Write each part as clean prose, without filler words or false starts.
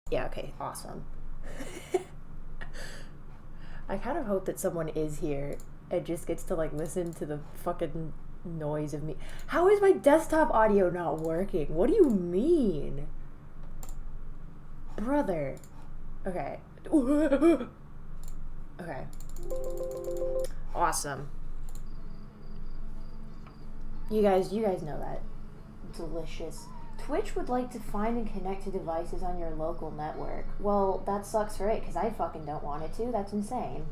Yeah, okay, awesome. I kind of hope that someone is here and just gets to like listen to the fucking noise of me. How is my desktop audio not working? What do you mean? Brother. Okay. Okay. Awesome. You guys know that. Delicious. Twitch would like to find and connect to devices on your local network. Well, that sucks for it, because I fucking don't want it to. That's insane.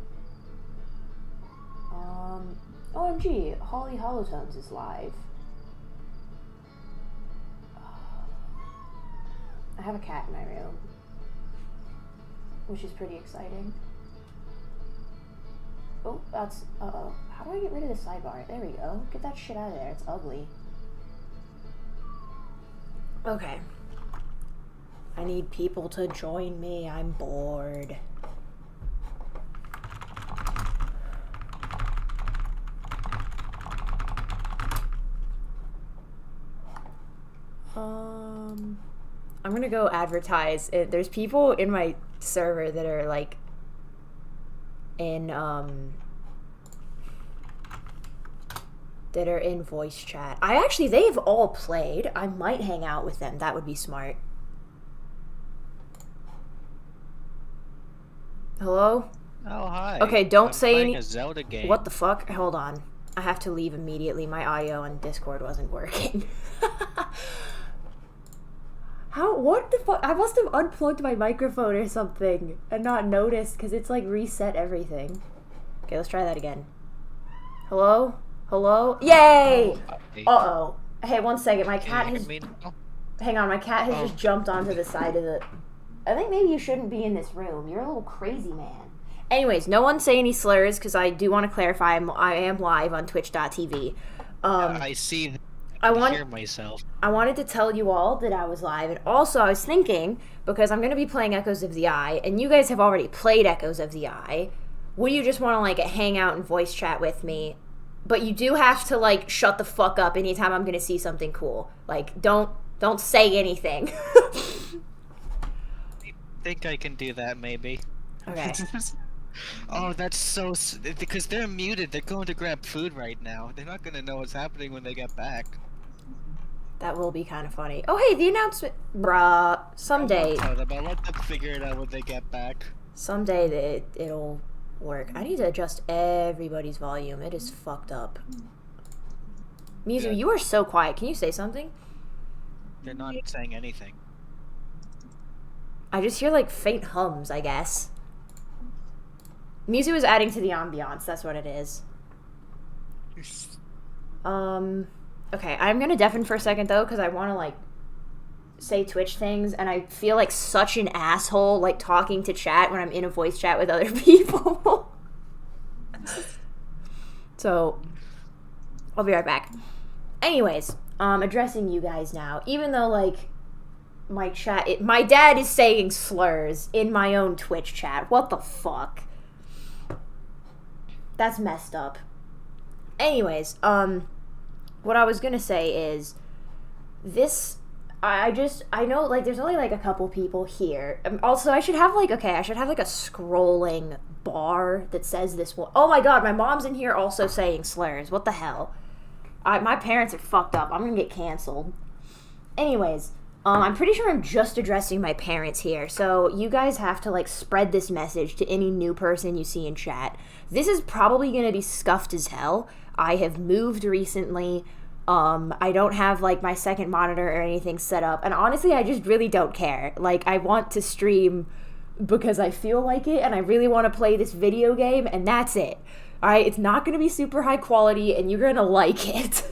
OMG, Holly Holotones is live. I have a cat in my room, which is pretty exciting. Oh, that's... uh-oh. How do I get rid of the sidebar? There we go. Get that shit out of there. It's ugly. Okay. I need people to join me. I'm bored. I'm gonna go advertise. There's people in my server that are like in that are in voice chat. They've all played. I might hang out with them. That would be smart. Hello? Oh, hi. Okay, don't say any... a Zelda game. What the fuck? Hold on. I have to leave immediately. My audio on Discord wasn't working. What the fuck? I must have unplugged my microphone or something and not noticed because it's like reset everything. Okay, let's try that again. Hello? Hello? Yay! Uh-oh. Hey, one second. My cat has... Hang on, my cat has just jumped onto the side of the... I think maybe you shouldn't be in this room. You're a little crazy, man. Anyways, no one say any slurs, because I do want to clarify I am live on twitch.tv. I see... I hear myself. I wanted to tell you all that I was live, and also I was thinking, because I'm going to be playing Echoes of the Eye, and you guys have already played Echoes of the Eye, would you just want to, like, hang out and voice chat with me? But you do have to, like, shut the fuck up anytime I'm going to see something cool. Like, don't say anything. I think I can do that, maybe. Okay. Oh, that's so... Because they're muted. They're going to grab food right now. They're not going to know what's happening when they get back. That will be kind of funny. Oh, hey, the announcement... Bruh. Someday... I'll let them figure it out when they get back. Someday it'll work. I need to adjust everybody's volume. It is fucked up. Mizu, you are so quiet. Can you say something? They're not saying anything. I just hear, like, faint hums, I guess. Mizu is adding to the ambiance. That's what it is. Okay, I'm gonna deafen for a second, though, because I want to, like, say Twitch things, and I feel like such an asshole, like, talking to chat when I'm in a voice chat with other people. So, I'll be right back. Anyways, addressing you guys now. Even though, like, my chat... my dad is saying slurs in my own Twitch chat. What the fuck? That's messed up. Anyways, what I was gonna say is, this... I know, like, there's only, like, a couple people here. Also, I should have, like, a scrolling bar that says this one. Oh my god, my mom's in here also saying slurs. What the hell? My parents are fucked up. I'm gonna get canceled. Anyways, I'm pretty sure I'm just addressing my parents here, so you guys have to, like, spread this message to any new person you see in chat. This is probably gonna be scuffed as hell. I have moved recently. I don't have, like, my second monitor or anything set up, and honestly, I just really don't care. Like, I want to stream because I feel like it, and I really want to play this video game, and that's it. Alright, it's not gonna be super high quality, and you're gonna like it.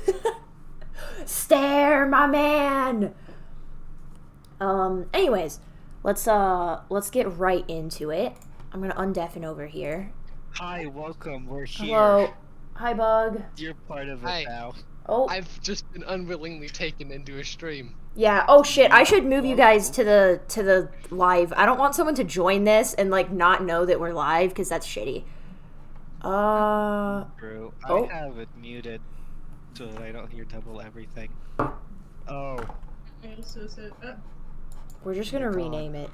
Stare, my man! Anyways, let's get right into it. I'm gonna undeafen over here. Hi, welcome, we're here. Hello. Hi, Bug. You're part of it now. Oh. I've just been unwillingly taken into a stream. Yeah, oh shit, I should move you guys to the live. I don't want someone to join this and, like, not know that we're live, because that's shitty. True. Oh. I have it muted so that I don't hear double everything. Oh. We're just gonna rename it.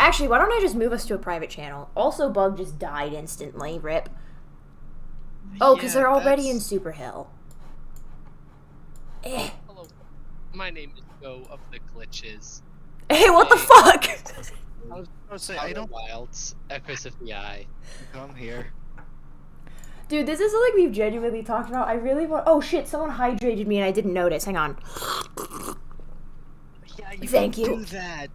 Actually, why don't I just move us to a private channel? Also, Bug just died instantly. Rip. Oh, because they're already in Super Hill. Eh. Hello, my name is Go of the Glitches. Hey, what the fuck? I was gonna say, I Outer don't Wilds, Echoes of the Eye. come here. Dude, this is like we've genuinely talked about. I really want. Oh shit! Someone hydrated me and I didn't notice. Hang on. Yeah, you Thank can you. do that.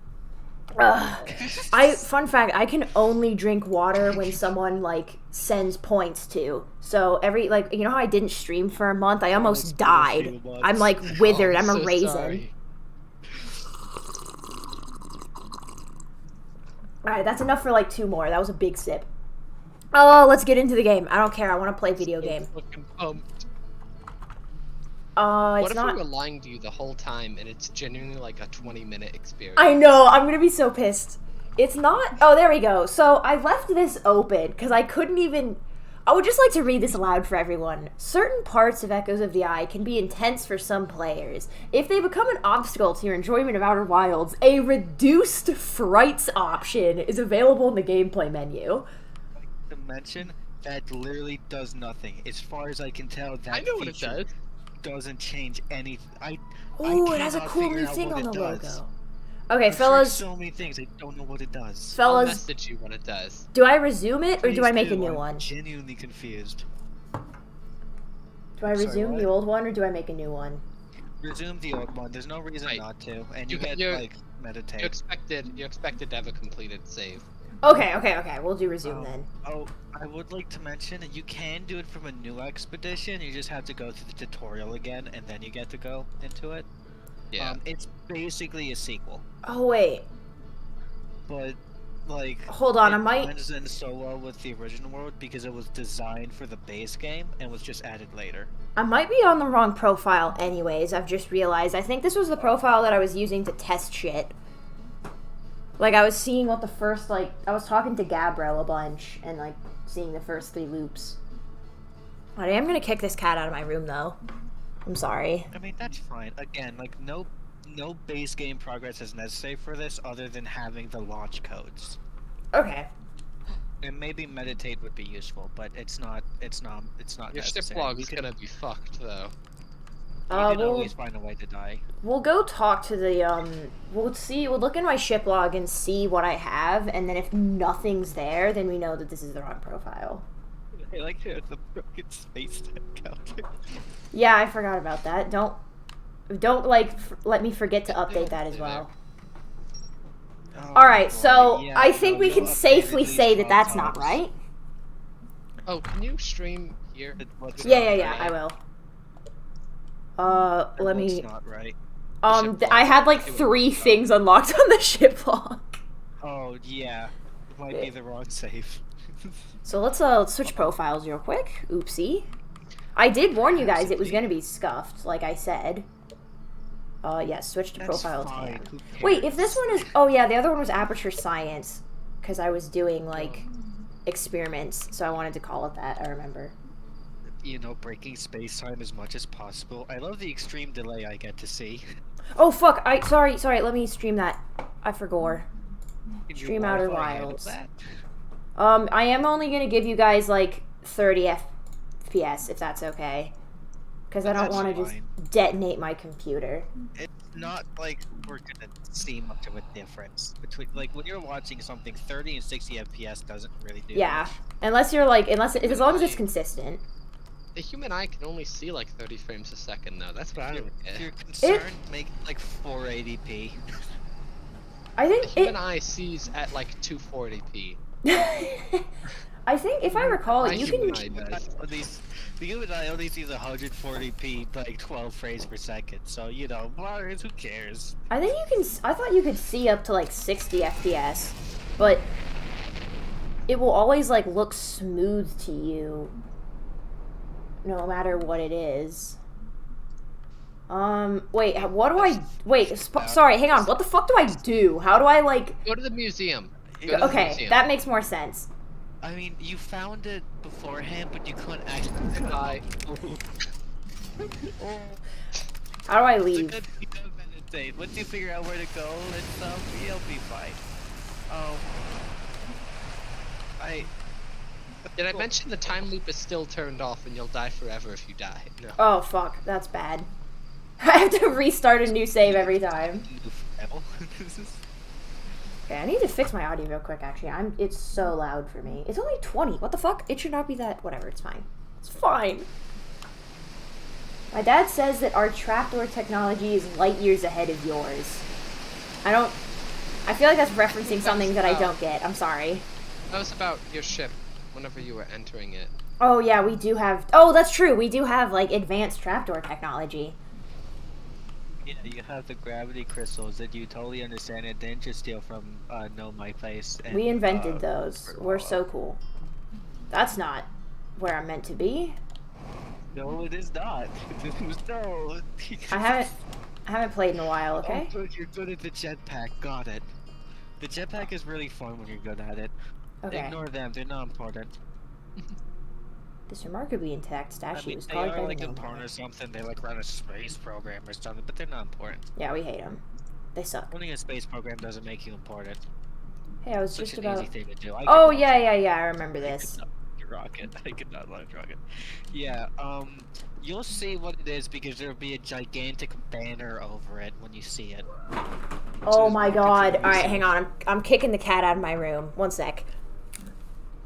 Fun fact, I can only drink water when someone like sends points to. So every like you know how I didn't stream for a month? I almost died. I'm like withered. Oh, I'm a so raisin. sorry. Alright, that's enough for like 2 more. That was a big sip. Oh, let's get into the game. I don't care. I want to play video game. Fucking pumped. It's What if not. we were lying to you the whole time and it's genuinely like a 20-minute experience? I know. I'm gonna be so pissed. It's not. Oh, there we go. So I left this open because I couldn't even. I would just like to read this aloud for everyone. Certain parts of Echoes of the Eye can be intense for some players. If they become an obstacle to your enjoyment of Outer Wilds, a reduced frights option is available in the gameplay menu. To mention that literally does nothing. As far as I can tell, that I know what it feature does. doesn't change anything. Ooh, it has a cannot cool figure new out thing what on it the does. logo. Okay, I've fellas. searched so many things. I don't know what it does. I'll Fellas, message you what it does. do I resume it or do I Please make a do, new I'm one? Genuinely confused. Do I Sorry, resume what? the old one or do I make a new one? Resume the old one. There's no reason Right. not to, and you You- get you're- like meditate. You expected to have a completed save. Okay. We'll do resume Oh. then. Oh, I would like to mention that you can do it from a new expedition. You just have to go through the tutorial again, and then you get to go into it. Yeah. It's basically a sequel, Oh wait, but like hold on. it I might. blends in so well with the original world because it was designed for the base game and was just added later. I might be on the wrong profile. Anyways, I've just realized. I think this was the profile that I was using to test shit. Like I was seeing what the first I was talking to Gabriel a bunch and like seeing the first 3 loops. I am gonna kick this cat out of my room though. I'm sorry. I mean, that's fine. Again, like no base game progress is necessary for this other than having the launch codes. Okay. And maybe meditate would be useful, but it's not Your necessary. ship We log's can, gonna be fucked though. we can We'll always find a way to die. we'll go talk to the we'll look in my ship log and see what I have, and then if nothing's there, then we know that this is the wrong profile. I like the broken space encounter. Yeah, I forgot about that. Don't like let me forget to update that as well. Oh, All right, boy, so yeah, I think no, we you'll can update safely at say least that that's 12 not times. right. Oh, can you stream here? What's Yeah, not I right? will. Or Let what's me. not right. ship I log. had like It was- 3 things unlocked on the ship log. Oh yeah, it might be the wrong save. So let's switch profiles real quick. Oopsie. I did warn you guys it was gonna be scuffed, like I said. Yeah, switch to That's profile fine, tab. who Wait, if this cares? one is, oh yeah, the other one was Aperture Science, because I was doing like experiments, so I wanted to call it that. I remember. You know, breaking space time as much as possible. I love the extreme delay I get to see. Oh fuck! Sorry. Let me stream that. I forgot. Can your Stream Outer Wi-Fi handle Wilds. that? I am only gonna give you guys like 30 FPS if that's okay, because I don't That's want to just fine. detonate my computer. It's not like we're gonna see much of a difference between like when you're watching something 30 and 60 FPS doesn't really do Yeah, much. unless you're like, as long as it's consistent. The human eye can only see like 30 frames a second though. That's what I If don't get. you're concerned, make it like 480p. I The think human it. eye sees at like 240p. I think if I recall, My you human can. eye does. The human eye only sees 140p, like 12 frames per second. So you know, who cares? I think you can. I thought you could see up to like 60 FPS, but it will always like look smooth to you, no matter what it is. Wait, what do I? Wait, sorry, hang on. What the fuck do I do? How do I like? Go to the museum. Go to the Okay, museum. that makes more sense. I mean, you found it beforehand, but you couldn't actually. Eye. How do I It's a leave? good meditate. Once you figure out where to go and stuff, you'll be fine. Oh. Did I mention the time loop is still turned off and you'll die forever if you die? No. Oh, fuck. That's bad. I have to restart a new save every time. Okay, I need to fix my audio real quick, actually. It's so loud for me. It's only 20. What the fuck? It should not be that. Whatever, it's fine. It's fine. My dad says that our trapdoor technology is light years ahead of yours. I feel like that's referencing something that I don't get. I'm sorry. That was about your ship whenever you were entering it. Oh, yeah, we do have... Oh, that's true. We do have, like, advanced trapdoor technology. Yeah, you have the gravity crystals that you totally understand and didn't just steal from No My Place. And, We invented those. We're so cool. That's not where I'm meant to be. No, it is not. No. I haven't played in a while, okay? Oh, good, you're good at the jetpack. Got it. The jetpack is really fun when you're good at it. Okay. Ignore them. They're not important. This remarkably intact I statue mean, was they called are by like the name. important or something. They like run a space program or something, but they're not important. Yeah, we hate them. They suck. Running a space program doesn't make you important. Hey, I was Such just an about... easy thing to do. I Oh, could yeah, I remember launch this. a rocket. I could not launch a rocket. Yeah, you'll see what it is because there'll be a gigantic banner over it when you see it. Oh my god. Alright, hang on. I'm kicking the cat out of my room. One sec.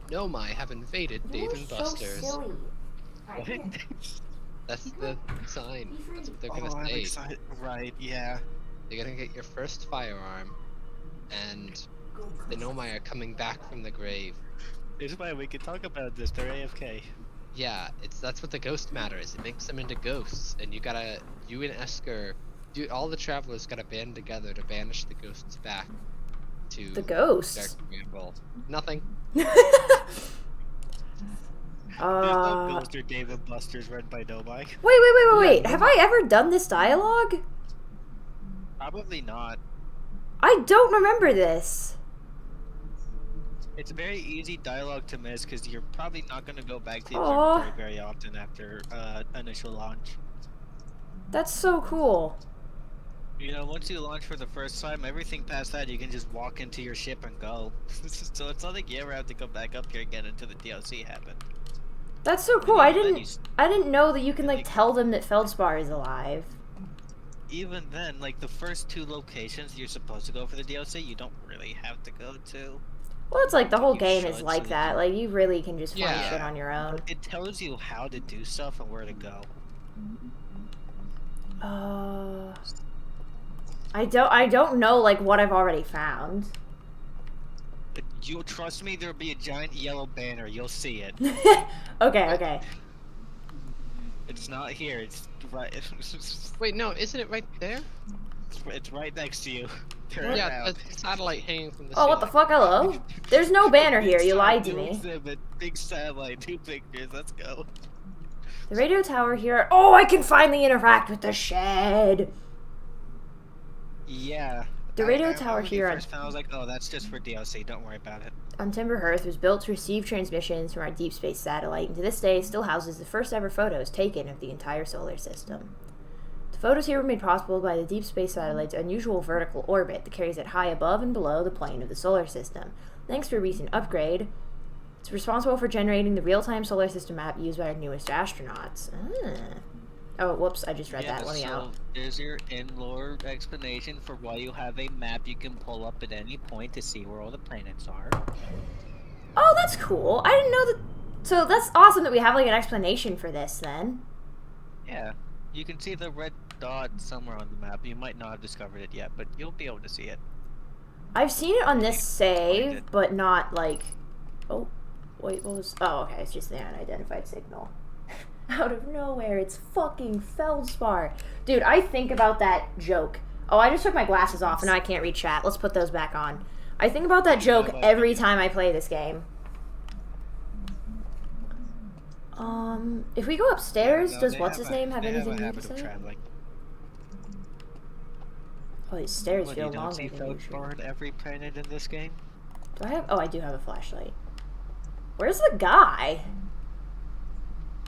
Nomai have invaded Dave and Buster's. That's the sign. That's what they're gonna I'm say. excited. Right, yeah. You're gonna get your first firearm, and the Nomai are coming back from the grave. Here's why we can talk about this. They're AFK. Yeah, that's what the ghost matter is. It makes them into ghosts, and you and Esker, all the travelers gotta band together to banish the ghosts back to The ghosts? Dark Bramble. Nothing. There's no Ghost or Dave and Buster's run by Nomai. Wait. Have I ever done this dialogue? Probably not. I don't remember this. It's a very easy dialogue to miss because you're probably not going to go back to the Aw. observatory very often after initial launch. That's so cool. You know, once you launch for the first time, everything past that you can just walk into your ship and go. So it's not like you ever have to come back up here again until the DLC happened. That's so cool. I Even then I didn't know that you can, like, tell them that Feldspar is alive. Even then, like the first two locations you're supposed to go for the DLC, you don't really have to go to. Well, it's like the whole You game should, is so like that that. you- Like, you really can just find Yeah. shit on your own. It tells you how to do stuff and where to go. I don't know, like, what I've already found. But you'll trust me, there'll be a giant yellow banner. You'll see it. Okay. It's not here. It's right. Wait, no, isn't it right there? It's right next to you. Turn Yeah, around. the satellite hanging from the Oh, what the ceiling. fuck? Hello? There's no banner here. You Big lied to sign, new me. exhibit, big satellite, 2 pictures. Let's go. The radio tower here. Oh, I can finally interact with the shed. Yeah. The radio I tower when you here on- first found, I was like, oh, that's just for DLC. Don't worry about it. On Timber Hearth was built to receive transmissions from our deep space satellite, and to this day still houses the first ever photos taken of the entire solar system. The photos here were made possible by the deep space satellite's unusual vertical orbit that carries it high above and below the plane of the solar system. Thanks to a recent upgrade, it's responsible for generating the real-time solar system map used by our newest astronauts. Oh, whoops, I just read that. Let me out. There's your in-lore explanation for why you have a map you can pull up at any point to see where all the planets are. Oh, that's cool. I didn't know that. So that's awesome that we have, like, an explanation for this, then. Yeah. You can see the red dot somewhere on the map. You might not have discovered it yet, but you'll be able to see it. I've seen it on this save, it. but not, like... Oh, wait, what was... Oh, okay, it's just the unidentified signal. Out of nowhere, it's fucking Feldspar. Dude, I think about that joke. Oh, I just took my glasses off, and now I can't read chat. Let's put those back on. I think about that joke every time I play this game. If we go upstairs, No, does they what's-his-name have they anything a new to habit of say? traveling. Oh, these stairs What, feel you don't longer see than usual. Feldspar on every planet in this game? Do I have... Oh, I do have a flashlight. Where's the guy?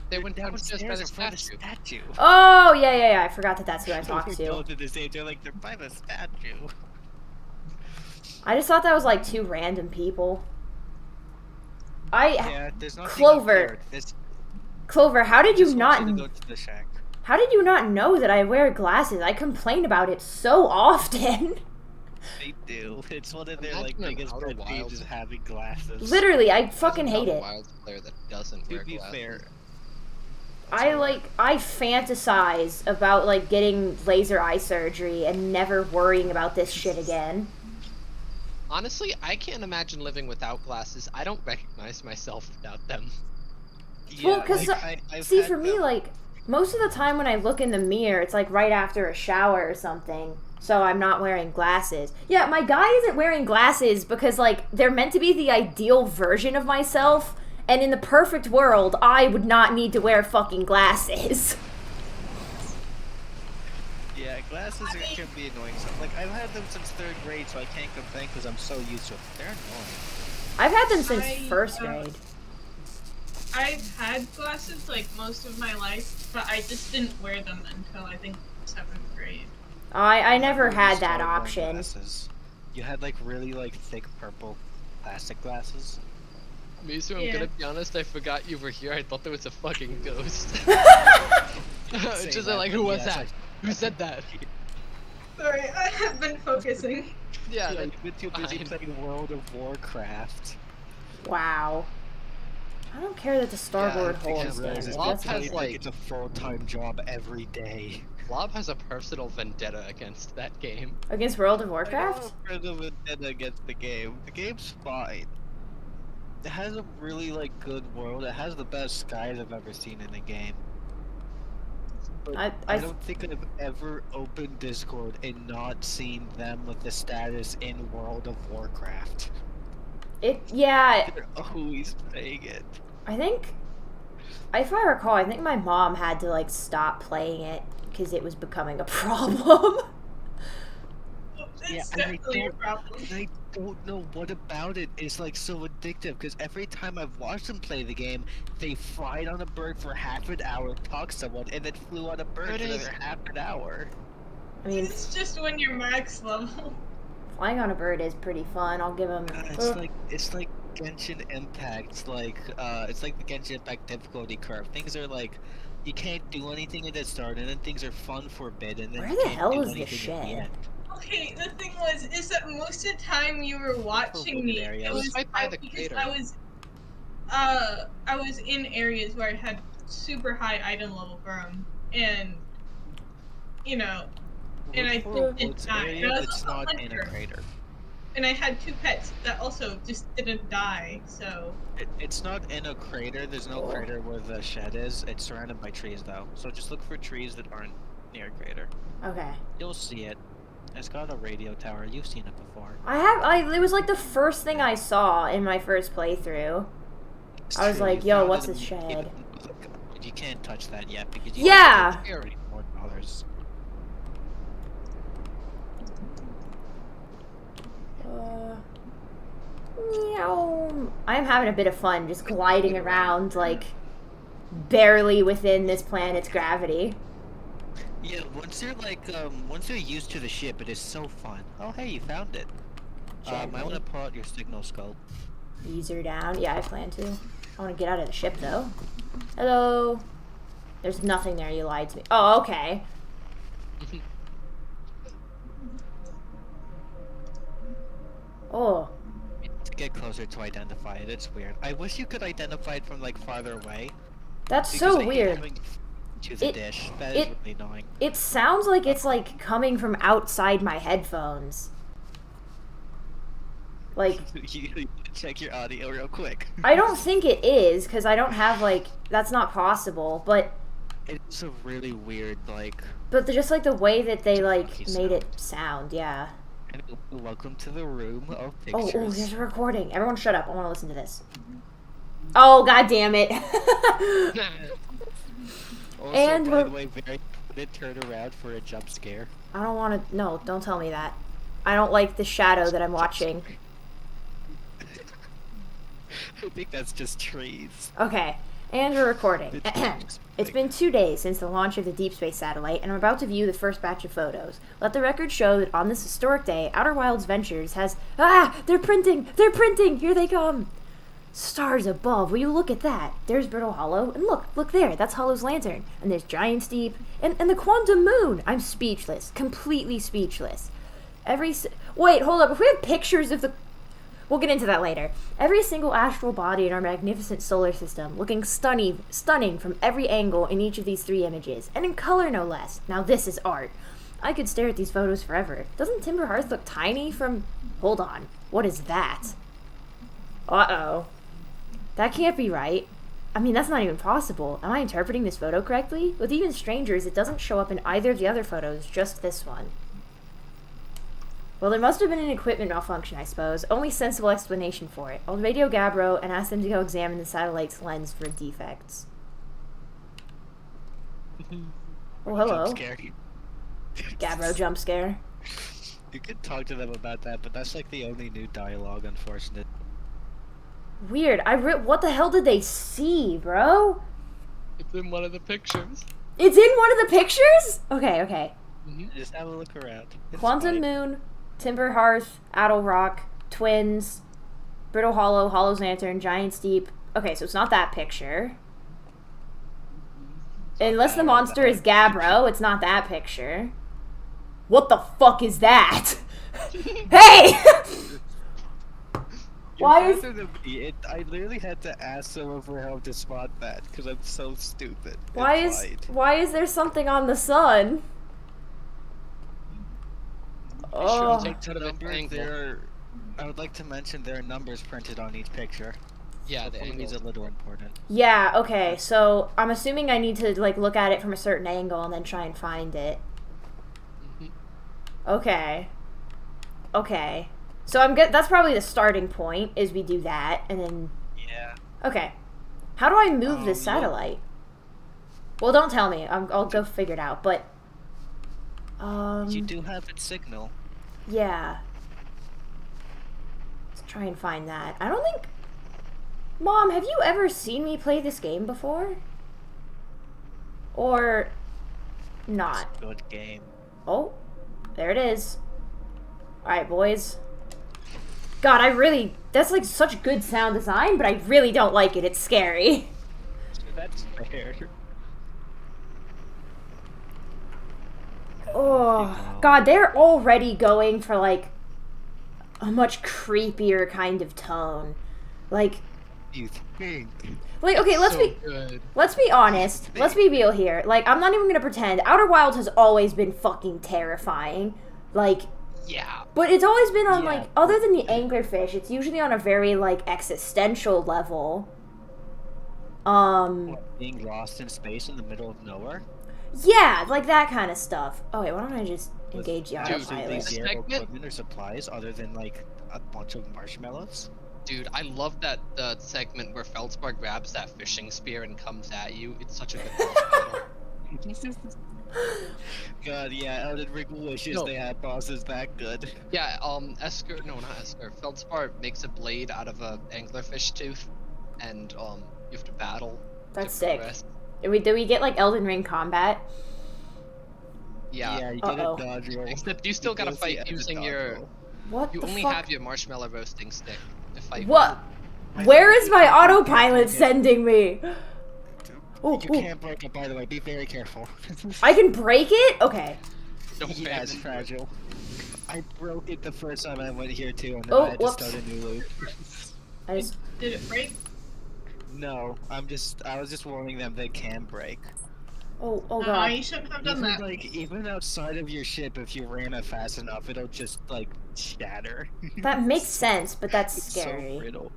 They went downstairs by the in front of statue. statue. Oh, yeah. I forgot that that's who I talked They're to. both at the same time, like they're by the statue. I just thought that was like two random people. Yeah, there's nothing Clover. up there. Clover, how did you Just not? want you to go to the shack. How did you not know that I wear glasses? I complain about it so often. They do. It's one of their like Imagine an biggest Outer pet peeves Wilds. is having glasses. Literally, I There's fucking hate another it. Wild player that doesn't To wear be glasses. fair, I fantasize about like getting laser eye surgery and never worrying about this shit again. Honestly, I can't imagine living without glasses. I don't recognize myself without them. Well, 'cause, I've See, had for me, them. like, most of the time when I look in the mirror, it's like right after a shower or something, so I'm not wearing glasses. Yeah, my guy isn't wearing glasses because, like, they're meant to be the ideal version of myself, and in the perfect world, I would not need to wear fucking glasses. Yeah, glasses can be annoying. So, like, I've had them since 3rd grade, so I can't complain because I'm so used to it. They're annoying. I've had them since I, first uh, grade. I've had glasses like most of my life, but I just didn't wear them until I think 7th grade. I never When you had that started wearing option. glasses, you had like really like thick purple plastic glasses. Mizu, I'm Yeah. gonna be honest, I forgot you were here. I thought there was a fucking ghost. Say Just that, like, but who was yes, that? Who said that? Sorry, I have been focusing. Yeah, Yeah, that's you've been too busy fine. playing World of Warcraft. Wow. I don't care that the starboard I hole think is it there. was- That's Lob fine. has, like- it's a full-time job every day. Lob has a personal vendetta against that game. Against World of I Warcraft? got a friend of vendetta against the game. The game's fine. It has a really like good world. It has the best skies I've ever seen in a game. But I- I don't think I've ever opened Discord and not seen them with the status in World of Warcraft. Yeah, They're always playing it. I think, if I recall, I think my mom had to like stop playing it because it was becoming a problem. It's Yeah, and I definitely a don't- problem. And I don't know what about it is like so addictive because every time I've watched them play the game, they fried on a bird for half an hour, talked to someone, and then flew on a bird It for is- another half an hour. I mean, It's just when you're max level. flying on a bird is pretty fun. I'll give them. It's like Genshin Impact. It's like the Genshin Impact difficulty curve. Things are like you can't do anything at the start, and then things are fun for a bit, and then Where you the can't hell do is the anything at the shed? end. Okay, the thing is that most of the time you were watching wooded me, areas. it was Right by the because crater. I was in areas where I had super high item level from, and you know, and I For a didn't woods die. area, And I was it's also a not in a hunter, crater. and I had 2 pets that also just didn't die. So It's not in a crater. There's no crater where the shed is. It's surrounded by trees, though. So just look for trees that aren't near a crater. Okay. You'll see it. It's got a radio tower. You've seen it before. It was like the first thing I saw in my first playthrough. It's I was true, like, you yo, found what's it this in- shed? You can't touch that yet because you Yeah! it's already $4. Meow. I'm having a bit of fun just gliding around, like, barely within this planet's gravity. Yeah, once you're used to the ship, it is so fun. Oh, hey, you found it. I want to pull out your signal scope. User down. Yeah, I plan to. I want to get out of the ship, though. Hello. There's nothing there. You lied to me. Oh, okay. Oh. To get closer to identify it, it's weird. I wish you could identify it from like farther away. That's because so I hate weird. having to the It- dish. That is it- really annoying. It sounds like it's, like, coming from outside my headphones. Like, You check your audio real quick. I don't think it is, because I don't have, like, that's not possible, but It's a really weird just, like, the way that they, like, funky made it sound, yeah. And welcome to the room of Oh, pictures. there's a recording. Everyone shut up. I want to listen to this. Oh, god damn it. Also, and by we're- the way, very good turn around for a jump scare. I don't want to, no, don't tell me that. I don't like the shadow that I'm watching. I think that's just trees. Okay. And we're recording. It's It's been 2 days since the launch of the Deep Space satellite, and I'm about to view the first batch of photos. Let the record show that on this historic day, Outer Wilds Ventures has... Ah! They're printing! They're printing! Here they come! Stars above, will you look at that? There's Brittle Hollow, and look there, that's Hollow's lantern. And there's Giant's Deep, and the Quantum Moon! I'm speechless. Completely speechless. Wait, hold up, if we have pictures of the... We'll get into that later. Every single astral body in our magnificent solar system, looking stunning from every angle in each of these 3 images, and in color no less. Now this is art. I could stare at these photos forever. Doesn't Timber Hearth look tiny from... Hold on. What is that? Uh-oh. That can't be right. I mean, that's not even possible. Am I interpreting this photo correctly? With even strangers, it doesn't show up in either of the other photos, just this one. Well, there must have been an equipment malfunction, I suppose. Only sensible explanation for it. I'll radio Gabbro and ask them to go examine the satellite's lens for defects. Oh, hello. Jump scare. Gabbro jump scare. You could talk to them about that, but that's like the only new dialogue, unfortunately. Weird. What the hell did they see, bro? It's in one of the pictures. It's in one of the pictures? Okay. Just have a look around. It's Quantum fine. Moon, Timber Hearth, Adel Rock, Twins, Brittle Hollow, Hollow's Lantern, Giant's Deep. Okay, so it's not that picture. Unless the monster is Gabbro, it's not that picture. What the fuck is that? Hey! Why is... I literally had to ask someone for help to spot that, because I'm so stupid. Why It's is... fine. Why is there something on the sun? Oh. Take to the Numbers, angle. I would like to mention there are numbers printed on each picture. Yeah, the That angle. is a little important. Yeah, okay, so I'm assuming I need to, like, look at it from a certain angle and then try and find it. Mhm. Okay. Okay. So I'm good. That's probably the starting point, is we do that, and then... Yeah. Okay. How do I move this yeah. satellite? Well, don't tell me. I'll go figure it out, but... You do have its signal. Yeah. Let's try and find that. I don't think... Mom, have you ever seen me play this game before? Or... not? Good game. Oh, there it is. Alright, boys. God, that's like such good sound design, but I really don't like it. It's scary. That's fair. Oh, God, they're already going for, like, a much creepier kind of tone. Like, You think? okay, let's be... Good. Let's be honest. Let's be real here. Like, I'm not even gonna pretend. Outer Wilds has always been fucking terrifying. Like, Yeah. but it's always been on, Yeah. like, other than the anglerfish, it's usually on a very, like, existential level. What, being lost in space in the middle of nowhere? Yeah, like that kind of stuff. Oh, wait, why don't I just With engage the absolutely autopilot? zero Segment? equipment or supplies other than like a bunch of marshmallows? Dude, I love that segment where Feldspar grabs that fishing spear and comes at you. It's such a good battle. God, yeah, Elden Ring wishes No. they had bosses that good. Yeah, Esker, no, not Esker. Feldspar makes a blade out of a anglerfish tooth, and you have to battle. That's to sick. progress. Do we get, like, Elden Ring combat? Yeah. you Uh-oh. did a dodge roll. Except you still gotta Goes the fight end of using dodge your. roll. What You the only fuck? have your marshmallow roasting stick to fight. What? I Where think is you my can't- autopilot sending me? Ooh, You ooh. can't break it, by the way. Be very careful. I can break it? Okay. Don't Yeah, it's abandon. fragile. I broke it the first time I went here too, and then Oh, I had to whoops. start a new loop. I just... Did it break? No, I was just warning them they can break. Oh No, God. you shouldn't have done Even that. like even outside of your ship, if you ram it fast enough, it'll just like shatter. That makes sense, but that's It's scary. so brittle.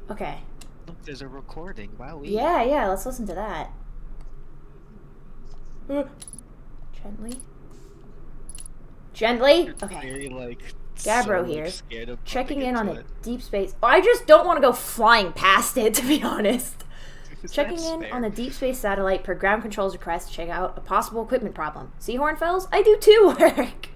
Okay. Look, there's a recording. Wow. Yeah, let's listen to that. Gently. Gently? Okay. Very like. Gabbro so, here. Like, scared of Checking bumping in on into a deep space. I just don't want to go flying past it, to be honest. Checking That's in fair. on the deep space satellite per ground control's request to check out a possible equipment problem. See, Hornfells? I do too work.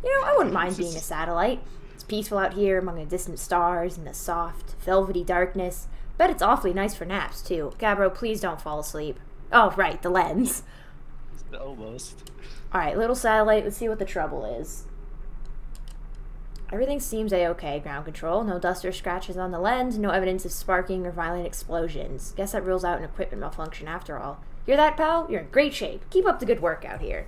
You know, I wouldn't mind being a satellite. It's peaceful out here among the distant stars and the soft, velvety darkness. Bet it's awfully nice for naps, too. Gabbro, please don't fall asleep. Oh, right, the lens. Almost. Alright, little satellite, let's see what the trouble is. Everything seems a-okay, ground control. No dust or scratches on the lens, no evidence of sparking or violent explosions. Guess that rules out an equipment malfunction after all. Hear that, pal? You're in great shape. Keep up the good work out here.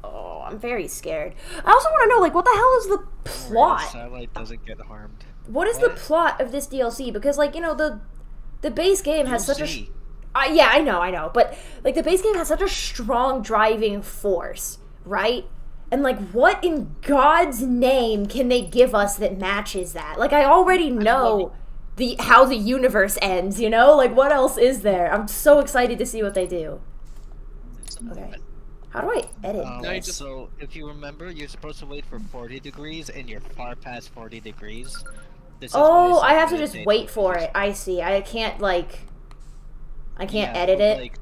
Oh, I'm very scared. I also want to know, like, what the hell is the plot? Satellite doesn't get harmed. What is the plot of this DLC? Because, like, you know, the base game has such a... DLC. Yeah, I know. But, like, the base game has such a strong driving force, right? And, like, what in God's name can they give us that matches that? Like, I already know how the universe ends, you know? Like, what else is there? I'm so excited to see what they do. Okay. How do I edit this? So, if you remember, you're supposed to wait for 40 degrees, and you're far past 40 degrees. This is Oh, why I it's have to like just meditate wait for focus. it. I see. I can't, like... I can't Yeah, edit but, it. Like,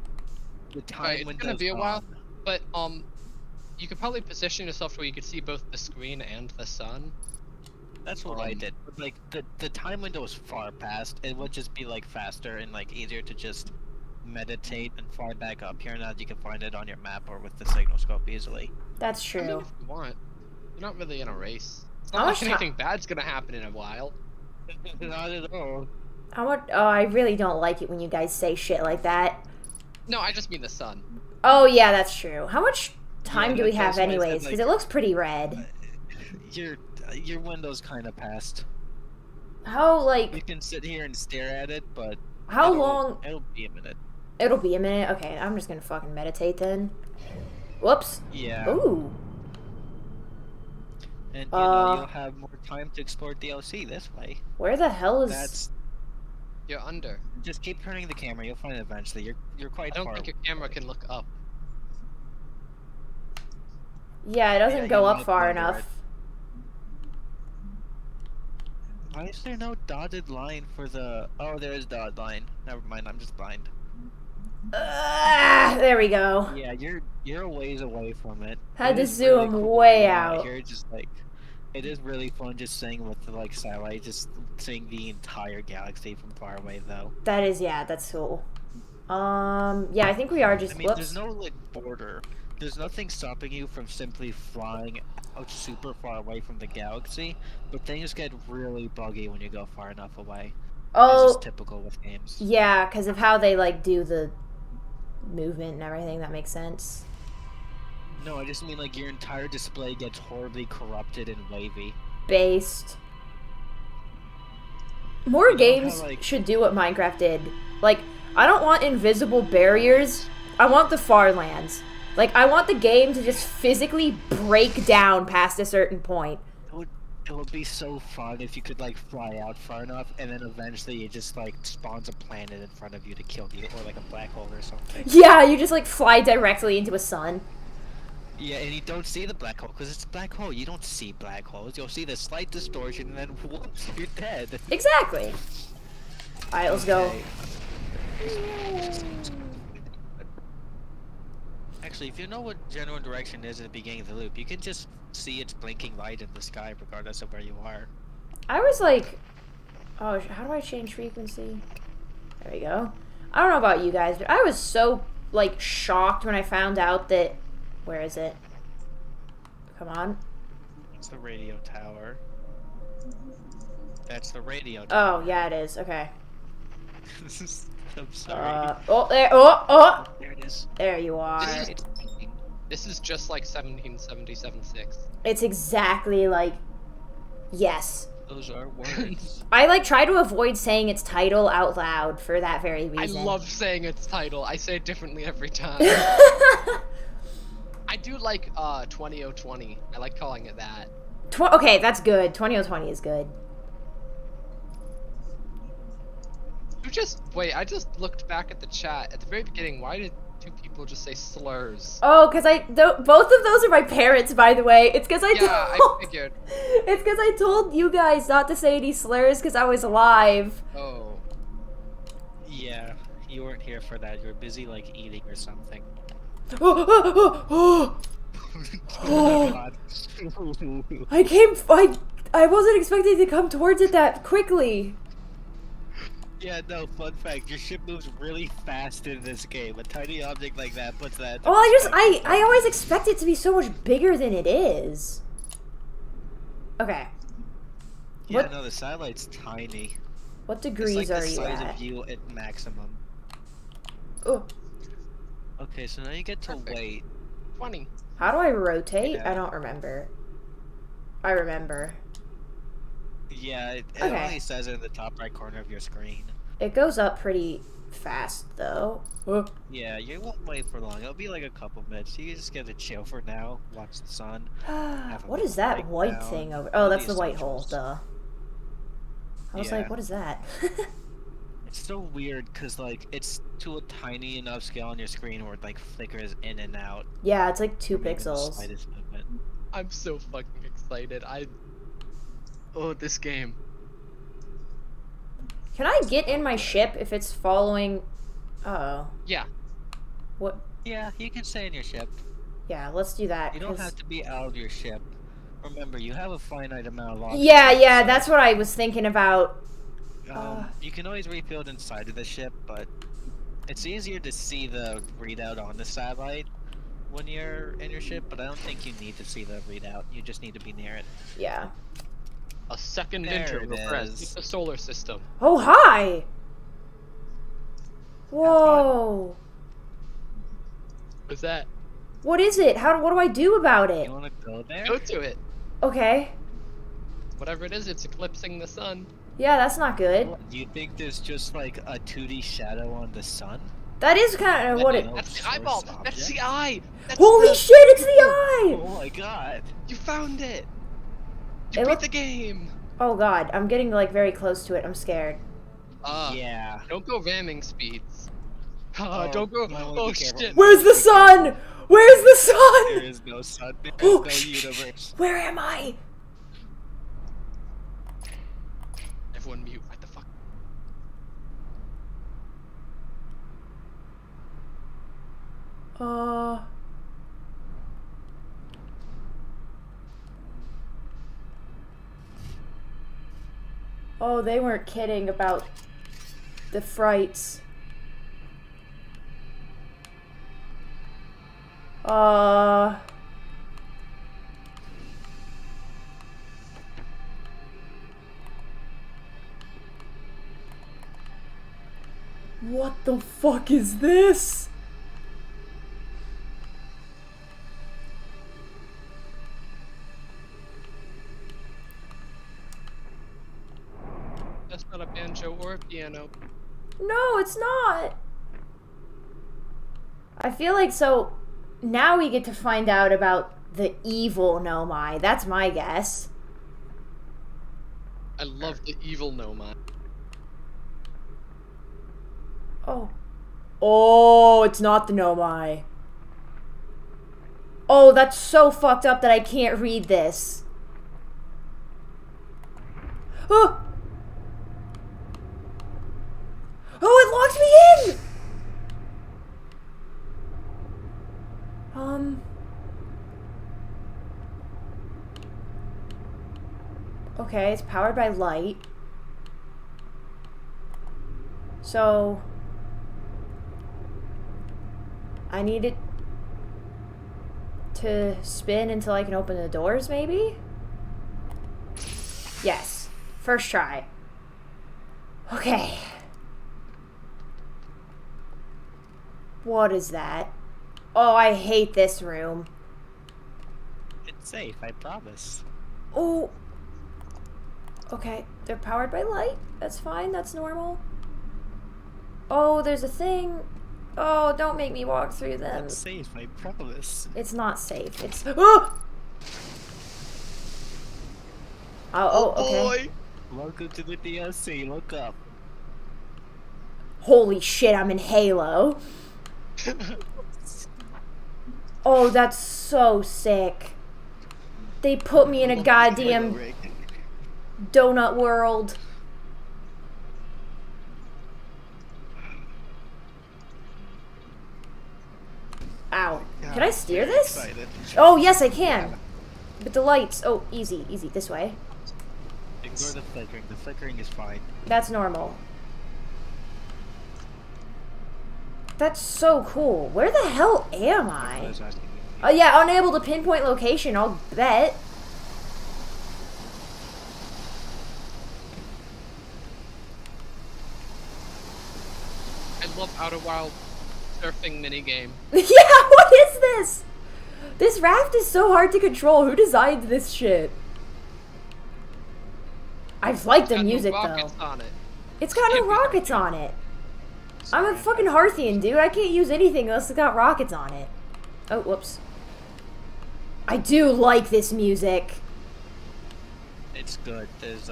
the time Alright, it's window's gonna be a while, gone. but you could probably position yourself where you could see both the screen and the sun. That's what I did. But, like, the time window is far past. It would just be, like, faster and, like, easier to just meditate and fly back up here. Now you can find it on your map or with the signal scope easily. That's I mean, true. if you want. You're not really in a race. It's How not much like ti- anything bad's gonna happen in a while. Not at all. I really don't like it when you guys say shit like that. No, I just mean the sun. Oh, yeah, that's true. How much time Yeah, do we that's have why I said, anyways? Because like- it looks pretty red. Your window's kind of past. How, You like... can sit here and stare at it, but How it'll- long... It'll be a minute. It'll be a minute? Okay, I'm just gonna fucking meditate then. Whoops. Yeah. Ooh. And you'll have more time to explore DLC this way. Where the hell is... That's You're under. just keep turning the camera. You'll find it eventually. You're I quite don't far. think your camera can look up. Yeah, it doesn't Yeah, go you up might far wonder enough. it. Why is there no dotted line for the? Oh, there is dotted line. Never mind. I'm just blind. There we go. Yeah, you're a ways away from it. Had It to is really zoom cool way being out. Here, just like, it is really fun just seeing with the like satellite, just seeing the entire galaxy from far away though. That is, yeah, that's cool. Yeah, I think we are just... I mean, whoops. there's no like border. There's nothing stopping you from simply flying out super far away from the galaxy, but things get really buggy when you go far enough away. It's Oh, just typical with games. yeah, because of how they, like, do the movement and everything. That makes sense. No, I just mean like your entire display gets horribly corrupted and wavy. Based. More You know how, games like- should do what Minecraft did. Like, I don't want invisible barriers. I want the far lands. Like, I want the game to just physically break down past a certain point. It would be so fun if you could like fly out far enough, and then eventually it just like spawns a planet in front of you to kill you, or like a black hole or something. Yeah, you just, like, fly directly into a sun. Yeah, and you don't see the black hole because it's a black hole. You don't see black holes. You'll see the slight distortion, and then whoops, you're dead. Exactly. Alright, let's go. Okay. Actually, if you know what general direction is at the beginning of the loop, you can just see its blinking light in the sky regardless of where you are. I was like, oh, how do I change frequency? There we go. I don't know about you guys, but I was so, like, shocked when I found out that, where is it? Come on. It's the radio tower. That's the radio tower. Oh, yeah, it is. Okay. I'm sorry. Oh, there, oh, There it is. there you are. This is just like 1777-6. It's exactly like, yes. Those are words. I, like, try to avoid saying its title out loud for that very I reason. love saying its title. I say it differently every time. I do like 20020. I like calling it that. Okay, that's good. 2020 is good. I just looked back at the chat at the very beginning. Why did two people just say slurs? Oh, because both of those are my parents, by the way. It's because I figured. It's because I told you guys not to say any slurs because I was live. Oh. Yeah, you weren't here for that. You were busy like eating or something. Oh, Oh god. I wasn't expecting to come towards it that quickly. Yeah, no, fun fact, your ship moves really fast in this game. A tiny object like that puts that into Oh, perspective. I always expect it to be so much bigger than it is. Okay. Yeah, What- no, the satellite's tiny. What It's degrees like the are you size at? of you at maximum. Oh, Okay, so now you get to Perfect. wait. 20. how do I rotate? Yeah. I don't remember. I remember. Yeah, it Okay. only says it in the top right corner of your screen. It goes up pretty fast, though. Oh. Yeah, you won't wait for long. It'll be like a couple minutes. You just get to chill for now, watch the sun. What is that break white down thing over? all Oh, the that's the white hole, essentials. duh. I was Yeah. like, what is that? It's so weird because like it's to a tiny enough scale on your screen where it like flickers in and out. Yeah, it's like 2 from even the pixels. slightest movement. I'm so fucking excited. Oh, this game. Can I get in my ship if it's following? Oh, Yeah. what? Yeah, you can stay in your ship. Yeah, let's do that. You don't 'cause- have to be out of your ship. Remember, you have a finite amount of oxygen. Yeah, yeah, so, that's what I was thinking about. You can always refill it inside of the ship, but it's easier to see the readout on the satellite when you're in your ship. But I don't think you need to see the readout. You just need to be near it. Yeah. A second There interval it for is. the solar system. Oh, hi! Whoa! What's that? What is it? What do I do about it? You want to go there? Go to it. Okay. Whatever it is, it's eclipsing the sun. Yeah, that's not good. Do you think there's just like a 2D shadow on the sun? That is kind of what it. That's the Source eyeball. That's object? the eye. That's Holy the- shit! It's the eye. Oh my god! You found it. You It beat look- the game. Oh god, I'm getting like very close to it. I'm scared. Yeah. Don't go ramming speeds. Oh, Don't go. I wanna Oh be careful. shit. Where's the sun? Where's the There sun? is no sun. There is Oh, no shh. universe. Where am I? Everyone mute. What the fuck? Oh, they weren't kidding about the frights. What the fuck is this? That's not a banjo or a piano. No, it's not. I feel like so now we get to find out about the evil Nomai. That's my guess. I love the evil Nomai. Oh. Oh, it's not the Nomai. Oh, that's so fucked up that I can't read this. Oh! Oh, it locked me in! Okay, it's powered by light. So I need it to spin until I can open the doors, maybe? Yes. First try. Okay. What is that? Oh, I hate this room. It's safe, I promise. Oh. Okay, they're powered by light. That's fine, that's normal. Oh, there's a thing. Oh, don't make me walk through them. It's safe, I promise. It's not safe. It's. Oh! Oh, okay. Boy! Welcome to the DLC, look up. Holy shit, I'm in Halo. Oh, that's so sick. They put me in a goddamn donut world. Ow. Can I steer this? Excited. Oh, yes, I can. With the lights. Oh, easy, easy. This way. Ignore the flickering is fine. That's normal. That's so cool. Where the hell am I? I was asking you. Oh yeah, unable to pinpoint location, I'll bet. I love Outer Wild surfing minigame. Yeah, what is this? This raft is so hard to control. Who designed this shit? I like the Got no music rockets though. on it. It's got no rockets on it. I'm a fucking Hearthian, dude. I can't use anything unless it's got rockets on it. Oh, whoops. I do like this music. It's good. There's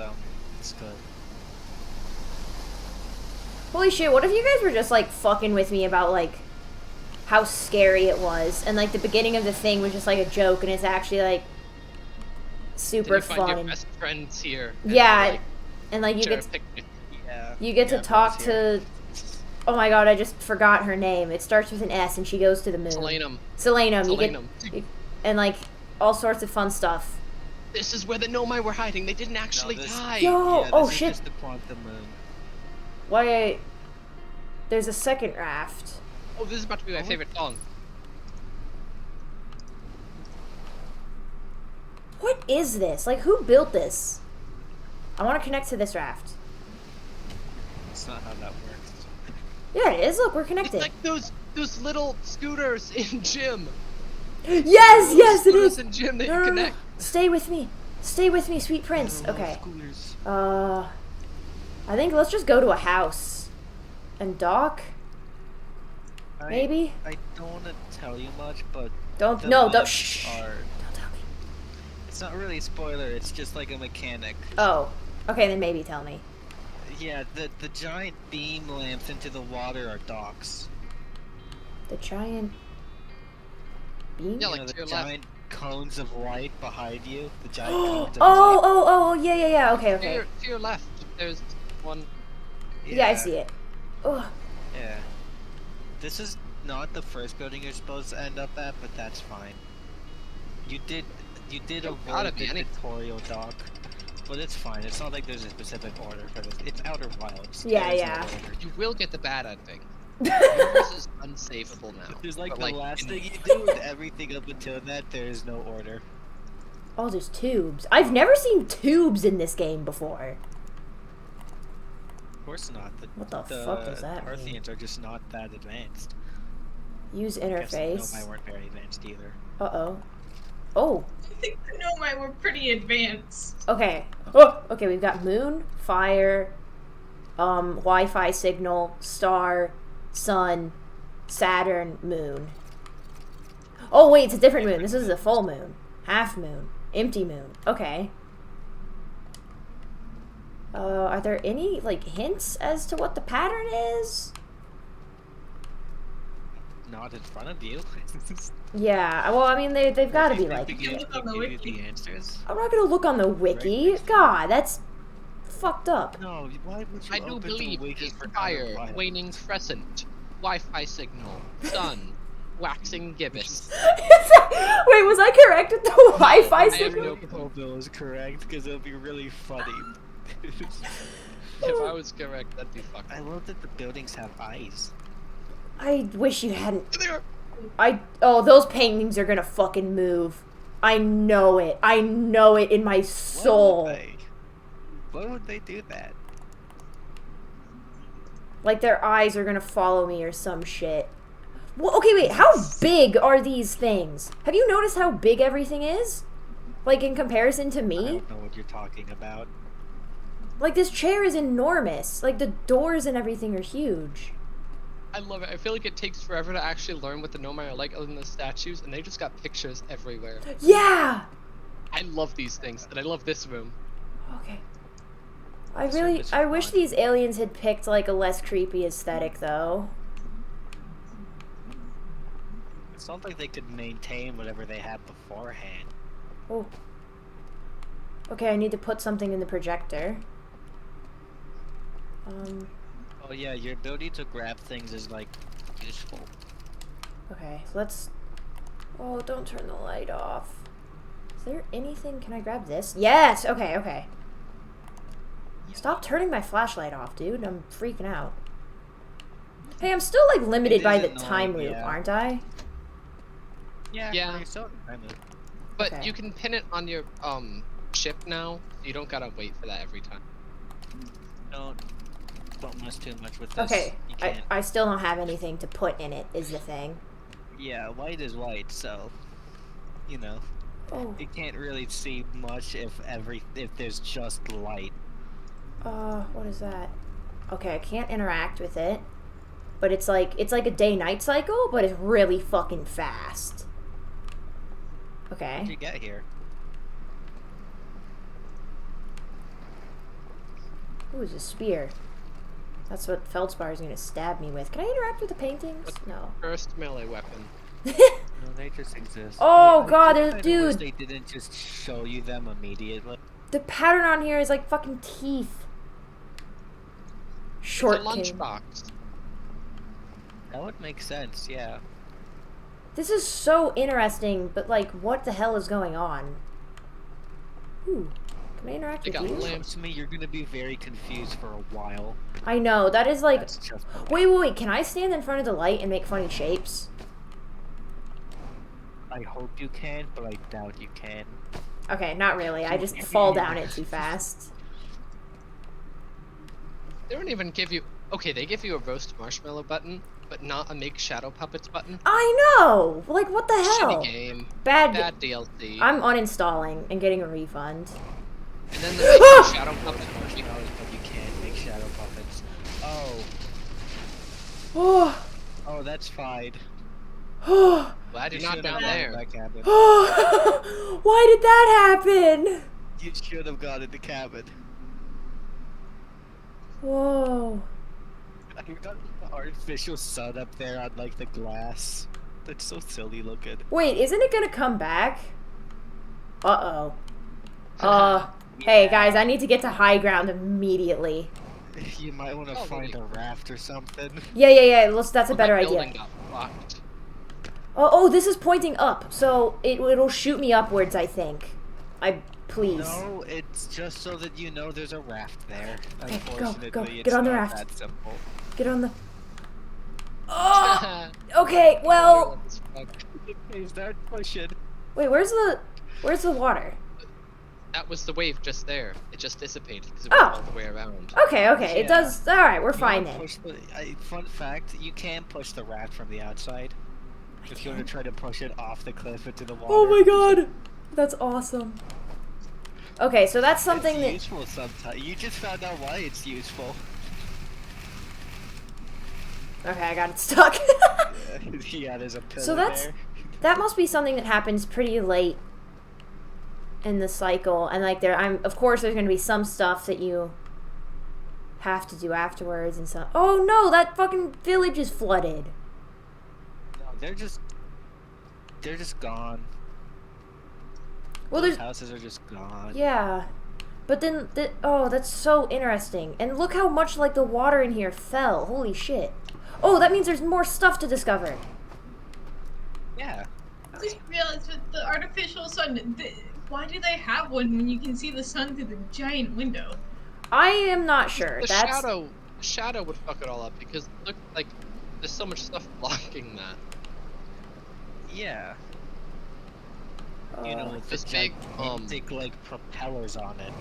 it's good. Holy shit, what if you guys were just like fucking with me about like how scary it was and like the beginning of the thing was just like a joke and it's actually like super Then you find fun. your And, best friends here. and yeah, they, and like you share a get picnic. Yeah. you get to yeah, talk Bill's here. to oh my god, I just forgot her name. It starts with an S and she goes to the moon. Selenum. Selenum. You Selenum. get and like all sorts of fun stuff. This is where the Nomai were hiding. They didn't actually this- die. Yo, Yeah, oh this is shit. just the quantum moon. Why? There's a second raft. Oh, this is about to be my favorite song. What is this? Like, who built this? I want to connect to this raft. That's not how that works. Yeah, it is. Look, we're It's connected. like those little scooters in gym. Yes, yes, it Scooters is. in gym that No, you no, no. connect. Stay with me. Stay with me, sweet prince. Okay. Schoolers. I think let's just go to a house and dock. Maybe. I don't want to tell you much, but Don't. the No. Don't. lifts Shh. are. Don't tell me. It's not really a spoiler. It's just like a mechanic. Oh. Okay, then maybe tell me. Yeah, the giant beam lamps into the water are docks. The giant beam. Yeah, You like know, to the your left. giant cones of light behind you. The giant cones of Oh, light. oh, oh, yeah, yeah, yeah. Okay, To okay. your left, there's one. Yeah, I see it. Oh, Yeah. This is not the first building you're supposed to end up at, but that's fine. You did gotta avoid be the any- tutorial dock, but it's fine. It's not like there's a specific order for this. It's Outer Wilds. Yeah, There's no yeah. order. You will get the bad ending. This is unsavable now. There's like But, the last in- thing you do, and everything up until that, there is no order. oh, there's tubes. I've never seen tubes in this game before. Of course not. What the fuck does that mean? Parthians are just not that advanced. Use I guess interface. No, weren't very advanced either. Uh-oh. Oh, I think the Nomai were pretty advanced. okay. Oh, okay, we've got moon, fire, Wi-Fi signal, star, sun, Saturn, moon. Oh, wait, it's a different moon. This is a full moon. Half moon. Empty moon. Okay. Are there any, like, hints as to what the pattern is? Not in front of you. Yeah, well, I mean, they've got to be, like... They You look on the give you wiki. the answers. I'm not gonna look on the wiki. Right. God, that's fucked up. No, why would you I do open believe the wiki is for fire, Outer Wilds? waning crescent, Wi-Fi signal, sun, waxing gibbous. Wait, was I correct with the Wi-Fi I have signal? no- Hope Bill is correct because it'll be really funny. If I was correct, that'd be fucked. I love that the buildings have eyes. I wish you hadn't. There. Oh, those paintings are gonna fucking move. I know it. I know it in my soul. Why would they do that? Like their eyes are gonna follow me or some shit. Well, okay, wait. How big are these things? Have you noticed how big everything is? Like in comparison to I me? don't know what you're talking about. Like this chair is enormous. Like the doors and everything are huge. I love it. I feel like it takes forever to actually learn what the Nomai are like other than the statues, and they just got pictures everywhere. Yeah. I love these things, and I love this room. Okay. I This really, room is I wish fun. these aliens had picked like a less creepy aesthetic though. It's not like they could maintain whatever they had beforehand. Oh. Okay, I need to put something in the projector. Oh yeah, your ability to grab things is like useful. Okay, so let's... Oh, don't turn the light off. Is there anything... Can I grab this? Yes! Okay, okay. Stop turning my flashlight off, dude. I'm freaking out. Hey, I'm still like limited It by is the annoying, time loop, yeah. aren't I? Yeah. Yeah. you're still kind of- But Okay. you can pin it on your ship now. So you don't gotta wait for that every time. Don't mess too much with this. Okay, You I, can't. I still don't have anything to put in it, is the thing. Yeah, white is white, so you know Oh, you can't really see much if there's just light. what is that? Okay, I can't interact with it. But it's like a day-night cycle, but it's really fucking fast. What did Okay. you get here? Ooh, it's a spear. That's what Feldspar is gonna stab me with. Can I interact with the paintings? No. First melee weapon. No, they just exist. Oh, I God, do there's- kinda wish dude. They didn't just show you them immediately. The pattern on here is like fucking teeth. Short It's a king. lunchbox. That would make sense, yeah. This is so interesting, but like, what the hell is going on? Ooh, can I interact They with got you? lamp- To me, you're gonna be very confused for a while. I know, that is like... That's just Wait, can I stand in front of the light and make funny shapes? I hope you can, but I doubt you can. Okay, not really. I just fall down it too fast. They don't even give you. Okay, they give you a roast marshmallow button, but not a make shadow puppets button. I know! Like, what the hell? Shitty game. Bad. Bad DLC. I'm uninstalling and getting a refund. And then the make shadow puppet. Marshmallows, but you can't make shadow puppets. Oh, Oh, oh, that's fine. oh, Glad you're You not should down have gone there. in that cabin. oh. Why did that happen? You should have gone in the cabin. Whoa. I got the artificial sun up there on like the glass. That's so silly looking. Wait, isn't it gonna come back? Uh-oh. Hey guys, I need to get to high ground immediately. You might want to Oh, find really? a raft or something. Yeah, that's a Well, better that idea. building got fucked. Oh, this is pointing up, so it'll shoot me upwards, I think. Please. No, it's just so that you know there's a raft there. Okay, go, Unfortunately, go. it's Get on the not raft. that simple. Get on the... Oh! Okay, well... Okay, start pushing. Wait, where's the water? That was the wave just there. It just dissipated because it Oh. went all the way around. Okay, it Yeah. does... Alright, we're You fine wanna then. push fun fact, you can push the raft from the outside. If you want to try to push it off the cliff into the water. Oh my god! That's awesome. Okay, so that's something it's that... useful sometimes. You just found out why it's useful. Okay, I got it stuck. Yeah, there's a pillar So that's- there. That must be something that happens pretty late in the cycle, and like of course there's gonna be some stuff that you have to do afterwards and some. Oh no, that fucking village is flooded. No, they're just gone. Well, Those there's houses are just gone. yeah, but then oh, that's so interesting. And look how much like the water in here fell. Holy shit. Oh, that means there's more stuff to discover. Yeah. I just realized with the artificial sun, why do they have one when you can see the sun through the giant window? I am not sure. The That's shadow would fuck it all up because look, like there's so much stuff blocking that. Yeah. You know, with This the big, gigantic, like propellers on it.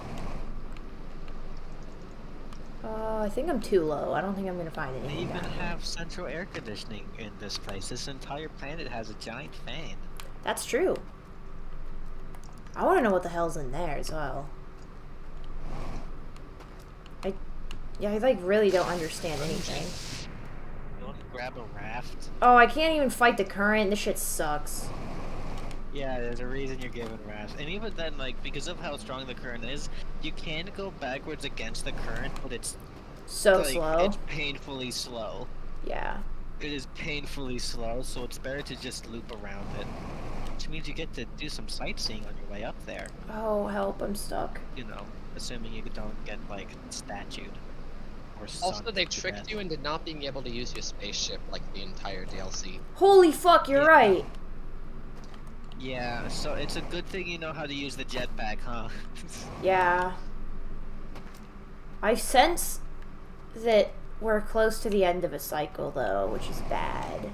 I think I'm too low. I don't think I'm gonna find They anything. even down here. have central air conditioning in this place. This entire planet has a giant fan. That's true. I want to know what the hell's in there as well. I like really don't understand anything. You want to grab a raft? Oh, I can't even fight the current. This shit sucks. Yeah, there's a reason you're given rafts. And even then, like, because of how strong the current is, you can go backwards against the current, but it's So like, slow. it's painfully slow. Yeah. It is painfully slow, so it's better to just loop around it. Which means you get to do some sightseeing on your way up there. Oh, help, I'm stuck. You know, assuming you don't get, like, statued. Or Also, sunk they to tricked death. you into not being able to use your spaceship like the entire DLC. Holy fuck, you're Yeah. right. Yeah, so it's a good thing you know how to use the jetpack, huh? Yeah. I sense that we're close to the end of a cycle, though, which is bad.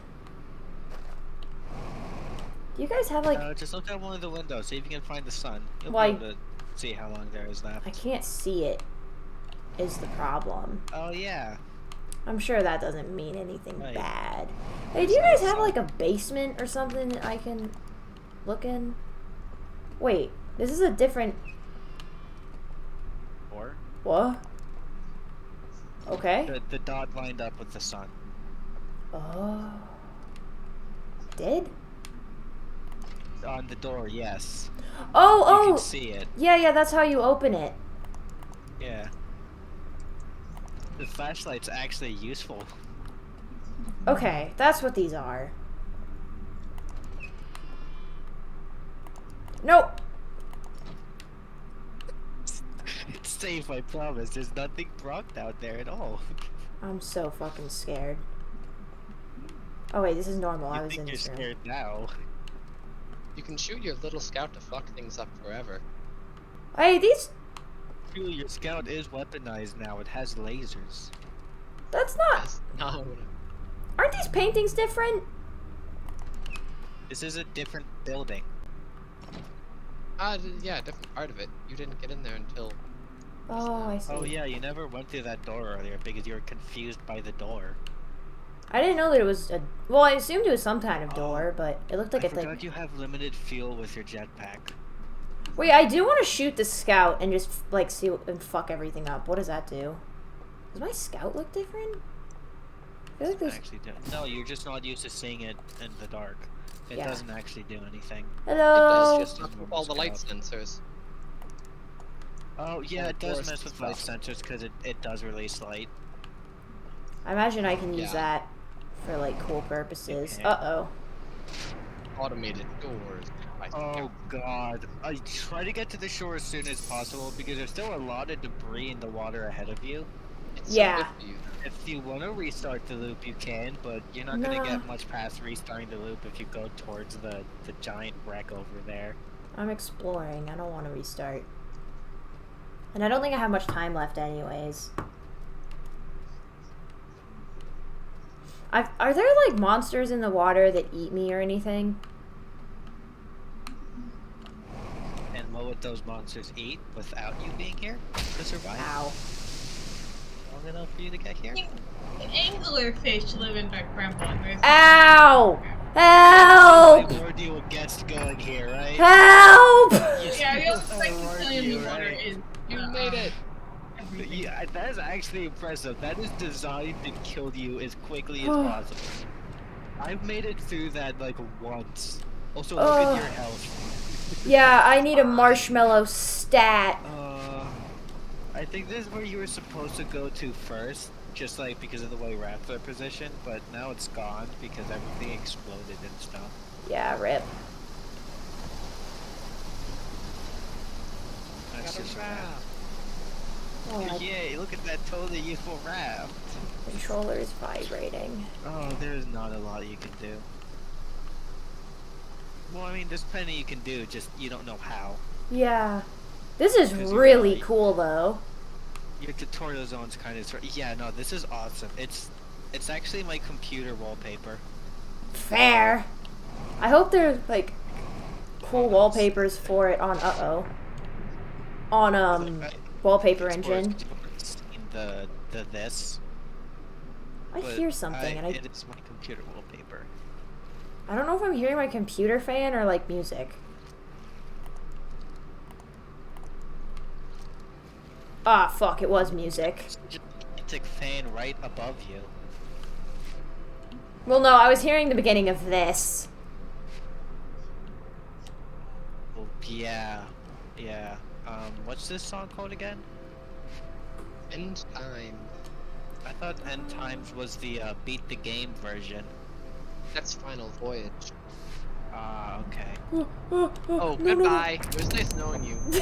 Do you guys have, like... Just look out one of the windows, see if you can find the sun. You'll Why- be able to see how long there is left. I can't see it, is the problem. Oh, yeah. I'm sure that doesn't mean anything Right. bad. Hey, do you guys have, like, a basement or something that I can look in? Wait, this is a different... Or What? Okay. the dot lined up with the sun. Oh. Did? On the door, yes. Oh, You oh! can see it. Yeah, that's how you open it. Yeah. The flashlight's actually useful. Okay, that's what these are. Nope. It's safe, I promise. There's nothing blocked out there at all. I'm so fucking scared. Oh wait, this is normal. I You was think in you're this room. scared now? You can shoot your little scout to fuck things up forever. Hey, these... Dude, your scout is weaponized now. It has lasers. That's not... That's not what Aren't these paintings different? This is a different building. yeah, different part of it. You didn't get in there until... Oh, I see. Oh yeah, you never went through that door earlier because you were confused by the door. I didn't know that it was a... Well, I assumed it was some kind of door, but it looked like I it's forgot like... you have limited fuel with your jetpack. Wait, I do want to shoot the scout and just, like, see and fuck everything up. What does that do? Does my scout look different? I feel like there's... Actually, no, you're just not used to seeing it in the dark. It Yeah. doesn't actually do anything. It Hello? does, just not with all the light sensors. Oh yeah, All it does forest mess with light stuff. sensors because it does release light. I imagine I can use Yeah. that for, like, cool purposes. Yeah. Uh-oh. Automated doors. Oh god. I try to get to the shore as soon as possible because there's still a lot of debris in the water ahead of you. It's Yeah. So good for you. If you want to restart the loop, you can, but you're not going Nah. to get much past restarting the loop if you go towards the giant wreck over there. I'm exploring. I don't want to restart. And I don't think I have much time left anyways. Are there, like, monsters in the water that eat me or anything? And what would those monsters eat without you being here to survive? Ow. Long enough for you to get here? Anglerfish live in Dark Bramble. And there's Ow! I Help! warned you against going here, right? Help! Yeah, the only I place to warned kill in you, the water right? is. You made it! Everything. Yeah, that is actually impressive. That is designed to kill you as quickly as possible. I've made it through that like once. Also, look at your health. Yeah, I need a marshmallow stat. I think this is where you were supposed to go to first, just like because of the way rafts are positioned, but now it's gone because everything exploded and stuff. Yeah, rip. That's Got a just raft. Oh, my Yay, look at that totally useful raft. controller is vibrating. Oh, there's not a lot you can do. Well, I mean, there's plenty you can do, just you don't know how. Yeah. This is 'Cause you really really- cool, though. Your tutorial zone's kind of... Yeah, no, this is awesome. It's actually my computer wallpaper. Fair. I hope there's, like, cool wallpapers for it on, on, Wallpaper It's worth Engine. seeing the this. I but hear something, and it is my computer wallpaper. I don't know if I'm hearing my computer fan or, like, music. Ah, fuck, it was music. It's just a gigantic fan right above you. Well, no, I was hearing the beginning of this. Well, yeah. Yeah. What's this song called again? End time. I thought End Times was the Beat the Game version. That's Final Voyage. Ah, okay. Oh, no, goodbye. It was nice knowing you. It's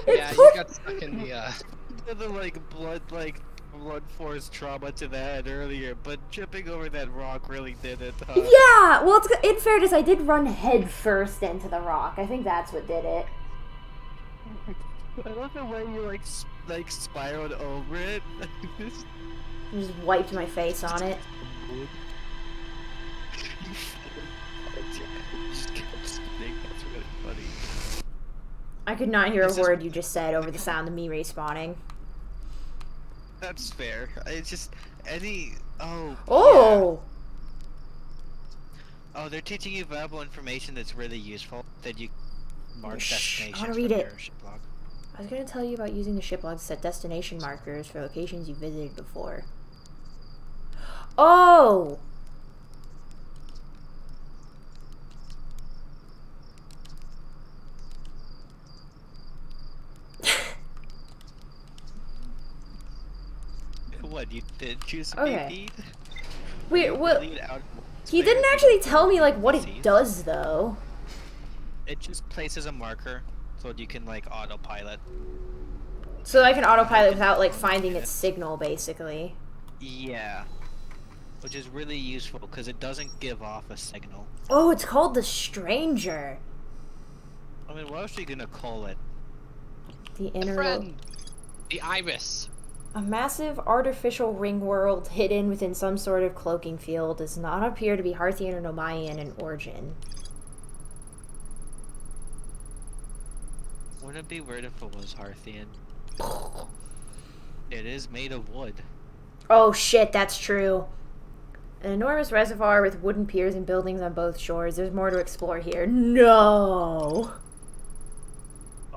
Yeah, you put- got stuck in the, The blood force trauma to the head earlier, but tripping over that rock really did it. Huh? Yeah, well, it's, in fairness, I did run head first into the rock. I think that's what did it. I love the way you like spiraled over it. This Just wiped my face on it. wood. You just kept spinning. That's really funny. I could not hear a This is- word you just said over the sound of me respawning. That's fair. It's just any. Oh. Oh! Yeah. Oh, they're teaching you valuable information that's really useful that you mark Shh, I wanna destinations read from it. your ship log. I was gonna tell you about using the ship log to set destination markers for locations you visited before. Oh! What, you did choose to Okay. be feed? Wait, You what? delete out He where didn't you actually don't tell me, like, what see. it does, though. It just places a marker so that you can, like, autopilot. So I can autopilot without, like, finding its signal, basically. Yeah. Which is really useful because it doesn't give off a signal. Oh, it's called the Stranger. I mean, what else are you gonna call it? The A inner... friend. The Ibis. A massive artificial ring world hidden within some sort of cloaking field does not appear to be Harthian or Nomaean in origin. Wouldn't it be weird if it was Harthian? It is made of wood. Oh shit, that's true. An enormous reservoir with wooden piers and buildings on both shores. There's more to explore here. No!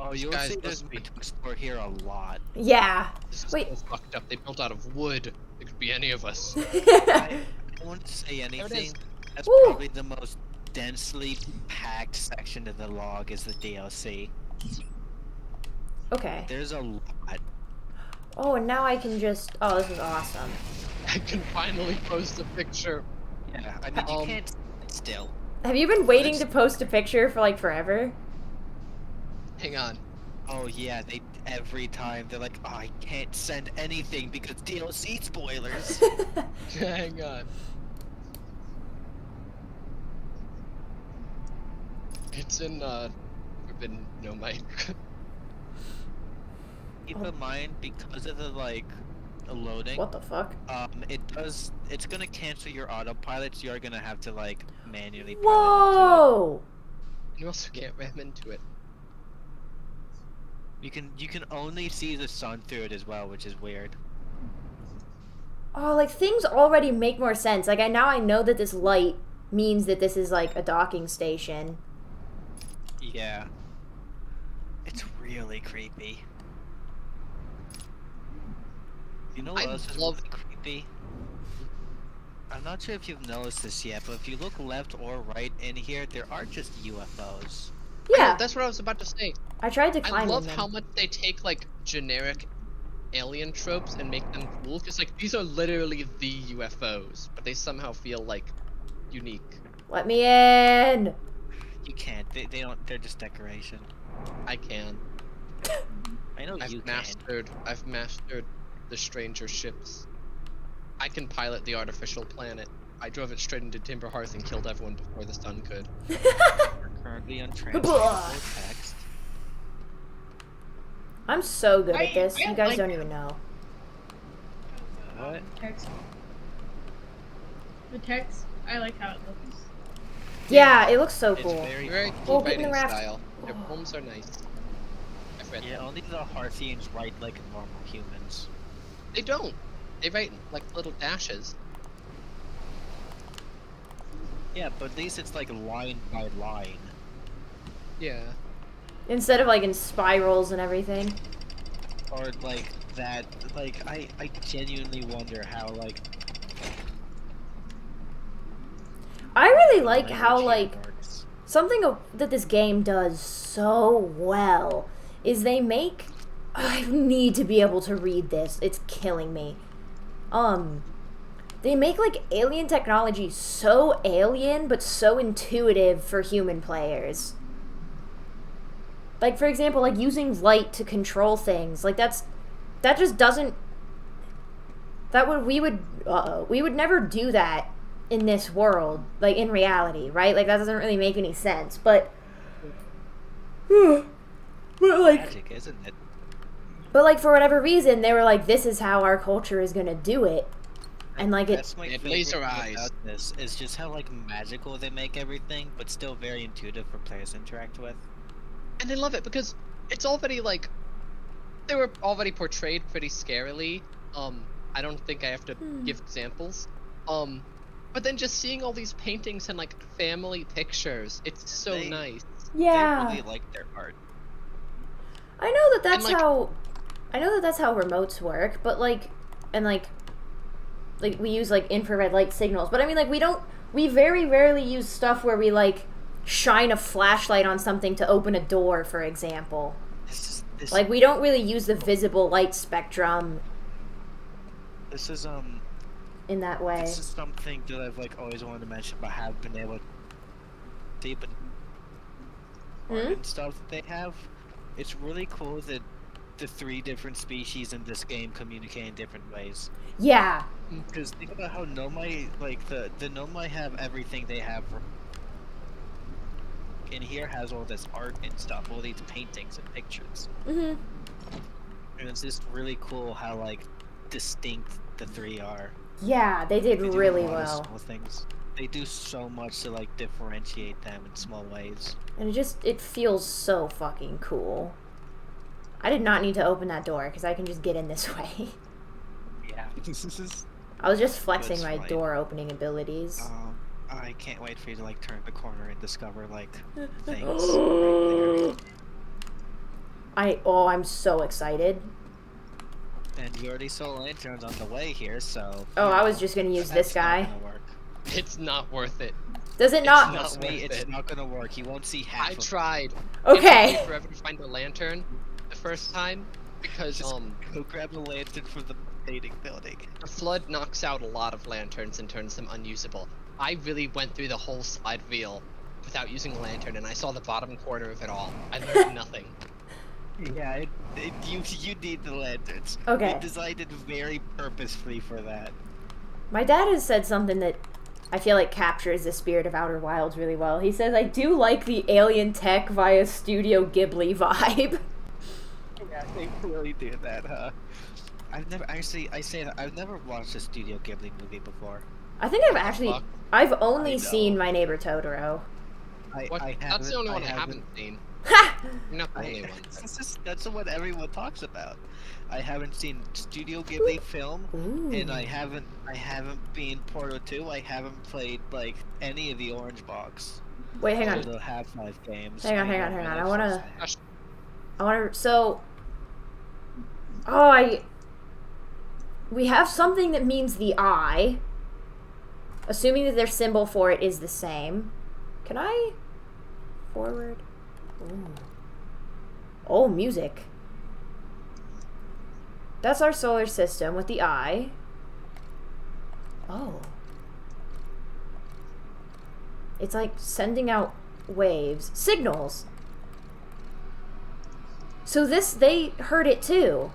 Oh, you'll guys see must there's be- to explore here a lot. Yeah. This is Wait. so fucked up. They built out of wood. It could be any of us. I won't say it is. anything. That's Woo. probably the most densely packed section of the log is the DLC. Okay. There's a lot. Oh, and now I can just... Oh, this is awesome. I can finally post a picture. Yeah, I mean, you Um, can't sit still. Have you been waiting It's- to post a picture for, like, forever? Hang on. Oh yeah, they every time they're like, oh, I can't send anything because DLC spoilers. Hang on. It's in Forbidden No Mic. Keep in mind, because of the like loading, What the fuck? it's gonna cancel your autopilot, so you're gonna have to like manually pilot Whoa! You also can't ram into it. into it. You can only see the sun through it as well, which is weird. Oh, like, things already make more sense. Like, now I know that this light means that this is, like, a docking station. Yeah. It's really creepy. You know what I else is love- really creepy? I'm not sure if you've noticed this yet, but if you look left or right in here, there are just UFOs. Yeah, That's what I was about to say. I tried to I climb love in them. how much they take like generic alien tropes and make them cool. Because like these are literally the UFOs, but they somehow feel like unique. Let me in! You can't. They don't. They're just decoration. I can. I know you I've mastered the stranger ships. I can pilot the artificial planet. I drove it straight into Timber Hearth and killed everyone before the sun could. can. We're currently untranslatable text. I'm so good at I- this. I You guys like- don't even know. What? Text. The text, I like how it looks. Yeah, it looks so It's cool. very. Very Oh, cool get in the writing raft. style. Their Oh. poems are nice. I've read Yeah, them. only the Harthians write like normal humans. They don't. They write like little dashes. Yeah, but at least it's like line by line. Yeah. Instead of, like, in spirals and everything. Or like that. Like I genuinely wonder how like. I really like how, language like, works. something that this game does so well is they make... I need to be able to read this. It's killing me. They make, like, alien technology so alien, but so intuitive for human players. Like, for example, like, using light to control things. Like, that just doesn't... we would never do that in this world, like, in reality, right? Like, that doesn't really make any sense, but... but, like... Magic, isn't it? But like for whatever reason, they were like, "This is how our culture is gonna do it," and like it. That's my They had favorite laser thing eyes. about this is just how like magical they make everything, but still very intuitive for players to interact with. And I love it because it's already like they were already portrayed pretty scarily. I don't think I have to give examples. But then just seeing all these paintings and like family pictures, it's so They- nice. Yeah, They really like their art. I know that that's like- how. I know that that's how remotes work, but like, and like we use like infrared light signals, but I mean like we very rarely use stuff where we like shine a flashlight on something to open a door, for example. This Like we don't really use the visible light spectrum this is in that way. this is something that I've like always wanted to mention, but have been able to see, but and stuff that they have. It's really cool that the 3 different species in this game communicate in different ways. Yeah. Because think about how Nomai, like the Nomai have everything they have. In here has all this art and stuff, all these paintings and pictures. Mhm. And it's just really cool how like distinct the 3 are. Yeah, they did They do a really lot of well. small things. They do so much to like differentiate them in small ways. And it feels so fucking cool. I did not need to open that door because I can just get in this way. Yeah. This is. I was just flexing That's my right. door opening abilities. I can't wait for you to like turn the corner and discover like things right I'm so excited. there. And you already saw lanterns on the way here, so. Oh, you I was know, just gonna use that's this not guy. gonna work. It's not worth it. Does it It's not? not Trust me, worth it's it. not gonna work. You won't see half I of it. tried. It Okay. took me forever to find a lantern the first time because Just go grab the lantern from the painting building. the flood knocks out a lot of lanterns and turns them unusable. I really went through the whole slide reel without using a lantern, and I saw the bottom corner of it all. I learned nothing. Yeah, you need the lanterns. Okay. They designed it very purposefully for that. My dad has said something that I feel like captures the spirit of Outer Wilds really well. He says, I do like the alien tech via Studio Ghibli vibe. Yeah, they really do that, huh? I've never actually. I say that I've never watched a Studio Ghibli movie before. I think I've actually, fuck? I've I only know. seen My Neighbor Totoro. What? I That's the only one I haven't. haven't seen. Ha! You're not the only one. That's what everyone talks about. I haven't seen Studio Ghibli film, Ooh. and I haven't been Portal 2. I haven't played like any of the Orange Box. Wait, hang or on. the Half-Life games. Hang on, I hang on, know hang what on. else I wanna, so, oh, we have something that means the eye, assuming that their symbol for it is the same. Can I forward? Ooh. Oh, music. That's our solar system with the eye. Oh. It's like sending out waves. Signals. So they heard it too.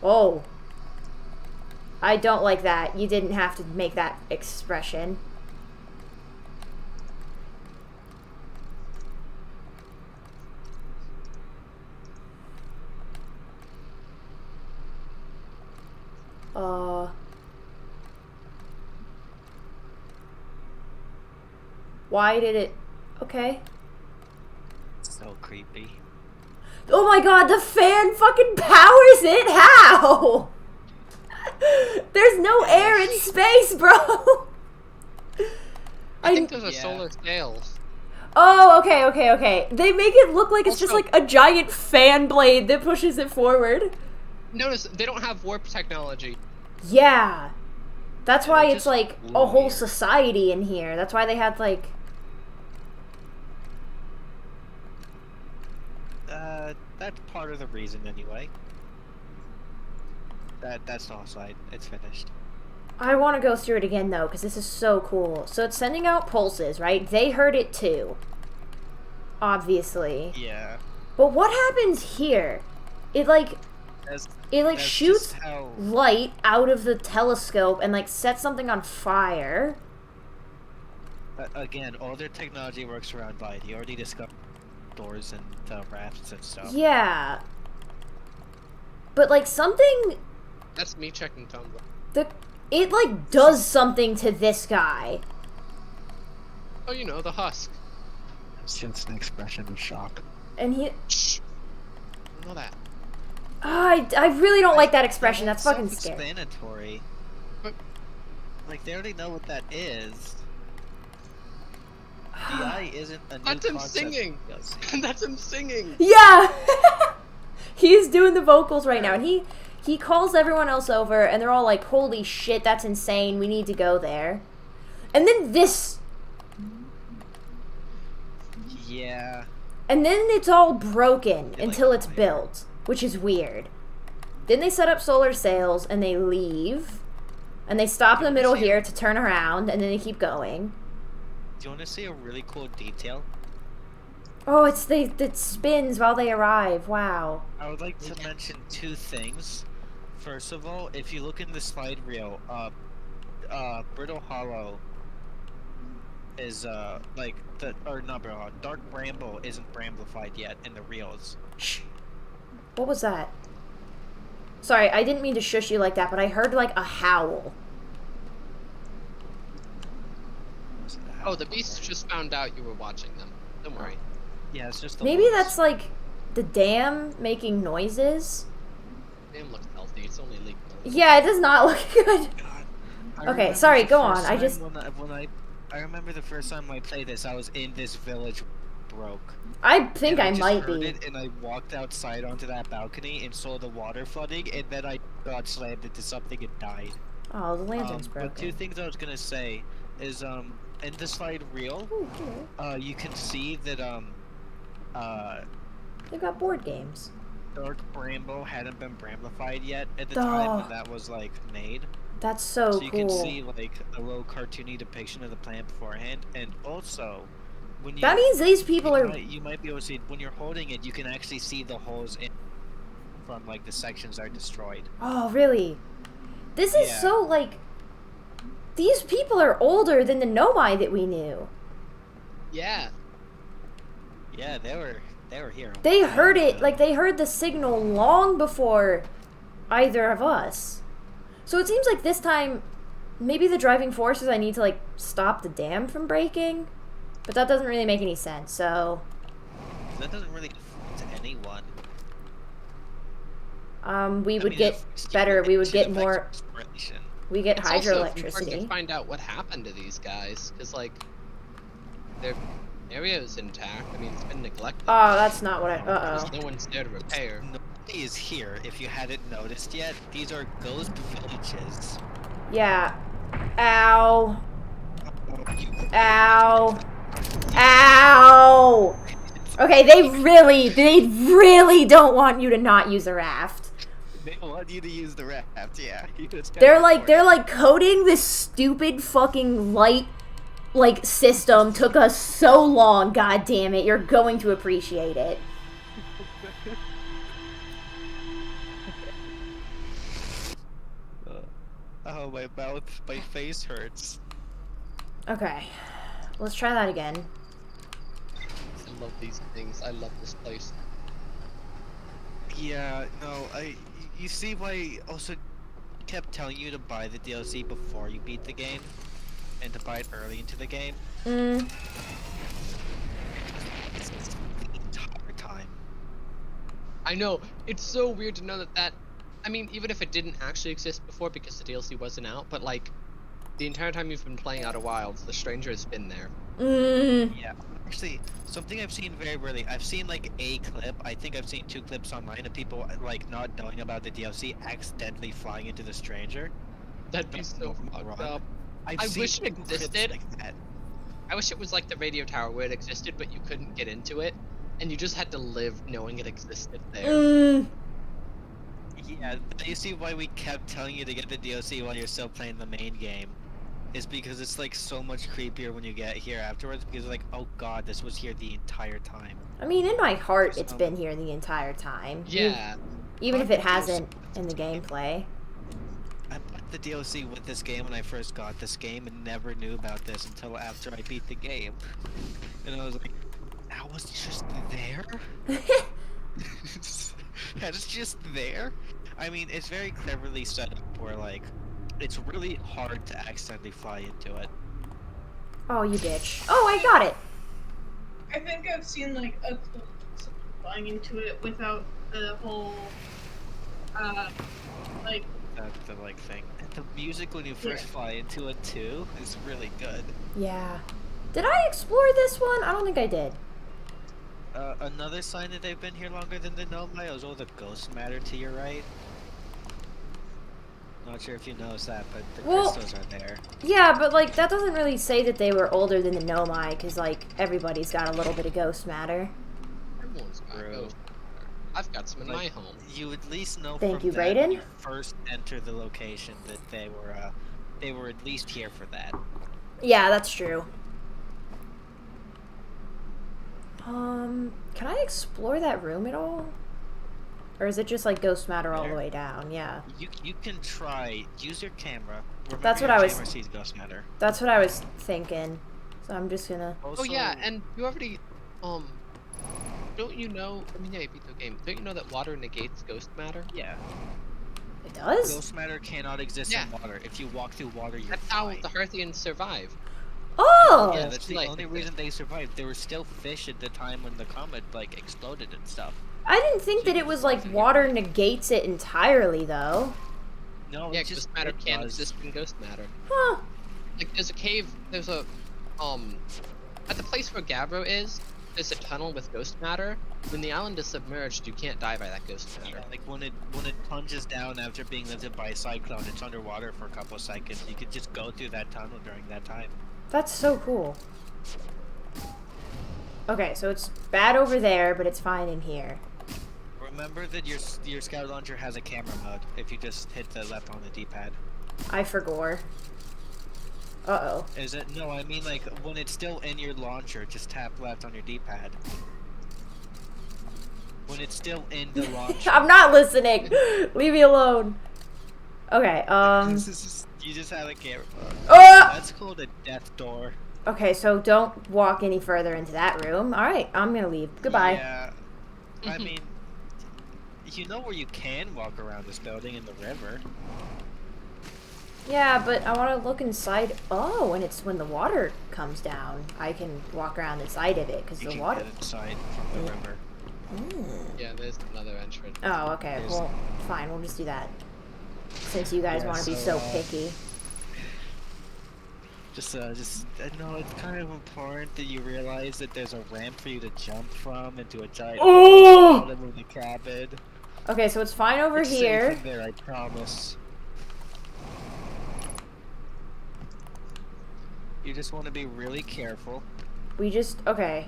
Oh. I don't like that. You didn't have to make that expression. Why did it... Okay. So creepy. Oh my god, the fan fucking powers it? How? There's no air in space, bro! I think those are Yeah. solar sails. Oh, okay. They make it look like it's just Also- like a giant fan blade that pushes it forward. Notice they don't have warp technology. Yeah. That's Yeah, why they it's just like blew a whole here. society in here. That's why they had like... That's part of the reason anyway. That's offside. It's finished. I want to go through it again though, because this is so cool. So it's sending out pulses, right? They heard it too. Obviously. Yeah. But what happens here? It like That's, It that's shoots just how. light out of the telescope and like sets something on fire. again, all their technology works around light. You already discovered doors and rafts and stuff. Yeah. But like something, That's me checking Tumblr. it like does something to this guy. Oh, you know, the husk. It's just an expression of shock. And he, Shh. I know that. I really don't like that expression. That's fucking scary. Self-explanatory. But- Like they already know what that is. DI isn't a new That's him concept. singing. That's him singing. Yeah. He's doing the vocals right now, and he calls everyone else over, and they're all like, "Holy shit, that's insane. We need to go there." And then this. Yeah. And then it's all broken Yeah, until like, it's built, which is weird. Then they set up solar sails and they leave. And they stop in the middle here to turn around, and then they keep going. Do you want to see a really cool detail? Oh, it spins while they arrive. Wow. I would like to mention two things. First of all, if you look in the slide reel, Brittle Hollow is like not Brittle Hollow, Dark Bramble isn't bramblified yet in the reels. Shh. What was that? Sorry, I didn't mean to shush you like that, but I heard like a howl. Oh, the beast just found out you were watching them. Don't worry. Yeah, it's just the Maybe wolves. that's like the dam making noises. Damn, looks healthy. It's only legal. Yeah, it does not look good. I Okay, remember sorry, the go first on, I time just- I remember the first time I played this, I was in this village broke. I think And I just might heard be. it, and I walked outside onto that balcony and saw the water flooding, and then I got slammed into something and died. Oh, the lantern's But two broken. things I was gonna say is in the slide reel, Ooh, cool. you can see that They've got board games. Dark Bramble hadn't been bramblified yet at the Oh. time when that was like made. That's so, So you cool. can see like a little cartoony depiction of the plant beforehand, and also when you That means these people are. you might be able to see when you're holding it, you can actually see the holes in from like the sections that are destroyed. Oh, really? This is Yeah. so like. These people are older than the Nomai that we knew. Yeah. Yeah, they were here. They heard it, like they heard the signal long before either of us. So it seems like this time, maybe the driving force is I need to like stop the dam from breaking, but that doesn't really make any sense. So, That doesn't really affect anyone. we I would mean, get it affects better. you, We would it get affects more. inspiration. We get It's also important hydroelectricity. to find out what happened to these guys, because like their area is intact. I mean, it's been neglected. Oh, that's not what I. Uh There's no one's there to repair. Nobody is here. If you hadn't noticed yet, these are ghost villages. oh. Yeah. Ow. Ow. Ow. Okay, they really don't want you to not use a raft. They want you to use the raft, yeah. They're like coding this stupid fucking light like system took us so long. God damn it, you're going to appreciate it. Oh, my face hurts. Okay, let's try that again. I love these things. I love this place. Yeah, no, you see why I also kept telling you to buy the DLC before you beat the game? And to buy it early into the game? Mm, It's the entire time. I know. It's so weird to know that. I mean, even if it didn't actually exist before because the DLC wasn't out, but like the entire time you've been playing Outer Wilds, the stranger has been there. Yeah, actually, something I've seen very rarely. I've seen like a clip. I think I've seen 2 clips online of people like not knowing about the DLC accidentally flying into the stranger. That'd be so Wrong. fucked up. I've I seen wish it clips existed. like that. I wish it was like the radio tower where it existed, but you couldn't get into it, and you just had to live knowing it existed there. mm. Yeah, you see why we kept telling you to get the DLC while you're still playing the main game, is because it's like so much creepier when you get here afterwards. Because like, oh god, this was here the entire time. I mean, in my heart, it's been here the entire time. Yeah. Even if it hasn't in the gameplay. But the DLC with this game when I first got this game and never knew about this until after I beat the game. And I was like, that was just there? That is just there? I mean, it's very cleverly set up where, like, it's really hard to accidentally fly into it. Oh, you bitch. Oh, I got it. I think I've seen like a clip of someone flying into it without the whole, like, That's the, like, thing. And the music when you first fly into it, too, is really good. Yeah. Did I explore this one? I don't think I did. Another sign that they've been here longer than the Nomai is all the ghost matter to your right. Not sure if you noticed that, but the Well- crystals are there. Yeah, but like that doesn't really say that they were older than the Nomai, because like everybody's got a little bit of ghost matter. Everyone's got Bro. ghost matter. I've got some in my Like, home. You at least know Thank from you, that when Brayden. you first enter the location that they were at least here for that. Yeah, that's true. Can I explore that room at all? Or is it just like ghost matter all the There. way down? Yeah. You can try use your camera. Remember That's what your I was- camera sees ghost matter. That's what I was thinking. So I'm just gonna... Oh yeah, and you already, don't you know? I mean, yeah, you beat the game. Don't you know that water negates ghost matter? Yeah. It does? Ghost matter cannot exist Yeah. in water. If you walk through water, you're That's how fine. the Hearthians survive. Oh! Yeah, Yeah, that's the like- only reason they survived. There were still fish at the time when the comet like exploded and stuff. I didn't think that it was like water negates it entirely, though. No, Yeah, it's just ghost matter it can't does. exist in ghost matter. Huh. Like, there's a cave, there's a, at the place where Gavro is, there's a tunnel with ghost matter. When the island is submerged, you can't die by that ghost Yeah, matter. like when it plunges down after being lifted by a cyclone, it's underwater for a couple of seconds. You could just go through that tunnel during that time. That's so cool. Okay, so it's bad over there, but it's fine in here. Remember that your scout launcher has a camera mode. If you just hit the left on the D-pad. I forgot. Uh-oh. Is it? No, I mean like when it's still in your launcher, just tap left on your D-pad. When it's still in the launcher. I'm not listening! Leave me alone. Okay, You just have a camera mode. Oh! That's called a death door. Okay, so don't walk any further into that room. Alright, I'm gonna leave. Goodbye. Yeah. I mean, you know where you can walk around this building in the river. Yeah, but I want to look inside. Oh, and it's when the water comes down. I can walk around inside of it, because You the can water... get inside from the river. Yeah, there's another entrance. Oh, okay. There's- Well, fine. We'll just do that. Since you guys Yeah, want to be so, so picky. I know it's kind of important that you realize that there's a ramp for you to jump from into a giant Oh! bottom of the cabin. Okay, so it's fine over It's safe here. in there, I promise. You just want to be really careful. We just... Okay.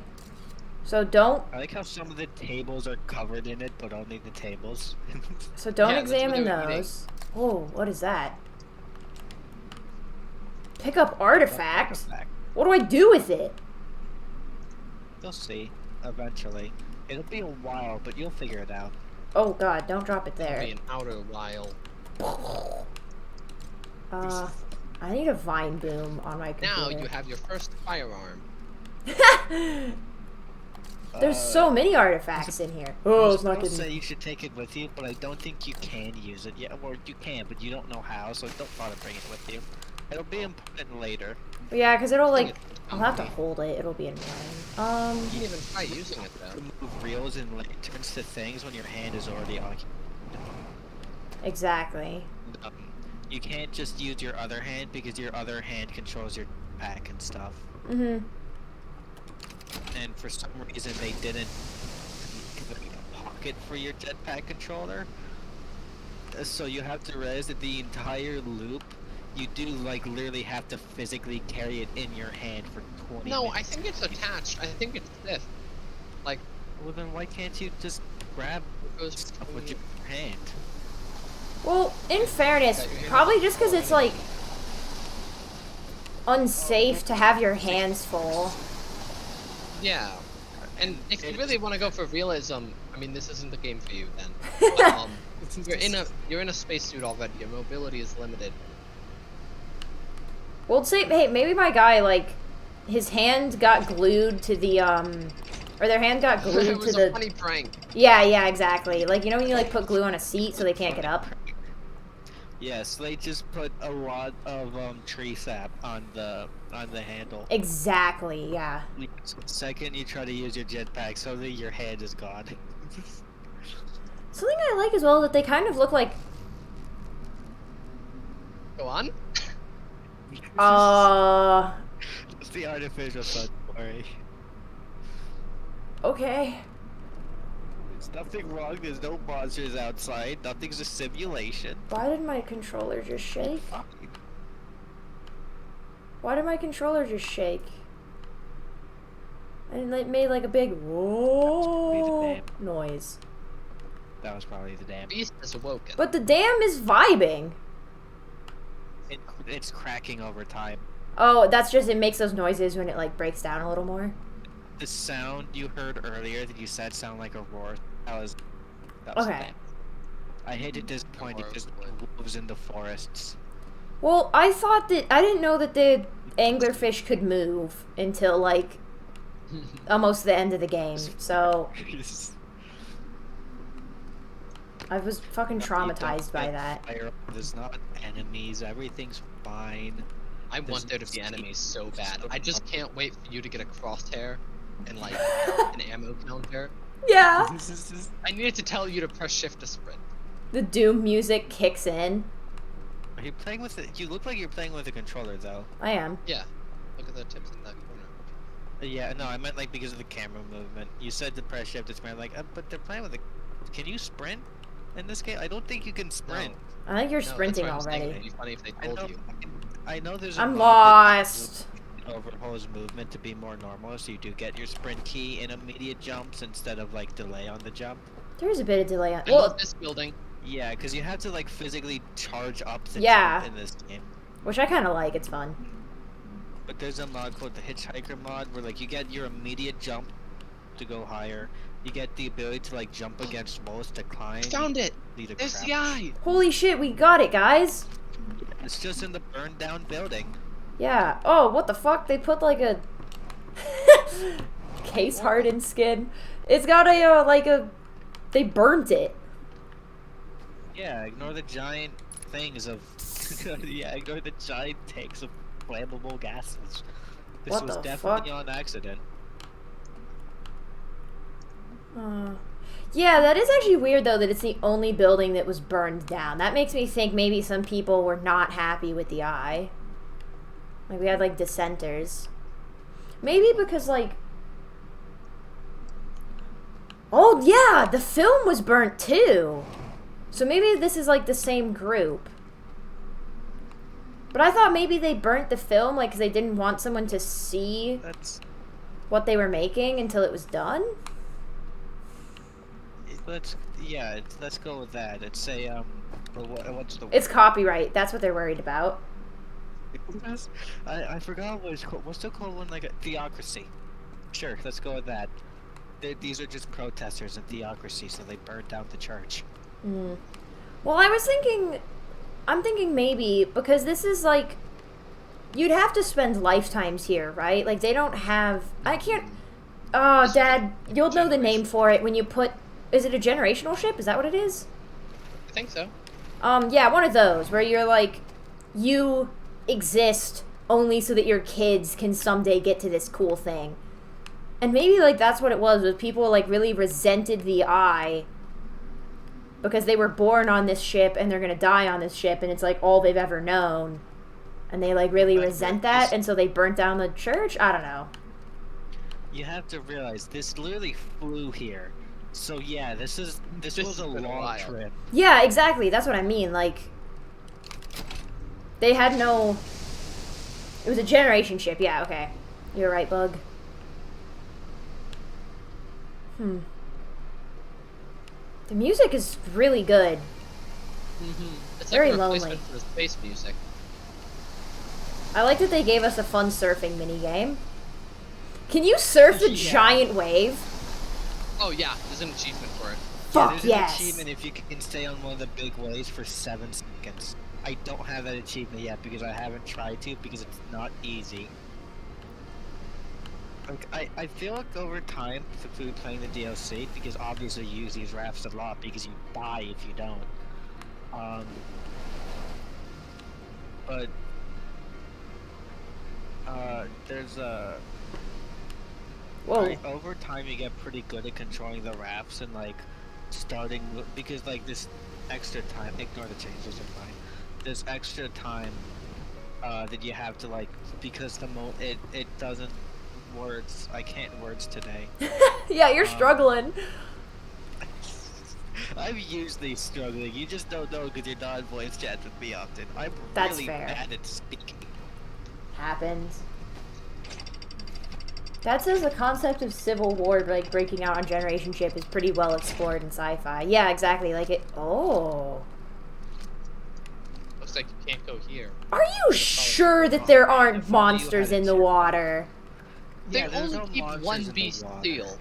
So don't... I like how some of the tables are covered in it, but only the tables. So don't Yeah, that's what examine they were eating. those. Oh, what is that? Pick up artifact? What do I do with it? You'll see, eventually. It'll be a while, but you'll figure it out. Oh god, don't drop it Be there. an outer while. I need a vine boom on my Now computer. you have your first firearm. There's so many artifacts in here. Oh, it's not I'll good. say you should take it with you, but I don't think you can use it yet. Or you can, but you don't know how, so don't bother bringing it with you. It'll be important later. Yeah, because it'll like... It's I'll have to comfy. hold it. It'll be annoying. You can even try using it To though. move reels and lanterns to things when your hand is already occupied. Exactly. You can't just use your other hand because your other hand controls your pack and stuff. Mm-hmm. And for some reason they didn't give a pocket for your jetpack controller. So you have to realize that the entire loop, you do like literally have to physically carry it in your hand for 20 No, minutes. I think it's attached. I think it's this. Like, Well then why can't you just grab it goes stuff with between- your hand? Well, in fairness, Okay, you're probably just because it's like unsafe to have your hands full. Yeah. And if you It's- really want to go for realism, I mean, this isn't the game for you then. But, You're in a spacesuit already. Your mobility is limited. Well, say, hey, maybe my guy, like, his hand got glued to the, or their hand got It glued was to a the... funny prank. Yeah, exactly. Like, you know when you, like, put glue on a seat so they can't get up? Yes, they just put a lot of tree sap on the handle. Exactly, yeah. The second you try to use your jetpack, suddenly your hand is gone. Something I like as well that they kind of look like, Go on. It's the artificial sun, don't worry. okay. There's nothing wrong, there's no monsters outside, nothing's a simulation. Why did my controller just shake? Fine. Why did my controller just shake? And it made like a big whoa dam. noise. That was probably the dam. Beast has awoken. But the dam is vibing. It's cracking over time. Oh, that's just, it makes those noises when it like breaks down a little more. The sound you heard earlier that you said sounded like a roar. That was the Okay. dam. I hate to disappoint you, just moves in the forests. Well, I thought that, I didn't know that the anglerfish could move until like almost the end of the game. So I was fucking traumatized by that. There's not enemies, everything's fine. I want there to be enemies so bad. I just can't wait for you to get a crosshair and like an ammo counter. Yeah. I needed to tell you to press shift to sprint. The Doom music kicks in. Are you playing with it? You look like you're playing with a controller though. I am. Yeah. Look at the tips in that corner. Yeah, no, I meant like because of the camera movement. You said to press shift, it's kind of like, but they're playing with a... Can you sprint in this game? I don't think you can sprint. I think you're No, sprinting that's why I'm saying already. It'd be funny if they I told know, you. I know there's a I'm mod that lost. overhauls movement to be more normal, so you do get your sprint key in immediate jumps instead of like delay on the jump. There's a bit of delay on. I Well, love this building. Yeah, because you have to like physically charge up the Yeah. jump in this game. which I kind of like. It's fun. But there's a mod called the Hitchhiker mod where like you get your immediate jump to go higher. You get the ability to like jump against walls to climb. Found it. Need to There's crouch. the eye. Holy shit, we got it, guys. It's just in the burned down building. Yeah. Oh, what the fuck? They put like a case hardened skin. It's got a like a. They burnt it. Yeah, ignore the giant things of. Yeah, ignore the giant tanks of flammable gases. This What was the definitely fuck? on accident. Yeah, that is actually weird though that it's the only building that was burned down. That makes me think maybe some people were not happy with the eye. Like we had like dissenters. Maybe because like. Oh yeah, the film was burnt too. So maybe this is like the same group. But I thought maybe they burnt the film like because they didn't want someone to see That's. what they were making until it was done. Let's go with that. It's a what's the It's copyright. That's what they're worried about. I forgot what it's called. What's it called when like a theocracy? Sure, let's go with that. These are just protesters in theocracy, so they burned down the church. Mm. Well, I'm thinking maybe because this is like, you'd have to spend lifetimes here, right? Like they don't have. I can't. Oh, Dad, you'll know the name for it when you put. Is it a generational ship? Is that what it is? I think so. Yeah, one of those where you're like, you exist only so that your kids can someday get to this cool thing. And maybe like that's what it was people like really resented the eye because they were born on this ship and they're gonna die on this ship and it's like all they've ever known. And they like really resent that and so they burnt down the church? I don't know. You have to realize this literally flew here. So yeah, this was a been a long while. trip. Yeah, exactly. That's what I mean. Like, they had no. It was a generation ship. Yeah, okay. You're right, Bug. The music is really good. It's Very like a replacement lonely. for the space music. I like that they gave us a fun surfing minigame. Can you surf the Yeah. giant wave? Oh yeah, there's an achievement for it. Fuck there's yes. an achievement if you can stay on one of the big waves for 7 seconds. I don't have that achievement yet because I haven't tried to because it's not easy. Like, I feel like over time through playing the DLC, because obviously you use these rafts a lot because you die if you don't. But there's a Whoa. over time you get pretty good at controlling the rafts and like starting because like this extra time. Ignore the changes, are fine. This extra time that you have to like because it doesn't words. I can't words today. Yeah, you're struggling. I'm usually struggling. You just don't know because you're not voice chat with me often. I'm That's really fair. bad at speaking. Happens. That says the concept of civil war, like breaking out on generation ship, is pretty well explored in sci-fi. Yeah, exactly. Like it. Oh. Looks like you can't go here. Are you sure that there aren't If only you monsters had a in the chip. water? They Yeah, there's only no keep monsters one in the beast water. seal.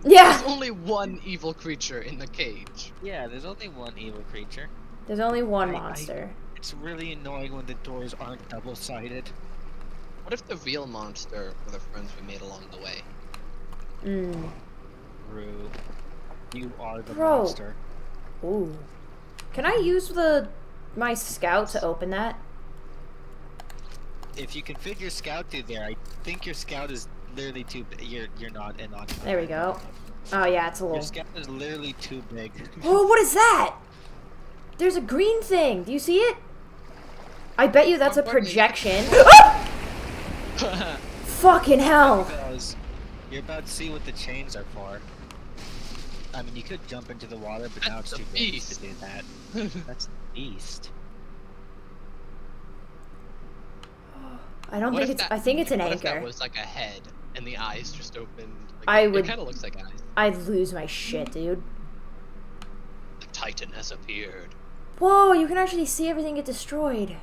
Yeah. There's only one evil creature in the cage. Yeah, there's only one evil creature. There's only one I- monster. It's really annoying when the doors aren't double-sided. What if the real monster were the friends we made along the way? Mm. Rue, you are the Bro. monster. Ooh. Can I use my scout to open that? If you configure your scout through there, I think your scout is literally too. You're not in on. There we go. Oh yeah, it's a Your little. scout is literally too big. Oh, what is that? There's a green thing. Do you see it? I bet you that's a projection. Ah! Fucking hell. Because you're about to see what the chains are for. I mean, you could jump into the water, but now it's That's too the big beast. to do that. That's the beast. I don't What think if it's. that- I think it's an What if that anchor. was like a head and the eyes just opened? Like, I would- It kind of looks like eyes. I'd lose my shit, dude. The Titan has appeared. Whoa, you can actually see everything get destroyed.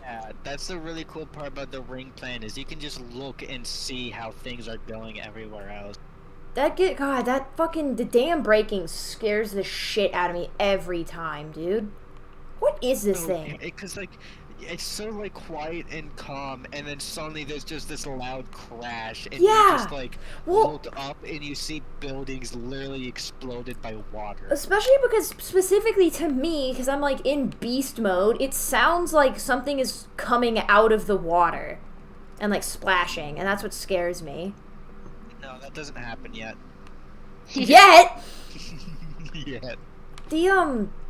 Yeah, that's the really cool part about the ring plan is you can just look and see how things are going everywhere else. God, that fucking, the dam breaking scares the shit out of me every time, dude. What is this thing? Because like, it's so like quiet and calm, and then suddenly there's just this loud crash, and you Yeah, just like well- look up and you see buildings literally exploded by water. Especially because, specifically to me, because I'm like in beast mode, it sounds like something is coming out of the water and like splashing, and that's what scares me. No, that doesn't happen yet. Yet! Yet.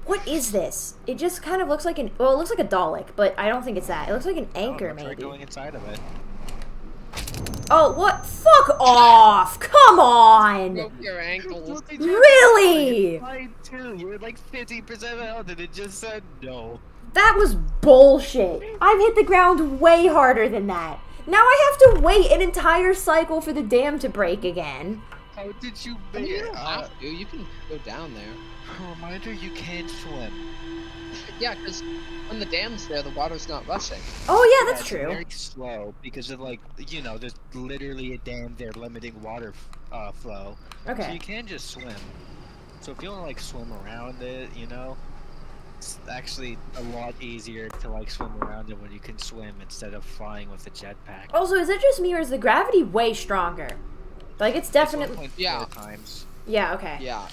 What is this? It just kind of looks like it looks like a Dalek, but I don't think it's that. It looks like an anchor, Try maybe. going inside of it. Oh, what? Fuck off! Come on! Broke your ankles. Really? Mine too. You were like 50% health, and it just said no. That was bullshit. I've hit the ground way harder than that. Now I have to wait an entire cycle for the dam to break again. How did you I mean, you make don't have to. You can go down there. Reminder, you can't swim. Yeah, because when the dam's there, the water's not rushing. Oh yeah, that's it's true. Very slow because of like there's literally a dam there limiting water flow. So Okay. you can just swim. So if you want to like swim around it, it's actually a lot easier to like swim around it when you can swim instead of flying with a jetpack. Also, is it just me or is the gravity way stronger? Like it's definitely. 1.4 Yeah. times. Yeah. Okay. Yeah.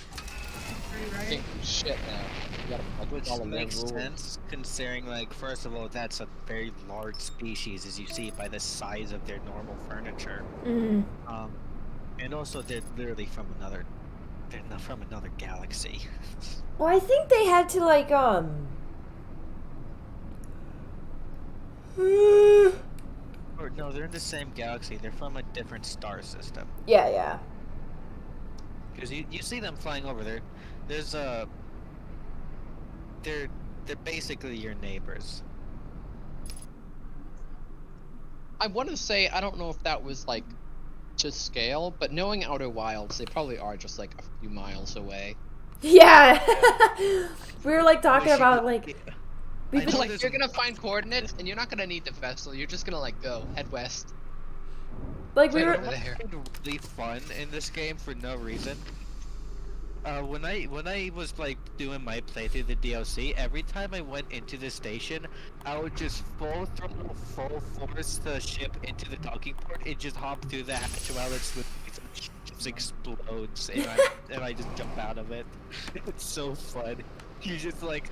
Right? Can't do shit now. You gotta like, Which follow their makes rules. sense considering, like, first of all, that's a very large species, as you see by the size of their normal furniture. Mm. And also they're literally from another galaxy. Well, I think they had to like Or no, they're in the same galaxy. They're from a different star system. Yeah. Yeah. Because you see them flying over there. They're basically your neighbors. I want to say I don't know if that was like to scale, but knowing Outer Wilds, they probably are just like a few miles away. Yeah. We were like talking Wish you about could- like. I We've know been, Like there's- you're gonna find coordinates, and you're not gonna need the vessel. You're just gonna like go head west. like we Wait, were. over there. It's really fun in this game for no reason. when I was like doing my playthrough the DLC, every time I went into the station, I would just full throttle, full force the ship into the docking port and just hop through the hatch while it's just explodes, and I just jump out of it. It's so fun. You just like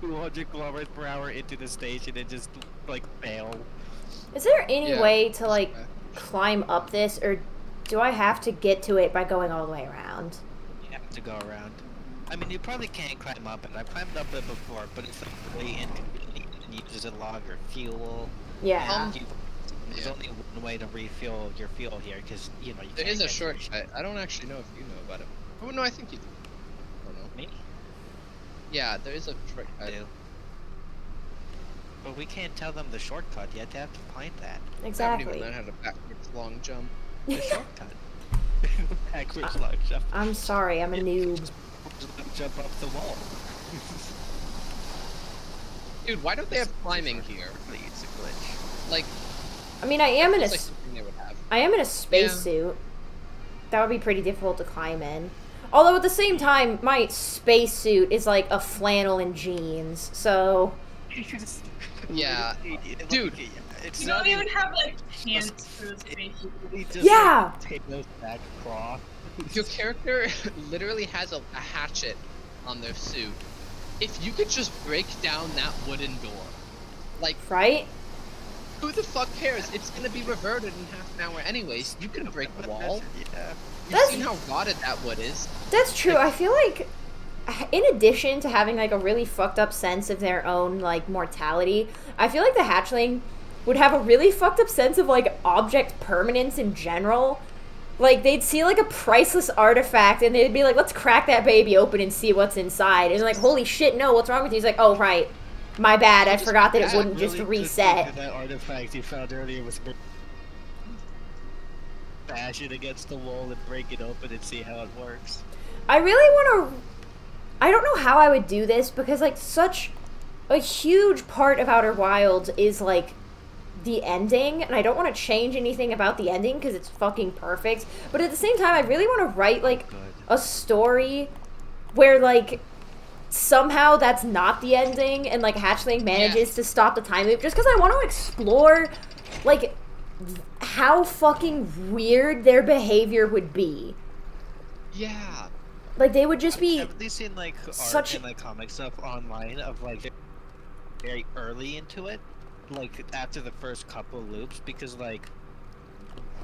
200 kilometers per hour into the station and just like fail. Is there any Yeah. way to like climb up this, or do I have to get to it by going all the way around? You have to go around. I mean, you probably can climb up it. I've climbed up it before, but it's like really inconvenient and uses a lot of your fuel. Yeah. There's only one way to refuel your fuel here, because you know you There can't is a get to your shortcut. I don't actually know if you know about it. Oh no, I think you do. I don't know. Me? Yeah, there is a shortcut. Do. But we can't tell them the shortcut yet. They have to find that. I haven't Exactly. even learned how to backwards long jump. The shortcut. Backwards long jump. I'm sorry, I'm a noob. Just jump up the wall. Dude, why don't they have climbing here? It's a glitch. Like, I mean, I am in a it's like something they would have. spacesuit. That would be pretty difficult to climb in. Although at the same time, my spacesuit is like a flannel and jeans, so Yeah. Dude, it's You not don't even have like pants for the space. Yeah. Take those back cloth. Your character literally has a hatchet on their suit. If you could just break down that wooden door, like, right? who the fuck cares? It's gonna be reverted in half an hour anyways. You can break the wall. Yeah. You've That's- seen how rotted that wood is. That's true. I feel like, in addition to having like a really fucked up sense of their own like mortality, I feel like the hatchling would have a really fucked up sense of like object permanence in general. Like they'd see like a priceless artifact and they'd be like, "Let's crack that baby open and see what's inside." And like, "Holy shit, no! What's wrong with you?" He's like, "Oh right, my bad. I forgot that it wouldn't just reset." That artifact you found earlier was bash it against the wall and break it open and see how it works. I really want to. I don't know how I would do this because like such a huge part of Outer Wilds is like the ending, and I don't want to change anything about the ending because it's fucking perfect. But at the same time, I really want to write like Good. a story where like somehow that's not the ending, and like Hatchling manages to stop the time loop, just because I want to explore like how fucking weird their behavior would be. Yeah. Like they would just be. Have you seen like art such- and like comic stuff online of like they're very early into it, like after the first couple loops? Because like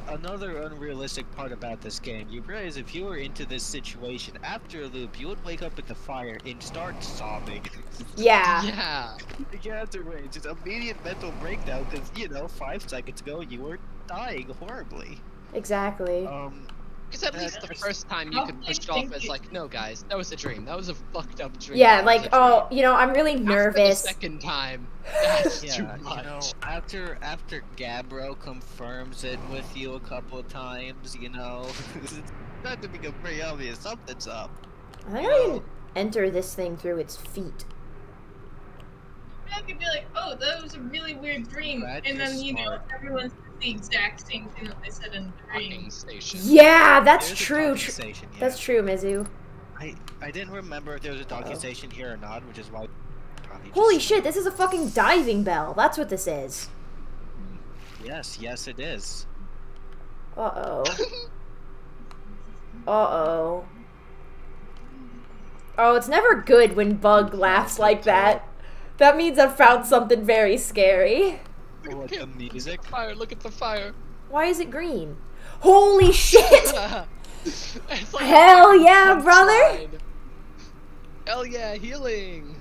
another unrealistic part about this game, you realize if you were into this situation after a loop, you would wake up at the fire and start sobbing. Yeah. Yeah. You have to rage. It's immediate mental breakdown because you know 5 seconds ago you were dying horribly. Exactly. Because at least the first time you How could do push you it off think as it- like, no guys, that was a dream. That was a fucked up dream. Yeah, That was like, a dream." oh, you know, I'm really After nervous. the second time, that's Yeah, too you much. know, after Gabbro confirms it with you a couple of times, you know, it's not to become pretty obvious something's up. I think I can enter this thing through its feet. I could be like, oh, that was a really weird dream, Glad and you're then smart. everyone says the exact same thing that they said in the dream. Docking station. Yeah, that's There's a true. docking station, yeah. That's true, Mizu. I didn't remember if there was a docking Uh-oh. station here or not, which is why. Probably Holy just- shit, this is a fucking diving bell. That's what this is. Yes, it is. Uh-oh. Uh-oh. Oh, it's never good when Bug laughs like that. That means I've found something very scary. What, the music? Fire! Look at the fire! Why is it green? Holy shit! It's like Hell a yeah, punchline. brother! Hell yeah, healing!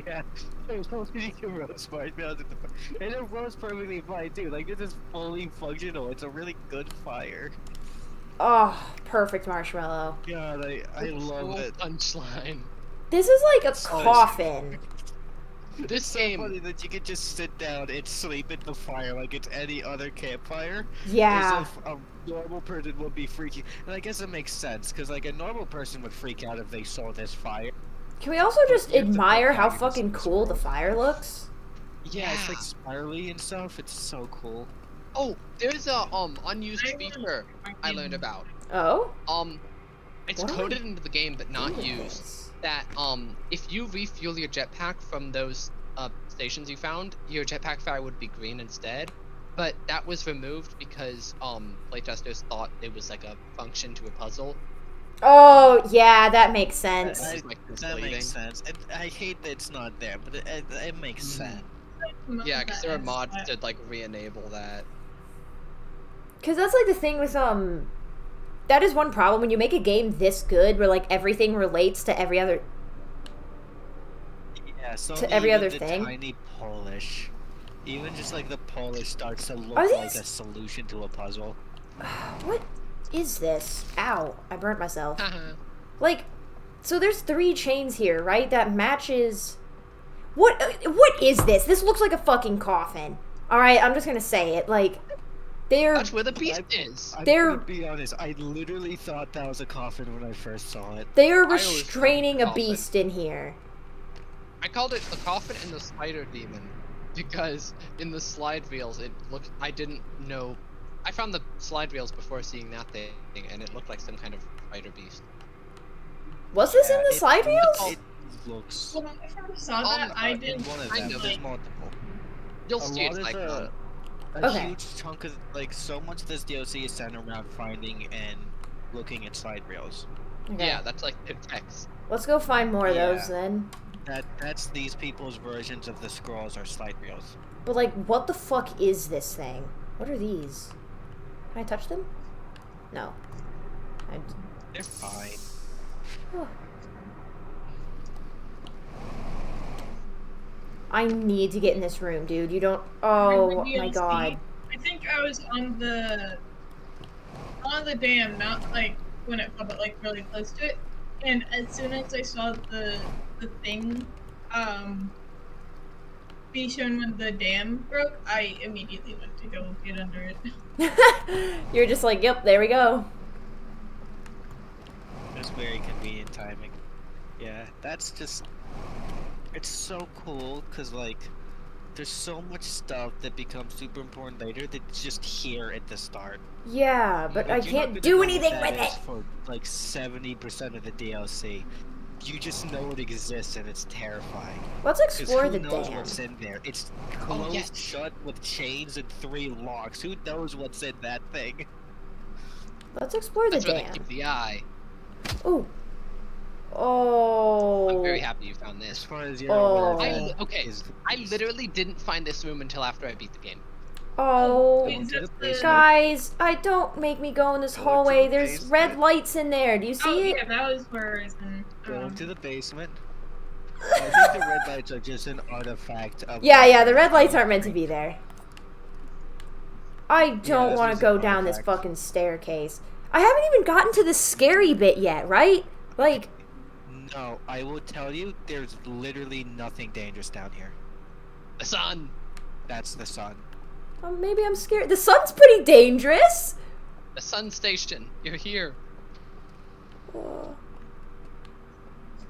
Yeah. Rose marshmallows at the fire. And it rose perfectly fine too. Like this is fully functional. It's a really good fire. Oh, perfect marshmallow. God, I Full love it. punchline. This is like a So- coffin. This It's so game, funny that you could just sit down and sleep at the fire like it's any other campfire. Yeah. As if a normal person would be freaking. And I guess it makes sense because like a normal person would freak out if they saw this fire. Can we also just You have to admire put how values fucking in this cool the world. fire looks? Yeah, it's like spirally and stuff. It's so cool. oh, there's a unused I feature I learned about. Oh? It's What am coded I into the game but not doing used. this? That if you refuel your jetpack from those stations you found, your jetpack fire would be green instead. But that was removed because playtesters thought it was like a function to a puzzle. Oh, yeah, that makes sense. This is, like, That misleading. makes sense. I hate that it's not there, but it makes sense. Yeah, because there are That mods is- to like re-enable that. Because that's like the thing with, that is one problem when you make a game this good where, like, everything relates to every other. Yeah, so every even other the thing. tiny Polish, even just like the Polish starts to look Are like these- a solution to a puzzle. What is this? Ow, I burnt myself. Haha. Like, so there's 3 chains here, right? That matches. What is this? This looks like a fucking coffin. Alright, I'm just gonna say it. Like, they're. That's where the beast is. I'm They're- gonna be honest, I literally thought that was a coffin when I first saw it. They're always thought restraining a coffin. beast in here. I called it the coffin and the spider demon because in the slide reels it looked. I didn't know. I found the slide reels before seeing that thing, and it looked like some kind of spider beast. Was this in Yeah, the slide reels? It looks. When I first saw that, I in didn't one of I them, know. there's multiple. You'll A see lot it's of like a Okay. huge chunk of like so much of this DLC is centered around finding and looking at slide reels. Okay. yeah, that's like the text. Let's go find more of those Yeah. then. That's these people's versions of the scrolls or slide reels. But, like, what the fuck is this thing? What are these? Can I touch them? No. They're fine. I need to get in this room, dude. You don't. Oh my DLC. god. I think I was on the dam, not like when it fell, but like really close to it. And as soon as I saw the thing be shown when the dam broke, I immediately went to go get under it. You're just like, yep, there we go. It's very convenient timing. Yeah, that's just. It's so cool because like, there's so much stuff that becomes super important later that's just here at the start. Yeah, but I Like, you're not can't gonna do know what anything that with it. is for like 70% of the DLC. You just know it exists and it's terrifying. Let's 'Cause explore who the knows dam. what's in there? It's Oh, closed yes. shut with chains and 3 locks. Who knows what's in that thing? Let's explore the That's where they dam. keep the eye. Ooh. Oh. I'm very happy you found As this. far as you're Oh. aware, I, that okay, is the I beast. literally didn't find this room until after I beat the game. Oh. Wait, is to the that the- basement. Guys, don't make me go in this Go to hallway. the There's red basement. lights in there. Do you Oh see yeah, it? that was where I was in. Go Um, into the basement. I think the red lights are just an artifact of. Yeah, the red lights aren't meant to be there. I don't this want to is go an down this artifact. fucking staircase. I haven't even gotten to the scary bit yet, right? Like, No, I will tell you, there's literally nothing dangerous down here. The sun. That's the sun. maybe I'm scared. The sun's pretty dangerous. The sun station. You're here. Uh,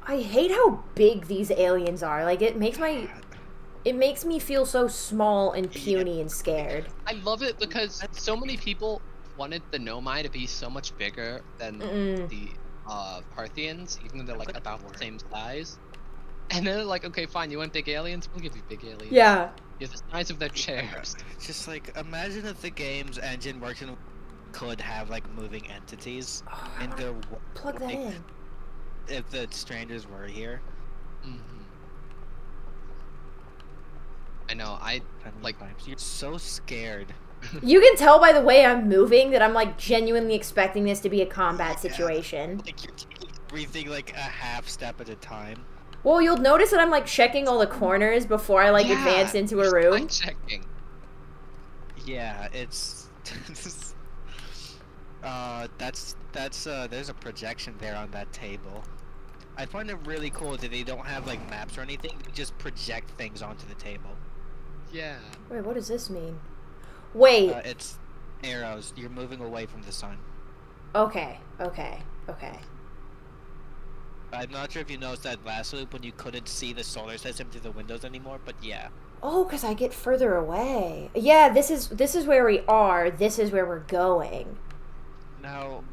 I hate how big these aliens are. Like, it makes me feel so small and puny and scared. I love it because so many people wanted the Nomai to be so much bigger than Mm-mm. the Parthians, even though they're like about the same size. And then they're like, okay, fine, you want big aliens? We'll give you big aliens. Yeah. You're the size of their chairs. Just like, imagine if the game's engine worked and could have like moving entities Oh, I in wanna their plug that like, in. if the strangers were here. Hmm. I know, Like, Like- you're so scared. You can tell by the way I'm moving that I'm like genuinely expecting this to be a combat Yeah. situation. Like you're taking everything like a half step at a time. Well, you'll notice that I'm like checking all the corners before I like Yeah, advance into a you're room. spot-checking. Yeah, it's. That's there's a projection there on that table. I find it really cool that they don't have like maps or anything. They just project things onto the table. Yeah. Wait, what does this mean? Wait. It's arrows. You're moving away from the sun. Okay. I'm not sure if you noticed that last loop when you couldn't see the solar system through the windows anymore, but yeah. Oh, because I get further away. Yeah, this is where we are. This is where we're going. Now,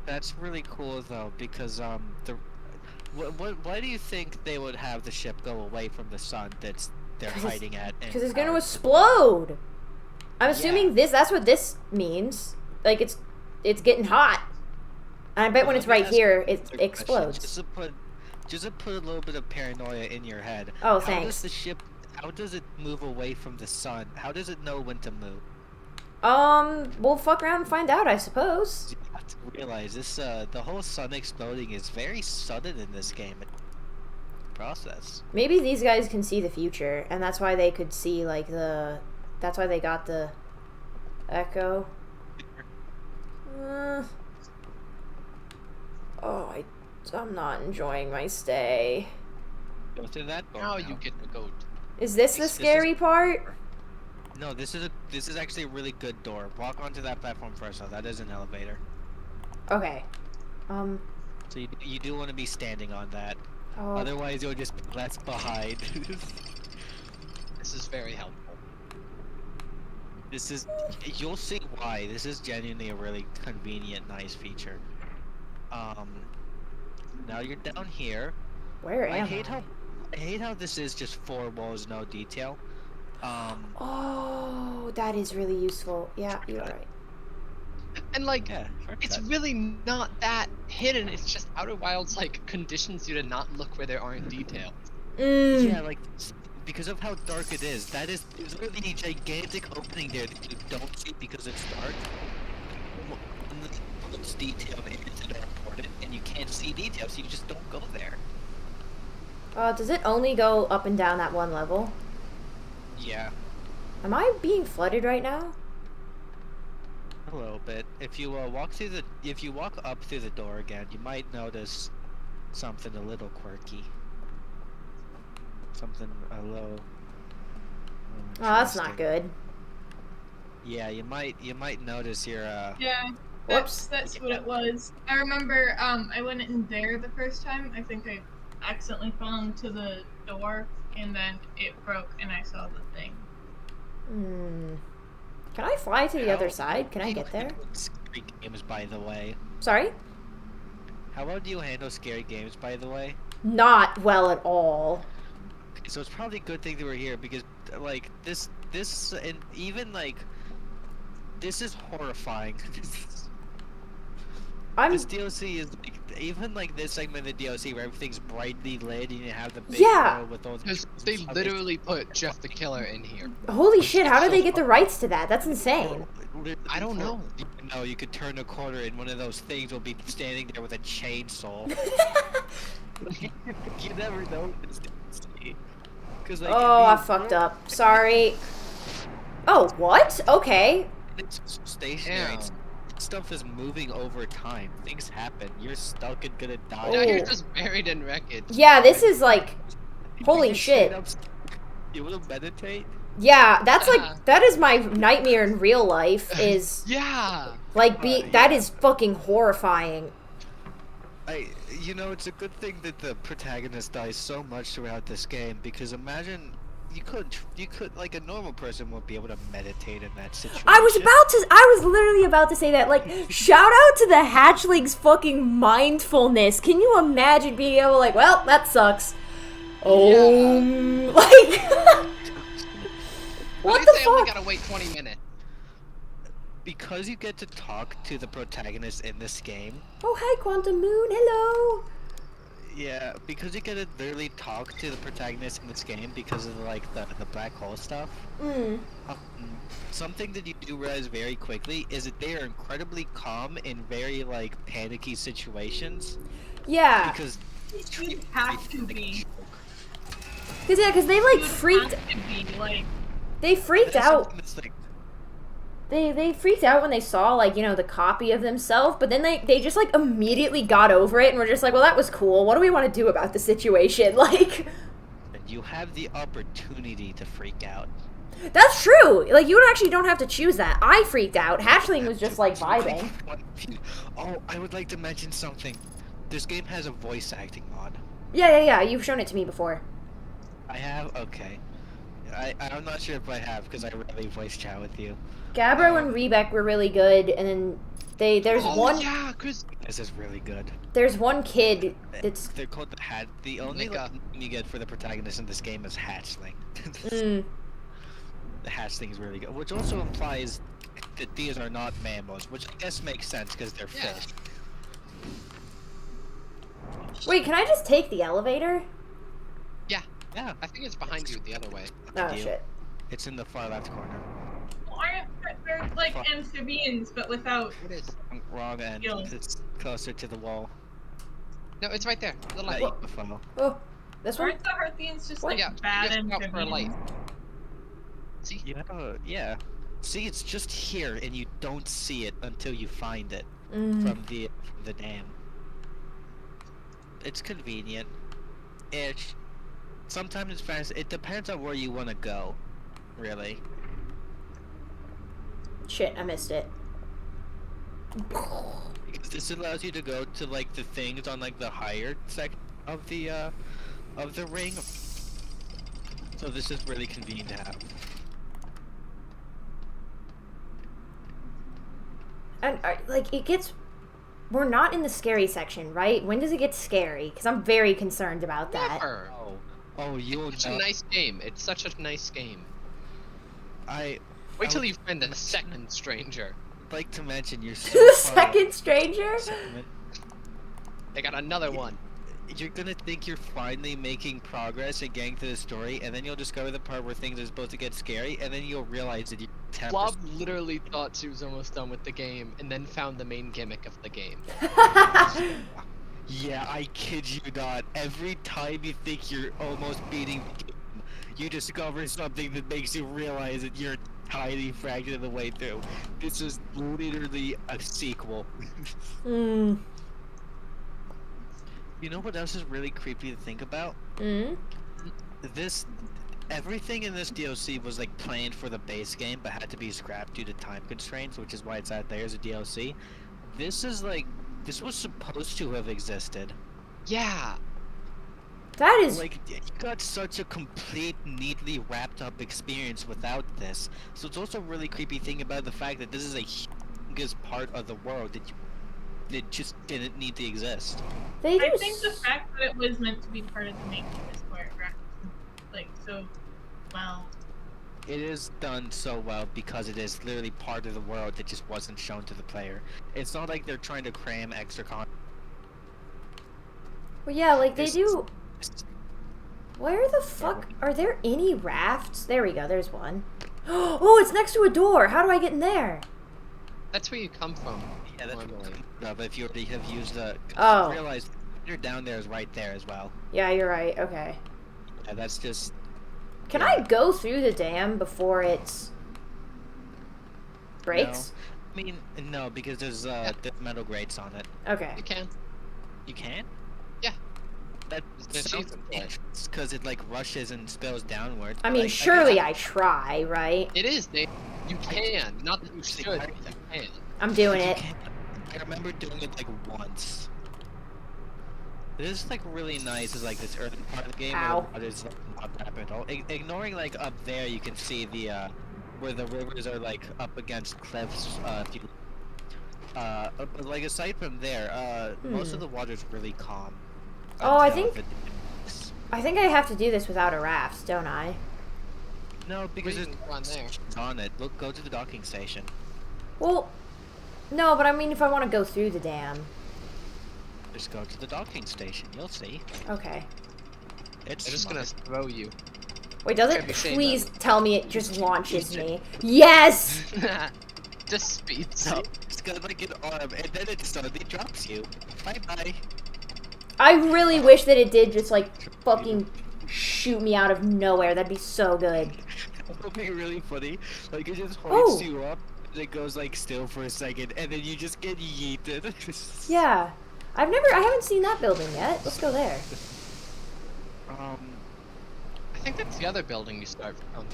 That's really cool though, because why do you think they would have the ship go away from the sun they're 'Cause it's- hiding at? Because it's gonna explode. I'm assuming that's what this means. Like it's getting hot. And I bet when it's right here, it explodes. Just to put a little bit of paranoia in your head. Oh, How thanks. does the ship? How does it move away from the sun? How does it know when to move? We'll fuck around and find out, I suppose. You have to realize this. The whole sun exploding is very sudden in this game. Process. Maybe these guys can see the future, and that's why they could see, like, that's why they got the echo. I'm not enjoying my stay. Go through that door. Now you get the goat. Is this the This is- scary part? No, this is actually a really good door. Walk onto that platform first. Though. That is an elevator. Okay. So you do want to be standing on that. Oh, Otherwise, you'll just be left behind. This is very helpful. You'll see why. This is genuinely a really convenient, nice feature. Now you're down here. where I am hate I? how this is just 4 walls, no detail. Oh, that is really useful. Yeah, you're right. And like, Yeah, it's shortcut. really not that hidden. It's just Outer Wilds like conditions you to not look where there aren't details. Yeah, like because of how dark it is. There's literally a gigantic opening there that you don't see because it's dark. And the most detailed areas that are important, and you can't see details, so you just don't go there. Does it only go up and down that one level? Yeah, Am I being flooded right now? a little bit. If you walk up through the door again, you might notice something a little quirky. Something a little. Oh, that's not interesting. good. Yeah, you might notice your Yeah, Whoops. that's what it was. I remember I went in there the first time. I think I accidentally fell into the door and then it broke and I saw the thing. Can I fly to the How- other side? Can I you get there? handle Scary games, by the way. Sorry? How well do you handle scary games, by the way? Not well at all. Okay, so it's probably a good thing that we're here because, like, this, and even like, this is horrifying. I'm This DLC is like, even like this segment of the DLC where everything's brightly lit and you have the big Yeah. world with all the Because they literally put Jeff the Killer in here. holy shit, how did they get the rights to that? That's insane. I don't know. No, you could turn a corner and one of those things will be standing there with a chainsaw. You never know. Because like, Oh, I fucked up. Sorry. Oh, what? Okay. It's stationary. Damn. Stuff is moving over time. Things happen. You're stuck and gonna die. Now you're Oh. just buried in wreckage. Yeah, this is like, holy You're straight shit. up stuck. You wanna meditate? Yeah, that's Yeah. like, that is my nightmare in real life is, Yeah. like, that yeah. is fucking horrifying. You know, it's a good thing that the protagonist dies so much throughout this game because imagine you could like a normal person won't be able to meditate in that situation. I was literally about to say that, like, shout out to the hatchling's fucking mindfulness. Can you imagine being able, like, well, that sucks. Like, what At the least I only fuck? gotta wait 20 minutes. because you get to talk to the protagonist in this game. Oh, hi, Quantum Moon, hello. Yeah, because you get to literally talk to the protagonist in this game because of like the black hole stuff. Something that you do realize very quickly is that they are incredibly calm in very like panicky situations Yeah, because You have to be. because they, like, You freaked, have to be, like, they freaked That's out. something that's, like, They freaked out when they saw, like, you know, the copy of themselves, but then they just, like, immediately got over it and were just like, well, that was cool. What do we want to do about the situation? Like, you have the opportunity to freak out. that's true. Like, you actually don't have to choose that. I freaked out. Hatchling was just, like, vibing. Oh, I would like to mention something. This game has a voice acting mod. Yeah. You've shown it to me before. I have? Okay. I'm not sure if I have, because I rarely voice chat with you. Gabbro and Rebec were really good, and then There's Oh one yeah, cause This is really good. there's one kid that's They're called the hat. The only Nika. name you get for the protagonist in this game is hatchling. The hatchling is really good, which also implies that these are not mammals, which I guess makes sense because they're Yeah. fish. Wait, can I just take the elevator? Yeah, I think it's behind you the other way. Oh deal. shit. it's in the far left corner. Aren't they're like Fuck. amphibians, but without. It is. Wrong end. Skills. It's closer to the wall. No, it's right there. The light. Not the funnel. Oh, this one? Aren't the Hearthians just What? like Yeah, bad just go out for a light. amphibians? See? Yeah. See, it's just here, and you don't see it until you find it from the dam. It's convenient. Ish. Sometimes it's fast. It depends on where you want to go, really. Shit, I missed it. Because this allows you to go to like the things on like the higher section of the ring. So this is really convenient to have. And like it gets we're not in the scary section, right? When does it get scary? Because I'm very concerned about that. Never. Oh, you'll It's such know. a nice game. It's such a nice game. I Wait till you find the second stranger. like to mention you're so The far second stranger? They got another one. You're gonna think you're finally making progress and getting to the story, and then you'll discover the part where things are supposed to get scary, and then you'll realize that you're 10%. Blob literally thought she was almost done with the game, and then found the main gimmick of the game. Yeah, I kid you not. Every time you think you're almost beating the game, you discover something that makes you realize that you're a tiny fraction of the way through. This is literally a sequel. Mm. You know what else is really creepy to think about? Mm. Everything in this DLC was like planned for the base game, but had to be scrapped due to time constraints, which is why it's out there as a DLC. This was supposed to have existed. Yeah. That is Like, you got such a complete, neatly wrapped up experience without this. So it's also a really creepy thing about the fact that this is a humongous part of the world that just didn't need to exist. they do I think the fact that it was meant to be part of the main game is where it wrapped like so well. It is done so well because it is literally part of the world that just wasn't shown to the player. It's not like they're trying to cram extra content. Well, yeah, like they It's- do. Where the fuck are there any rafts? There we go. There's one. Oh, it's next to a door. How do I get in there? That's where you come from. Yeah, that's Normally. but if you already have used the. Oh. Realize you're down there is right there as well. Yeah, you're right. Okay. Yeah, that's just. Can Yeah. I go through the dam before it breaks? I mean, no, because there's metal grates on it. Okay. You can. You can? Yeah. That There's sounds achievement for it. because it like rushes and spills downwards. I but mean, guess surely I try, right? It is, Nate. You can. Not that you Actually, should. I- but You can. I'm doing you it. can. I remember doing it like once. This is like really nice. Is like this early part of the game Ow. where the water's like, not that at all. Ignoring like up there, you can see the where the rivers are like up against cliffs. If you, but like aside from there, most of the water's really calm. Oh, I until think- the dams. I think I have to do this without a raft, don't I? No, because you there's can go on there. on it. Look, go to the docking station. Well, no, but I mean if I want to go through the dam. Just go to the docking station. You'll see. Okay. It's They're just gonna smart. throw you. Wait, does it? Can't be saying Please tell me it just launches me. Yes! Just speeds. No, it's got like an arm, and then it suddenly drops you. Bye bye. I really wish that it did just like fucking shoot me out of nowhere. That'd be so good. It would be really funny. Like it just Oh. hoists you up, and it goes like still for a second, and then you just get yeeted. Yeah. I haven't seen that building yet. Let's go there. I think that's the other building you start from.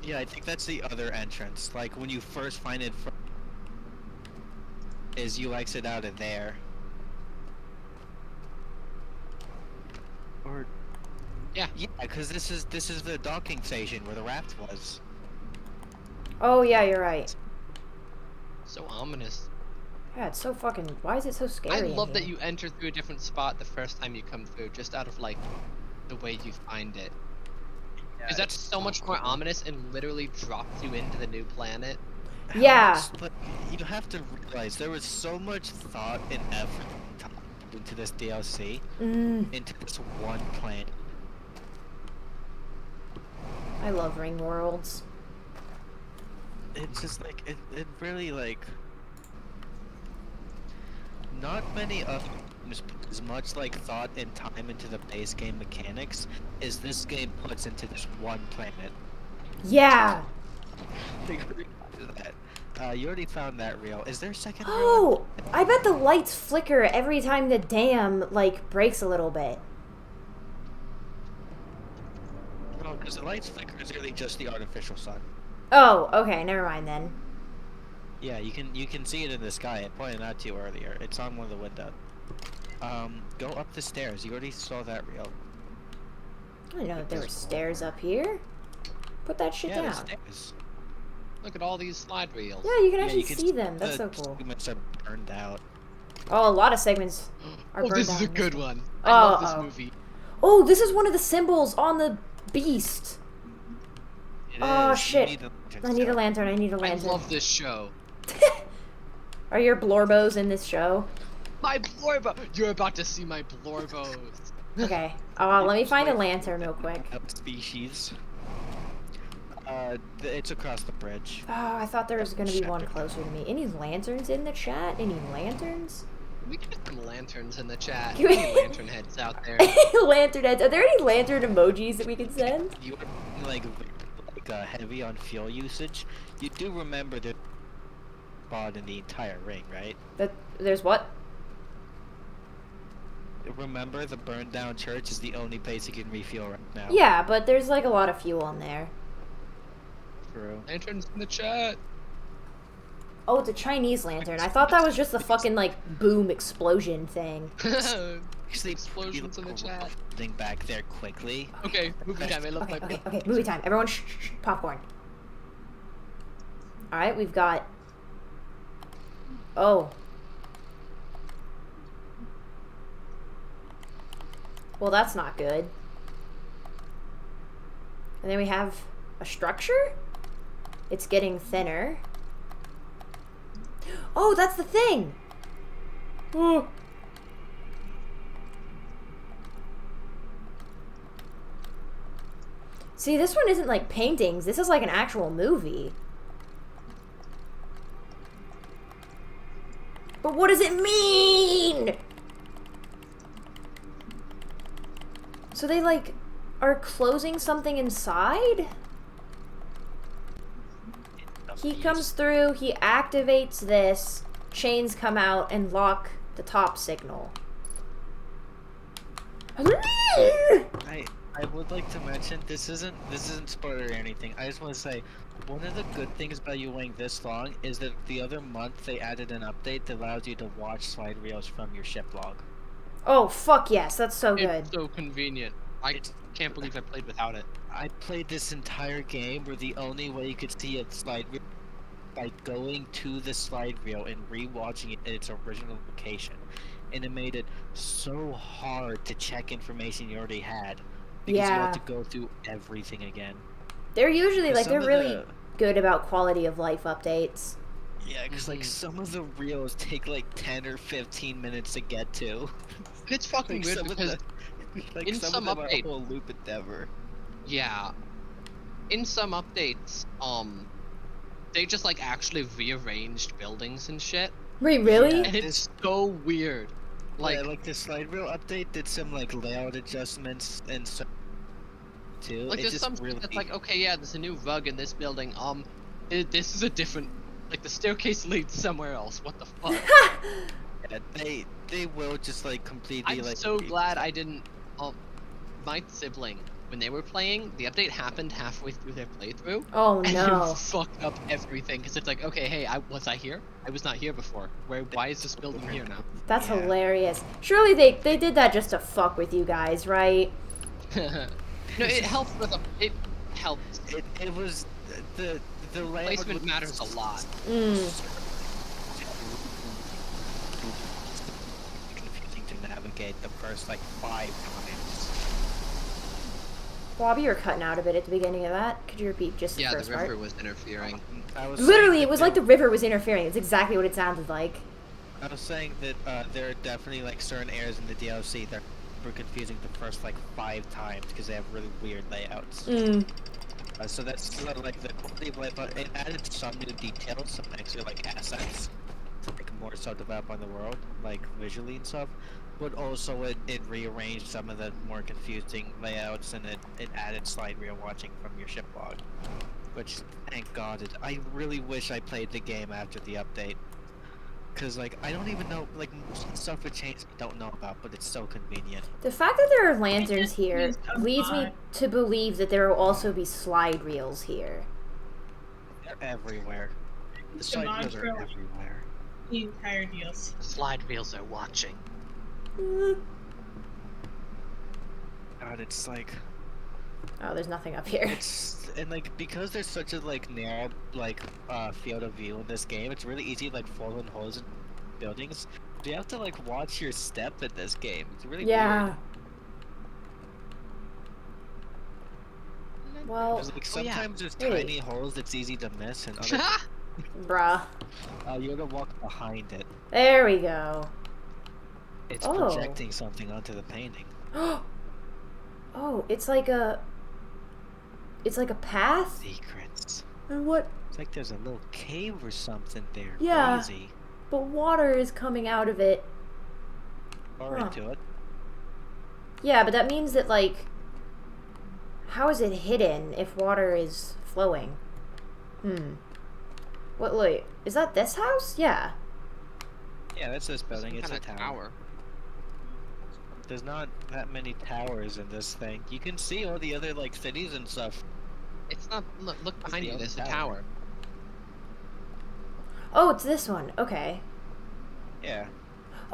Yeah, I think that's the other entrance. Like when you first find it, is you exit out of there. Or Yeah. yeah, because this is the docking station where the raft was. Oh yeah, you're right. So ominous. Yeah, it's so fucking. Why is it so scary? I in love that here? you enter through a different spot the first time you come through, just out of like the way you find it. Because that's so much more ominous and literally drops you into the new planet. Yeah. But you have to realize there was so much thought and effort into this DLC, into this one planet. I love Ring Worlds. It's just like it really like not many other games put as much like thought and time into the base game mechanics as this game puts into this one planet. Yeah. Think of that. You already found that reel. Is there a second reel? Oh, I bet the lights flicker every time the dam like breaks a little bit. No, because the lights flicker is really just the artificial sun. Oh, okay, never mind then. Yeah, you can see it in the sky. I pointed out to you earlier. It's on one of the windows. Go up the stairs. You already saw that reel. I didn't know that there were stairs up here. Put that shit Yeah, the down. stairs. Look at all these slide reels. Yeah, you can Yeah, actually you can see them. That's the so cool. segments are burned out. Oh, a lot of segments are Oh, burned this is out a in good this one. Oh, I love this uh-oh. movie. Oh, this is one of the symbols on the beast. It Oh, is. You shit. need the lantern I need a still. lantern. I need a I lantern. love this show. Are your blorbos in this show? My Blorbo! You're about to see my Blorbos. Okay. Oh, let me find a lantern real quick. Species. It's across the bridge. Oh, I thought there was gonna be one Shattered. closer to me. Any lanterns in the chat? Any lanterns? We can get some lanterns in the chat. Can we- Any lantern heads out there. Lantern heads. Are there any lantern emojis that we can send? You are like heavy on fuel usage. You do remember the spot in the entire ring, right? There's what? Remember the burned down church is the only place you can refuel right now. Yeah, but there's like a lot of fuel in there. True. Lanterns in the chat. Oh, it's a Chinese lantern. I thought that was just the fucking like boom explosion thing. Actually, Explosions in the chat. Thing back there quickly. Okay, movie time. I love Okay, my okay, okay. Movie time. Everyone, shh, popcorn. All right, we've got. Oh. Well, that's not good. And then we have a structure. It's getting thinner. Oh, that's the thing. Oh. See, this one isn't like paintings. This is like an actual movie. But what does it mean? So they like are closing something inside? He comes through, he activates this, chains come out and lock the top signal. I would like to mention this isn't spoiler or anything. I just want to say one of the good things about you waiting this long is that the other month they added an update that allows you to watch slide reels from your ship log. Oh, fuck yes, that's so good. It's so convenient. I can't believe I played without it. I played this entire game where the only way you could see a slide reel by going to the slide reel and rewatching it in its original location, and it made it so hard to check information you already had because you Yeah. had to go through everything again. They're usually like Some they're of really the- good about quality of life updates. Yeah, because like some of the reels take like 10 or 15 minutes to get to. It's fucking Like weird some of because like in some some of them are a update- whole loop endeavor. yeah, in some updates, they just like actually rearranged buildings and shit, Wait, really? Yeah. and it's so weird. Like, Like the slide reel update did some like layout adjustments and so too. like It there's just some really shit that's like, okay, yeah, there's a new rug in this building. This is a different. Like the staircase leads somewhere else. What the fuck? yeah, they will just like completely I'm like. so glad I didn't. My sibling, when they were playing, the update happened halfway through their playthrough. Oh And no. it fucked up everything because it's like, okay, hey, was I here? I was not here before. Why is this building here now? That's Yeah. hilarious. Surely they did that just to fuck with you guys, right? No, it helps with it helps. It was the layout Placement was matters a lot. Mm. navigate the first like 5 times. Bobby, you were cutting out a bit at the beginning of that. Could you repeat just the Yeah, first the river part? was interfering. I was Literally, saying it was that like the river was interfering. It's exactly what it sounded like. I was saying that there are definitely like certain areas in the DLC that were confusing the first like 5 times because they have really weird layouts. So that's sort of like the quality of life. But it added some new details, some extra like assets to make more so develop on the world, like visually and stuff. But also it rearranged some of the more confusing layouts, and it added slide reel watching from your ship log. Which, thank God, I really wish I played the game after the update. Cause like I don't even know, like most of the stuff with chains I don't know about, but it's so convenient. The fact that there are lanterns just here used a leads me mod. to believe that there will also be slide reels here. They're everywhere. The The slide reels are mantra- everywhere. The entire DLC. The slide reels are watching. God, it's like Oh, there's nothing up here. it's and like because there's such a like narrow like field of view in this game, it's really easy to like fall in holes in buildings. So you have to like watch your step in this game. It's really Yeah. weird. Well, 'Cause, like Oh, yeah. sometimes there's Wait. tiny holes that's easy to miss, and other bruh. you gotta walk behind it. There we go. It's Oh. projecting something onto the painting. Oh, it's like a path? Secrets. And what? It's like there's a little cave or something there. Yeah. Crazy. But water is coming out of it. Far Huh. into it. Yeah, but that means that, like, how is it hidden if water is flowing? What, wait, is that this house? Yeah. Yeah, that's this building. It's a Some kinda tower. There's not that many towers in this thing. You can see all the other like cities and stuff. It's not. Look behind the you. other There's a tower. tower. Oh, it's this one. Okay. Yeah.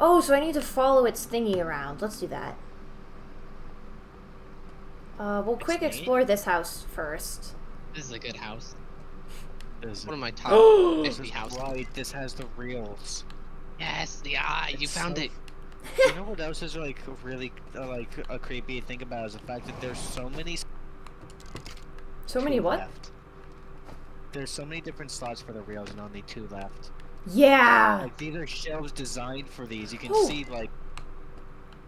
Oh, so I need to follow its thingy around. Let's do that. We'll Its quick thingy? explore this house first. This is a good house. There's One of my top this 50 is houses. right. This has the reels. Yes, the eye. You It's found so- it. You know what else is like really like a creepy thing about is the fact that there's so many. So many two what? left. There's so many different slots for the reels and only 2 left. Yeah! Like these are shelves designed for these. You can Oh. see like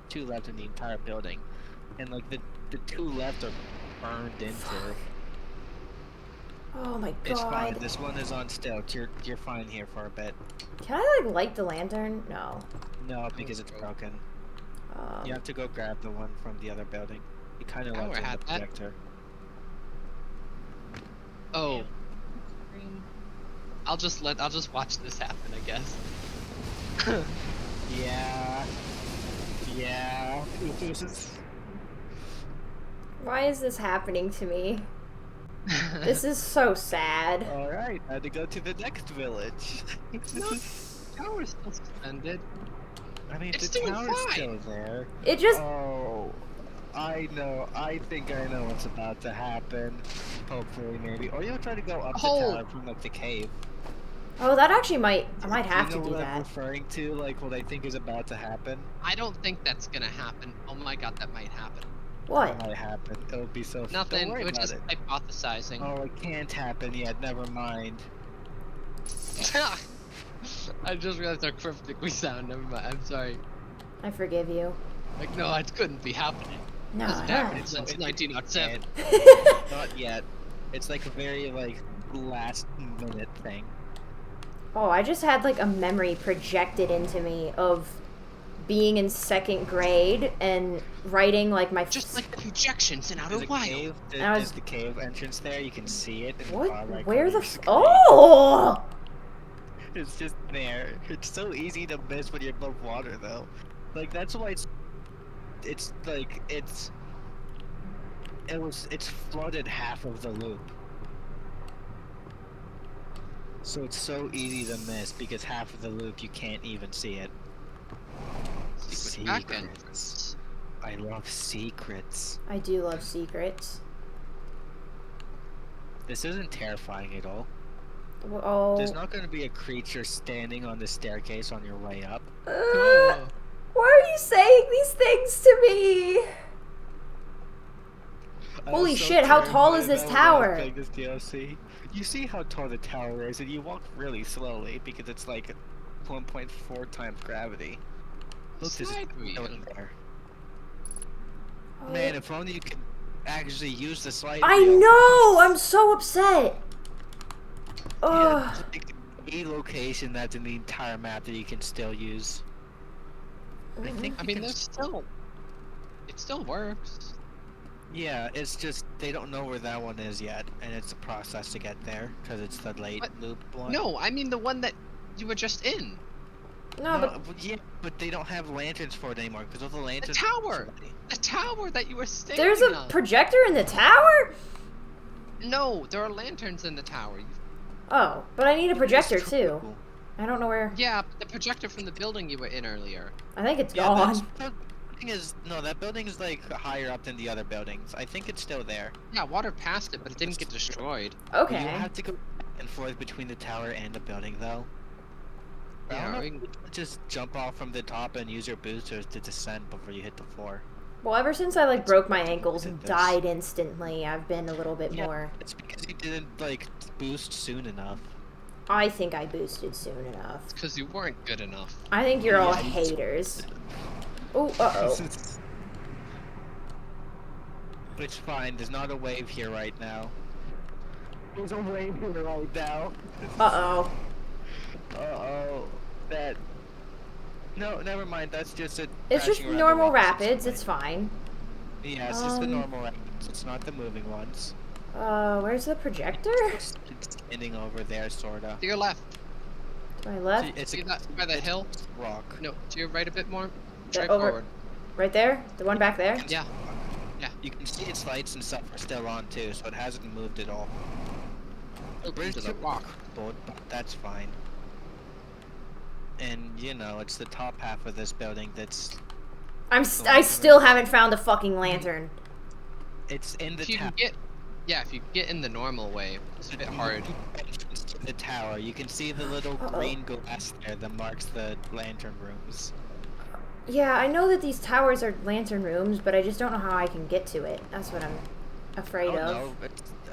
2 left in the entire building, and like the 2 left are burned into. Oh my It's fine. god. This one is on stilts. You're fine here for a bit. Can I, like, light the lantern? No. No, because it's broken. You have to go grab the one from the other building. You kind of Oh, left I in the had that. projector. Oh, I'll just watch this happen, I guess. Yeah. Yeah. Why is this happening to me? This is so sad. All right. I had to go to the next village. Tower's still suspended. I mean, It's the doing tower's fine. still there. It just. Oh, I know. I think I know what's about to happen. Hopefully, maybe. Or you'll try to go up Oh. the tower from like the cave. Oh, that actually might. I might have you know to do what I'm that. referring to? Like what I think is about to happen. I don't think that's gonna happen. Oh my god, that might happen. It What? might happen. It'll be so. Nothing. Don't worry We're about just it. hypothesizing. Oh, it can't happen yet. Never mind. I just realized how cryptic we sound. Never mind. I'm sorry. I forgive you. Like, no, it couldn't be happening. No. Hasn't happened since It 1907. can't. Not yet. It's like a very like last minute thing. Oh, I just had like a memory projected into me of being in 2nd grade and writing like my. Just like the projections in Outer There's a Wild. cave. I was- There's the cave entrance there. You can see it. In the What? far right Where corner the? of your screen. Oh! It's just there. It's so easy to miss when you're above water, though. Like that's why it's like it's flooded half of the loop. So it's so easy to miss because half of the loop you can't even see it. Secret back Secrets. entrance. I love secrets. I do love secrets. This isn't terrifying at all. Oh. There's not going to be a creature standing on the staircase on your way up. Oh. Why are you saying these things to me? I Holy was so shit, how tall is terrified this about tower? playing this DLC. You see how tall the tower is, and you walk really slowly because it's like 1.4 times gravity. Look, there's Slide a wheel. in there. Man, if only you could actually use the slide I wheel. know! I'm so upset! Yeah, Ugh. it's like a location that's in the entire map that you can still use. I think I you mean, can there's still. It still works. Yeah, it's just they don't know where that one is yet, and it's a process to get there because it's the late What? loop one. No, I mean the one that you were just in. No, but yeah, but they don't have lanterns for it anymore because all the lanterns. tower! The tower that you were standing there's a on. projector in the tower? No, there are lanterns in the tower. Oh, but I need a projector It's too. true. I don't know where. Yeah, the projector from the building you were in earlier. I think it's Yeah, gone. that thing is no, that building is like higher up than the other buildings. I think it's still there. Yeah, water passed it, but it didn't get destroyed. Okay. You have to go back and forth between the tower and the building, though. I Yeah, don't know we if can- you can just jump off from the top and use your boosters to descend before you hit the floor. Well, ever since I like broke my ankles and Did this. died instantly, I've been a little bit Yeah. more. It's because you didn't like boost soon enough. I think I boosted soon enough. It's because you weren't good enough. I think you're all Yeah, you- haters. Oh, uh-oh. It's fine, there's not a wave here right now. There's a wave here right now. Uh-oh. Uh-oh. That... No, never mind, that's just a... It's just crashing around the normal rocks, rapids, fine. it's fine. Yeah, it's just the Um, normal rapids, it's not the moving ones. Where's the projector? It's standing over there, sorta. To your left. To my left? It's See a that by the it's hill? a rock. No, to your right a bit more. Yeah, Straight over- forward. Right there? The one back there? Yeah. You can see its lights and stuff are still on too, so it hasn't moved at all. Look Bridge into to the rock. but that's fine. And you know, it's the top half of this building that's I still haven't found a fucking lantern. it's in the If you can tower. get, yeah, if you get in the normal way, it's a bit hard. To the tower, you can see the little Uh-oh. green glass there that marks the lantern rooms. Yeah, I know that these towers are lantern rooms, but I just don't know how I can get to it. That's what I'm afraid Oh of. no,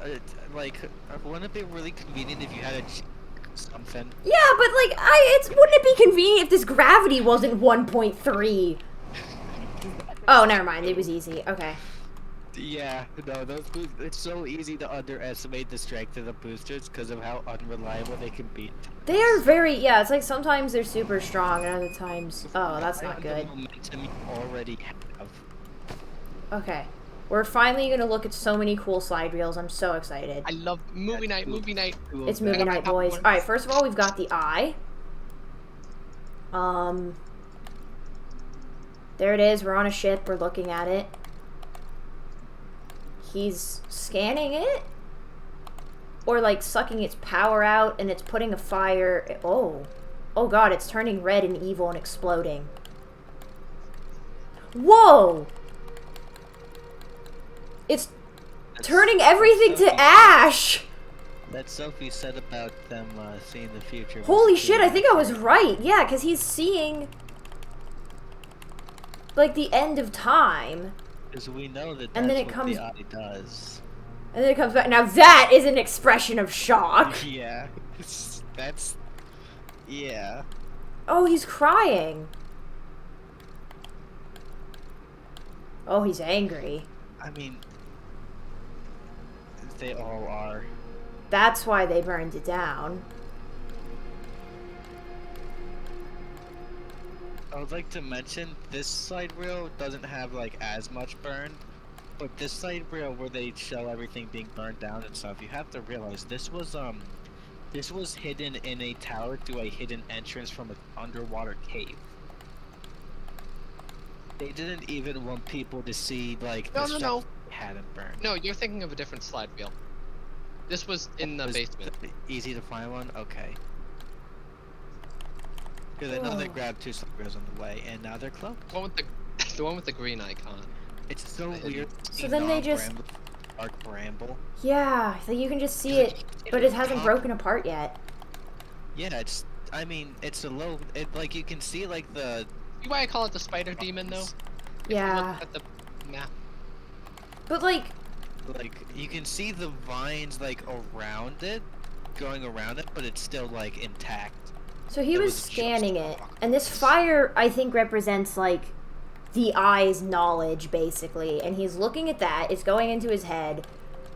it's like, wouldn't it be really convenient if you had a something? Yeah, but like, wouldn't it be convenient if this gravity wasn't 1.3? Oh, never mind. It was easy. Okay. Yeah, no, it's so easy to underestimate the strength of the boosters because of how unreliable they can be. They are very, yeah, it's like sometimes they're super strong and other times, oh, that's not The good. momentum you already have. Okay. We're finally gonna look at so many cool slide reels. I'm so excited. I love movie night, movie night. It's movie night, boys. Alright, first of all, we've got the eye. There it is. We're on a ship. We're looking at it. He's scanning it? Or like sucking its power out and it's putting a fire. Oh. Oh god, it's turning red and evil and exploding. Whoa! It's turning everything to ash! That Sophie said about them seeing the future. was Holy true. shit, I think I was right. Yeah, because he's seeing like the end of time. Because we know that And that's then it what comes- the eye does. And then it comes back. Now that is an expression of shock. Yeah, that's... Yeah. Oh, he's crying. Oh, he's angry. I mean... They all are. That's why they burned it down. I would like to mention, this side reel doesn't have like as much burn, but this side reel where they show everything being burned down and stuff, you have to realize this was hidden in a tower through a hidden entrance from an underwater cave. They didn't even want people to see like the No, stuff no. they hadn't burned. No, you're thinking of a different slide wheel. This was in the Was basement. it easy to find one? Okay. Because I know they Oh. grabbed two slide reels on the way, and now they're closed. The one with the, the one with the green icon. It's so So weird. then they just- Dark bramble. Yeah, so you can just see it, but it hasn't broken apart yet. Yeah, it's. I mean, it's a low. It like you can see like the See why I call it the spider demon though? Yeah. Look at the map. But like, you can see the vines like around it, going around it, but it's still like intact. so he It was was just scanning it, rock. and this fire, I think, represents like the eye's knowledge, basically. And he's looking at that, it's going into his head,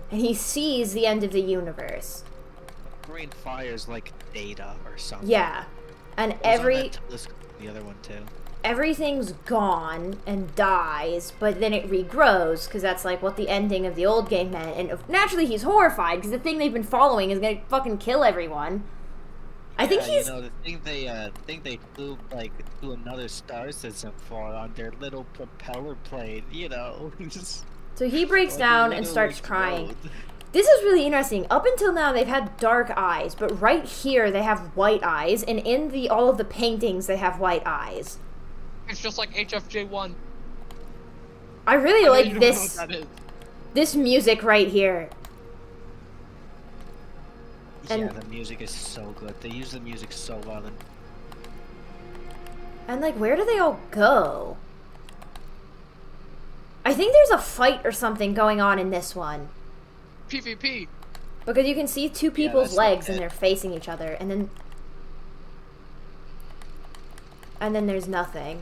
and he sees the end of the universe. Green fire's like data or something. Yeah. And It was on every that telescope, the other one too. everything's gone and dies, but then it regrows, because that's like what the ending of the old game meant. And naturally he's horrified, because the thing they've been following is gonna fucking kill everyone. I think Yeah, he's... You know, the thing they flew like to another star system for on their little propeller plane. You know, just So he breaks like down and literally starts crying. glowed. This is really interesting. Up until now, they've had dark eyes, but right here they have white eyes, and in all of the paintings they have white eyes. It's just like HFJ1. I really I know like you don't know this what that is. this music right here. And- Yeah, the music is so good. They use the music so well. And like, where do they all go? I think there's a fight or something going on in this one. PvP. Because you can see two people's that's legs not and it. they're facing each other, and then there's nothing.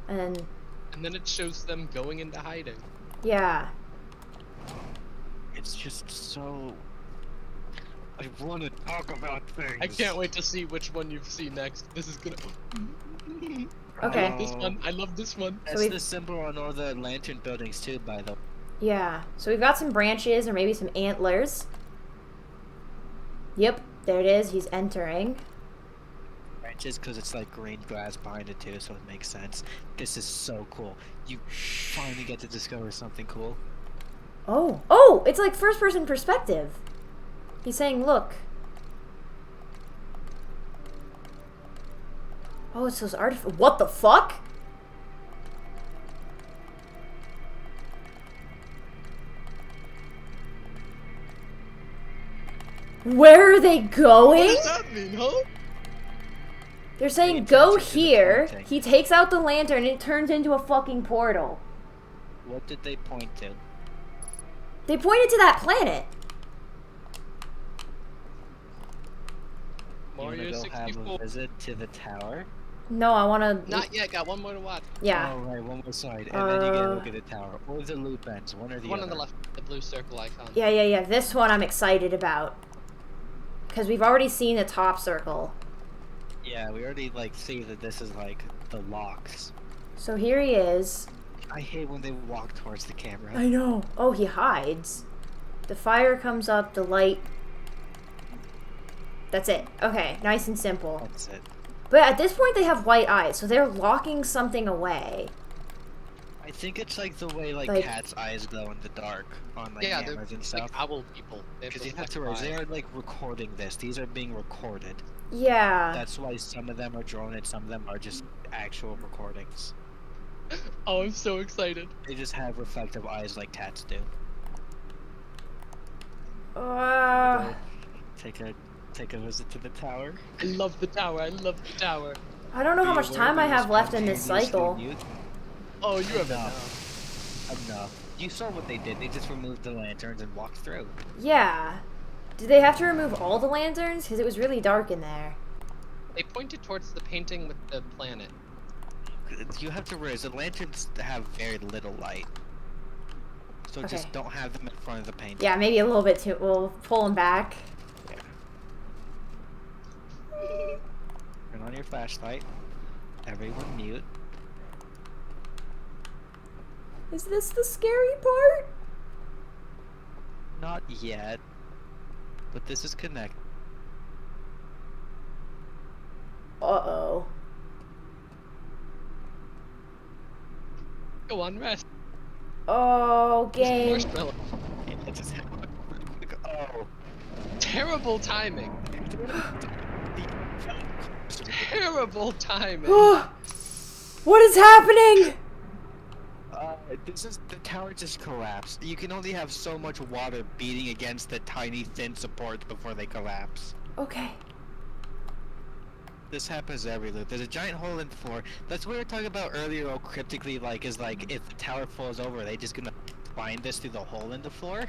And And then it shows them going into hiding. yeah. It's just so. I want to talk about things. I can't wait to see which one you see next. This is gonna. Okay. I love this one. I love this one. That's we've- the symbol on all the lantern buildings too, by the. Yeah. So we've got some branches or maybe some antlers. Yep, there it is. He's entering. Branches, because it's like green grass behind it too, so it makes sense. This is so cool. You finally get to discover something cool. Oh. Oh, it's like first person perspective. He's saying, look. Oh, it's those what the fuck? Where are they What going? does that mean, huh? They're saying Pay go attention to the here. pointing. He takes out the lantern and it turns into a fucking portal. What did they point to? They pointed to that planet. You wanna Mario go have 64. a visit to the tower? No, I want to. Not yet. Got one more to watch. Yeah. Oh, right, one more side, and then you get a look at the tower. Or the loop ends, one or the One other. on the left, the blue circle icon. Yeah. This one I'm excited about. Because we've already seen the top circle. Yeah, we already like see that this is like the locks. So here he is. I hate when they walk towards the camera. I know. Oh, he hides. The fire comes up, the light. That's it. Okay, nice and simple. That's it. But at this point, they have white eyes, so they're locking something away. I think it's like the way like, Like- cats' eyes glow in the dark on like Yeah, they're cameras and like stuff. owl people. They Because you those have to black realize they eyes. are like recording this. These are being recorded. Yeah. That's why some of them are drawn and some of them are just actual recordings. Oh, I'm so excited. They just have reflective eyes like cats do. Uh, Take a visit to the tower. I love the tower. I love the tower. I don't know how Be much aware time that I you have left in this spontaneously cycle. mute. Oh, you have Enough. Enough. You saw what they did. They just removed the lanterns and walked through. Yeah. Did they have to remove all the lanterns? Because it was really dark in there. They pointed towards the painting with the planet. You have to realize the lanterns have very little light. So Okay. just don't have them in front of the painting. Yeah, maybe a little bit too. We'll pull them back. Turn on your flashlight. Everyone mute. Is this the scary part? Not yet. But this is connected. Uh-oh. Go on, rest. Oh, game. Marshmallow. It just happened real quick. Oh. Terrible timing. Terrible timing. What is happening? This is the tower just collapsed. You can only have so much water beating against the tiny thin supports before they collapse. Okay. This happens every loop. There's a giant hole in the floor. That's what we were talking about earlier. All cryptically, like, is like if the tower falls over, are they just gonna find us through the hole in the floor?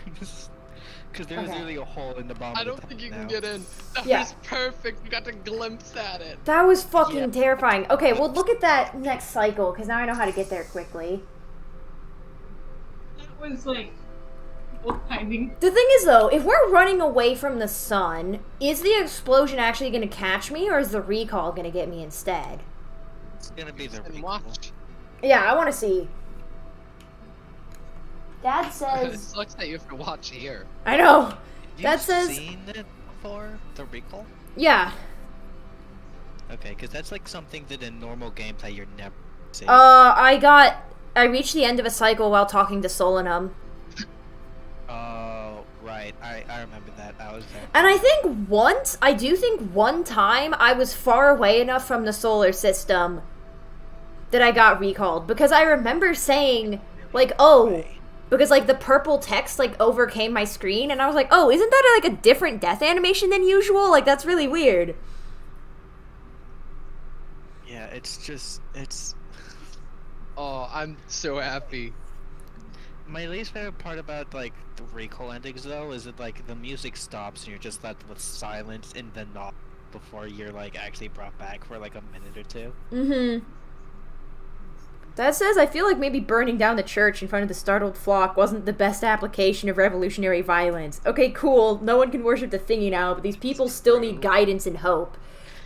Because there's Okay. literally a hole in the bottom. I of the don't think you now. can get in. That Yeah. was perfect. You got to glimpse at it. That was fucking Yeah. terrifying. Okay, well look at that next cycle, because now I know how to get there quickly. That was like both timing. The thing is, though, if we're running away from the sun, is the explosion actually going to catch me, or is the recall going to get me instead? It's gonna be the And recall. watch. Yeah, I want to see. Dad It says... sucks that you have to watch here. I know. You've That says... seen it before? The recall? Yeah. Okay, because that's like something that in normal gameplay you're never seeing. I reached the end of a cycle while talking to Solanum. Oh, right. I remember that. I was there. And I do think one time I was far away enough from the solar system that I got recalled. Because I remember saying, like, oh, because, like, the purple text, like, overcame my screen. And I was like, oh, isn't that, like, a different death animation than usual? Like, that's really weird. Yeah, it's... Oh, I'm so happy. My least favorite part about, like, the recall endings, though, is that, like, the music stops and you're just left with silence in the knob before you're, like, actually brought back for, like, a minute or two. Mm-hmm. That says, I feel like maybe burning down the church in front of the startled flock wasn't the best application of revolutionary violence. Okay, cool. No one can worship the thingy now, but these people still need guidance and hope.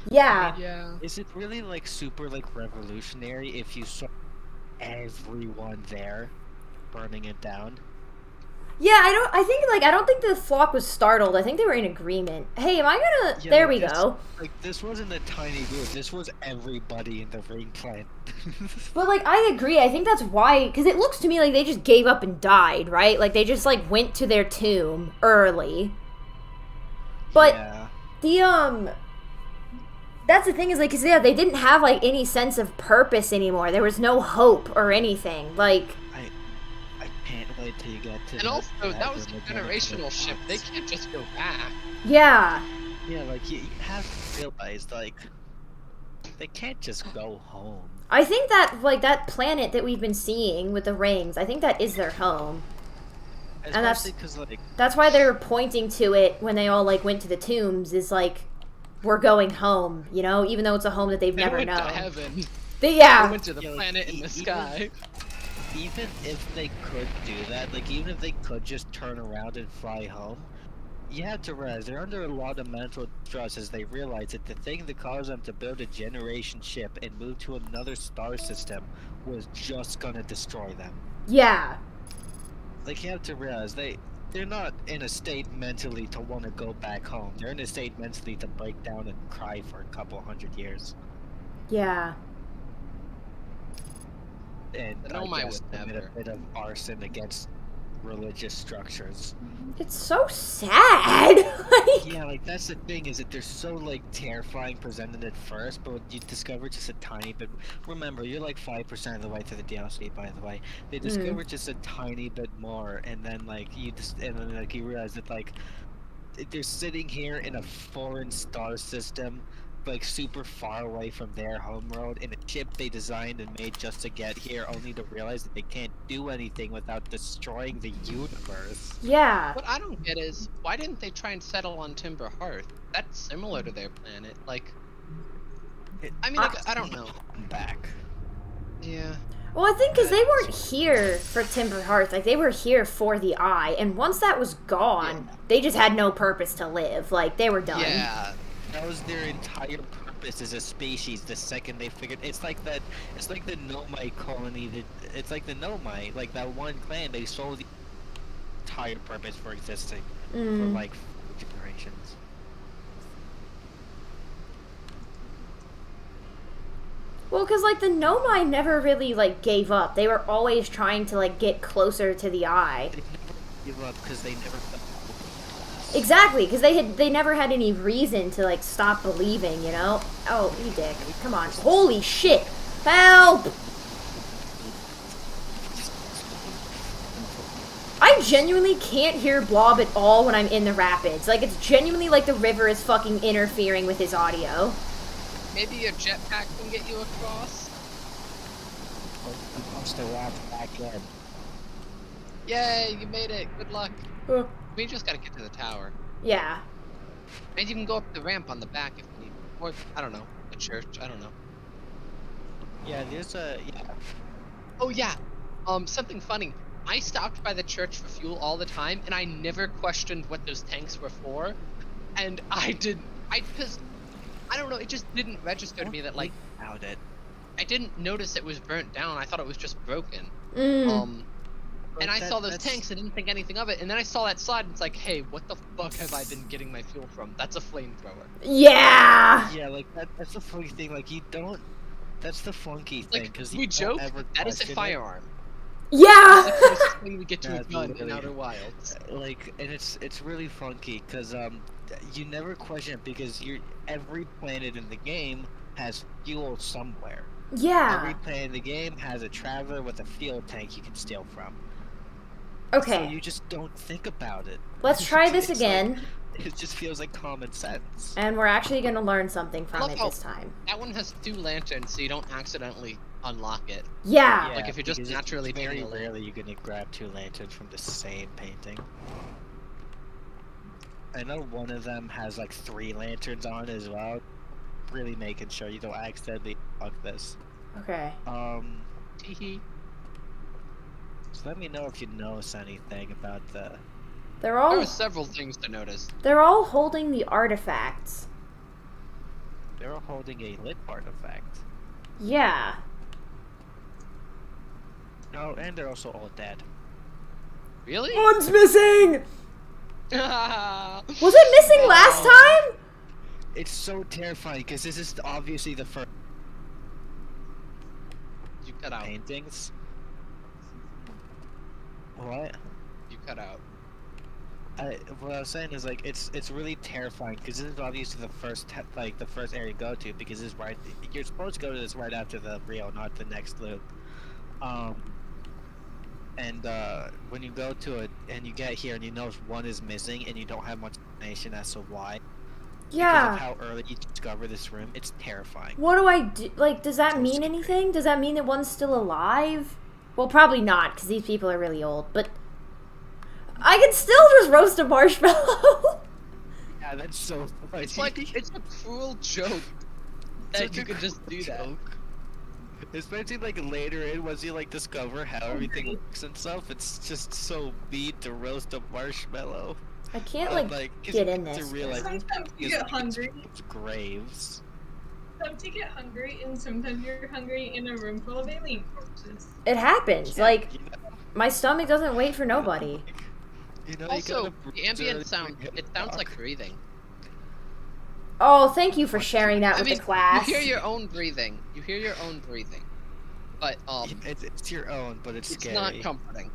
Yeah. Yeah. Is it really, like, super, like, revolutionary if you saw everyone there burning it down? Yeah, I don't think the flock was startled. I think they were in agreement. Hey, am I gonna... Yeah, there like, we this- go. Like, this wasn't a tiny group. This was everybody in the ring clan. But, like, I agree. I think that's why... Because it looks to me like they just gave up and died, right? Like, they just, like, went to their tomb early. But... yeah. The, that's the thing is, like, 'cause, yeah, they didn't have, like, any sense of purpose anymore. There was no hope or anything. Like, I can't wait till you get to And also, that was a the generational ship. They can't just go back. yeah. Yeah, like, you have to realize, like, they can't just go home. I think that, like, that planet that we've been seeing with the rings, I think that is their home. And that's- Especially because, like, That's why they were pointing to it when they all, like, went to the tombs, is, like, we're going home, you know? Even though it's a home that they've They never went known. to heaven. They, They yeah. went to the Yeah, like, planet in the sky. even if they could do that, like, even if they could just turn around and fly home, you have to realize they're under a lot of mental stress as they realize that the thing that caused them to build a generation ship and move to another star system was just gonna destroy them. Yeah. Like, you have to realize they're not in a state mentally to want to go back home. They're in a state mentally to break down and cry for a couple 100 years. Yeah. And The I Nomai guess would commit never. a bit of arson against religious structures. It's so sad. Like, Yeah, like, that's the thing, is that they're so, like, terrifying presented at first, but when you discover just a tiny bit... Remember, you're like 5% of the way to the DLC, by the way. They discover just a tiny bit more, and then, like, you realize that, like, they're sitting here in a foreign star system, like, super far away from their homeworld, in a ship they designed and made just to get here, only to realize that they can't do anything without destroying the universe. yeah. What I don't get is, why didn't they try and settle on Timber Hearth? That's similar to their planet. Like, I mean, like, I don't know. Back. Yeah. Well, I think because they weren't here for Timber Hearth. Like, they were here for the Eye. And once that was gone, they just had no purpose to live. Like, they were done. Yeah. That was their entire purpose as a species. The second they figured, it's like the Nomai colony. It's like the Nomai, like that one clan. They sold the entire purpose for existing for like 4 generations. Well, because, like, the Nomai never really, like, gave up. They were always trying to, like, get closer to the Eye. They never give up because they never felt. Exactly, because they never had any reason to, like, stop believing, you know? Oh, you dick. Come on. Holy shit! Help! I genuinely can't hear Blob at all when I'm in the rapids. Like, it's genuinely like the river is fucking interfering with his audio. Maybe your jetpack can get you across. He wants to wrap back in. Yay, you made it. Good luck. Uh, We just gotta get to the tower. yeah. Maybe you can go up the ramp on the back if you need. Or, I don't know, the church, I don't know. Yeah, there's a Oh yeah, something funny. I stopped by the church for fuel all the time, and I never questioned what those tanks were for. And because, I don't know, it just didn't register to me that, like, out it. I didn't notice it was burnt down. I thought it was just broken. Mm. And I that- saw those that's- tanks, I didn't think anything of it, and then I saw that slide, and it's like, hey, what the fuck have I been getting my fuel from? That's a flamethrower. Yeah. Yeah, like that's the funny thing. Like you don't. That's the funky thing Like, because we joke, ever that is a question it. firearm. Yeah. That's the closest thing we get to Yeah, a it's gun in literally- Outer Wilds. Like, and it's really funky because you never question it because every planet in the game has fuel somewhere. Yeah. Every planet in the game has a traveler with a fuel tank you can steal from. Okay. So you just don't think about it. Let's try this It's like- again, It just feels like common sense. and we're actually gonna learn something from love it how- this time. That one has 2 lanterns, so you don't accidentally unlock it. Yeah. Like, if you're just because naturally it's very taking a look. rarely you're gonna grab 2 lanterns from the same painting. I know one of them has like 3 lanterns on as well. Really making sure you don't accidentally fuck this. Okay. Teehee. So let me know if you notice anything about the. They're There all were several things to notice. they're all holding the artifacts. They're holding a lit artifact. Yeah. Oh, and they're also all dead. Really? One's missing. You Was it missing last time? It's so terrifying because this is obviously the first cut out. paintings. What? You cut out. What I was saying is like it's really terrifying because this is obviously the first the first area to go to because this is right. You're supposed to go to this right after the Rio, not the next loop. And when you go to it and you get here and you notice one is missing and you don't have much information as to why. Because Yeah. of how early you discover this room, it's terrifying. What do I do? Like, does that So mean scary. anything? Does that mean that one's still alive? Well, probably not, because these people are really old, but I can still just roast a marshmallow. Yeah, that's so funny. It's like it's a cruel joke that Such you a could just do that. joke. Especially like later in, once you like discover how everything works and stuff, it's just so mean to roast a marshmallow. I can't, But, like, 'cause get you in get to this. realize Sometimes you it's- get hungry. it's graves. Sometimes you get hungry, and sometimes you're hungry in a room full of alien corpses. It happens. Like, You know, my stomach doesn't wait for nobody. you know, Also, you gotta the ambient breathe sound, early it sounds talk. like breathing. Oh, thank you for sharing that I with mean, the class. you hear your own breathing. You hear your own breathing. But, It's your own, but it's, it's scary. not comforting.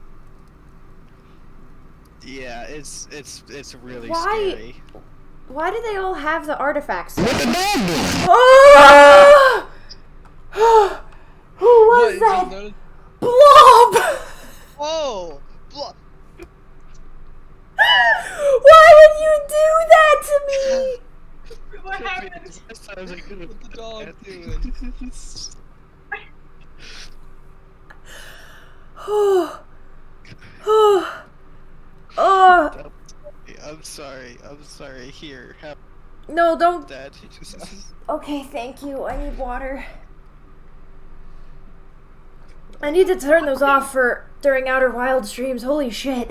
Yeah, it's really Why- scary. Why do they all have the artifacts? What the dog doing? Oh! Who was What, that? you noticed- Blob! Whoa! Blo- Why would you do that to me? What happened? I was like, What's the dog doing? Oh. Oh. Oh. I'm sorry. Here, have No, don't. that. Okay, thank you. I need water. I need to turn those off for during Outer Wild streams. Holy shit.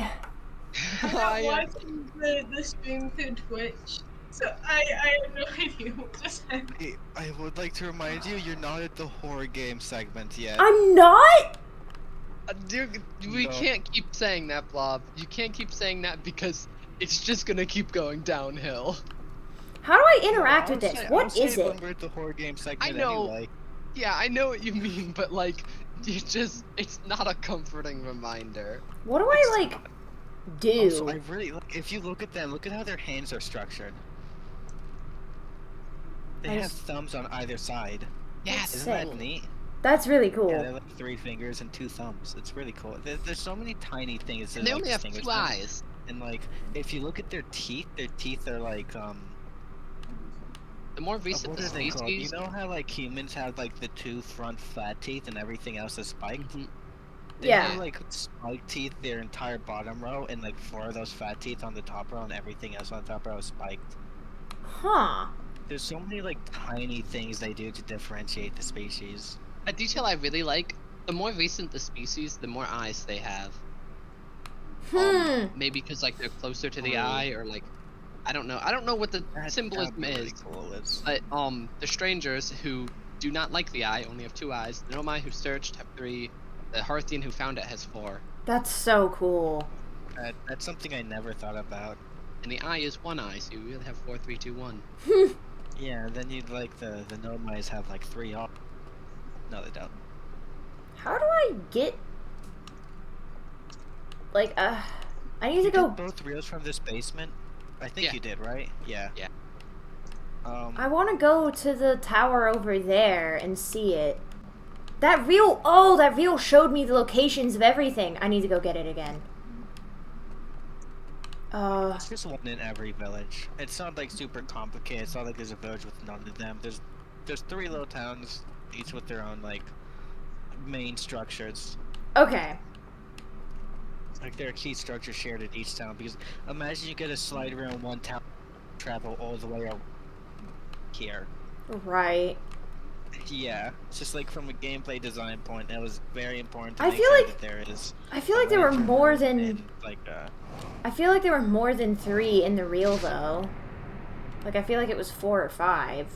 I'm I, watching the stream through Twitch, so I have no idea what just happened. Hey, I would like to remind you, you're not at the horror game segment yet. I'm not? Dude, we No. can't keep saying that, Blob. You can't keep saying that because it's just gonna keep going downhill. How do I interact with I'll this? say- What I'll say is it? when we're at the horror game segment I know. anyway. Yeah, I know what you mean, but like, it's not a comforting reminder. What do I, like, do? Also, I really like. If you look at them, look at how their hands are structured. They I have s- thumbs on either side. Yes. Isn't that Sick. neat? That's really cool. Yeah, they're like 3 fingers and 2 thumbs. It's really cool. There's so many tiny things. And that, they like, only have distinguish 2 them. eyes. And like, if you look at their teeth are like The more recent What the are they called? You species, know how like humans have like the 2 front flat teeth and everything else is spiked? Mhm. They Yeah. have like spiked teeth their entire bottom row and like 4 of those fat teeth on the top row and everything else on the top row is spiked. Huh. There's so many like tiny things they do to differentiate the species. a detail I really like, the more recent the species, the more eyes they have. Maybe because like they're closer to the Really? eye, or like, I don't know. I don't know what the That'd symbolism be is. really cool. But the strangers who do not like the eye only have 2 eyes. The Nomai who searched have 3. The Hearthian who found it has 4. That's so cool. That's something I never thought about. And the eye is 1 eye, so you really have 4, 3, 2, 1. Yeah, then you'd like the Nomais have like 3 up. No, they don't. How do I get... Like, I need to You go... did both reels from this basement? I think Yeah. you did, right? Yeah. Yeah. I want to go to the tower over there and see it. That reel... Oh, that reel showed me the locations of everything. I need to go get it again. It's just one in every village. It's not like super complicated. It's not like there's a village with none of them. There's 3 little towns, each with their own like main structures. Okay. Like there are key structures shared at each town. Because imagine you get a slide around one town, travel all the way out here. Right. Yeah, it's just like from a gameplay design point, it was very important to I make feel sure like- that there is. I feel like there were more than... And, like I feel like there were more than 3 in the reel, though. Like, I feel like it was 4 or 5.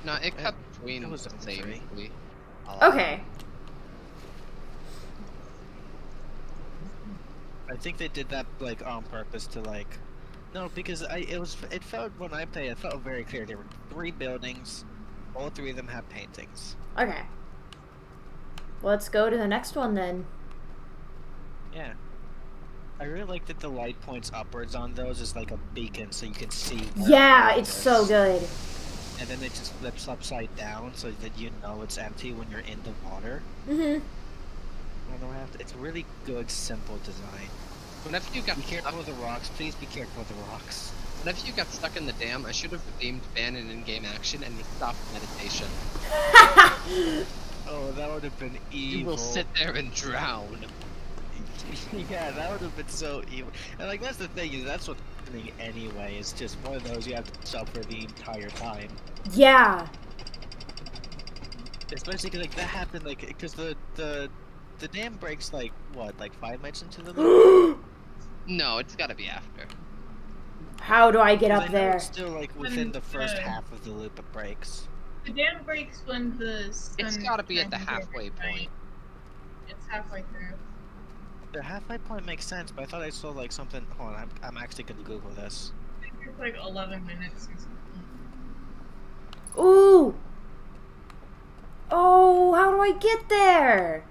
No, it cut between it was the a same. 3. really. Okay. I think they did that like on purpose to like. No, because it felt when I played, it felt very clear. There were 3 buildings, all 3 of them have paintings. Okay. Let's go to the next one, then. Yeah. I really like that the light points upwards on those is like a beacon, so you can see. where Yeah, it it's so is. good. And then it just flips upside down, so that you know it's empty when you're in the water. Mm-hmm. It's really good, simple design. Whenever you got Be stuck, careful with the rocks. Please be careful with the rocks. whenever you got stuck in the dam, I should have redeemed ban and in-game action and stopped meditation. Oh, that would have been evil. You will sit there and drown. Yeah, that would have been so evil. And like that's the thing is that's what's happening anyway. It's just one of those you have to suffer the entire time. Yeah. Especially because like that happened like because the dam breaks like what like 5 minutes into the loop. No, it's gotta be after. How do I get 'Cause I up know there? It's still like within the first half of the loop it breaks. The dam breaks when the sun... It's gotta be at the rises halfway overnight. point. It's halfway through. The halfway point makes sense, but I thought I saw like something. Hold on, I'm actually gonna Google this. I think it's like 11 minutes or something. Ooh. Oh, how do I get there?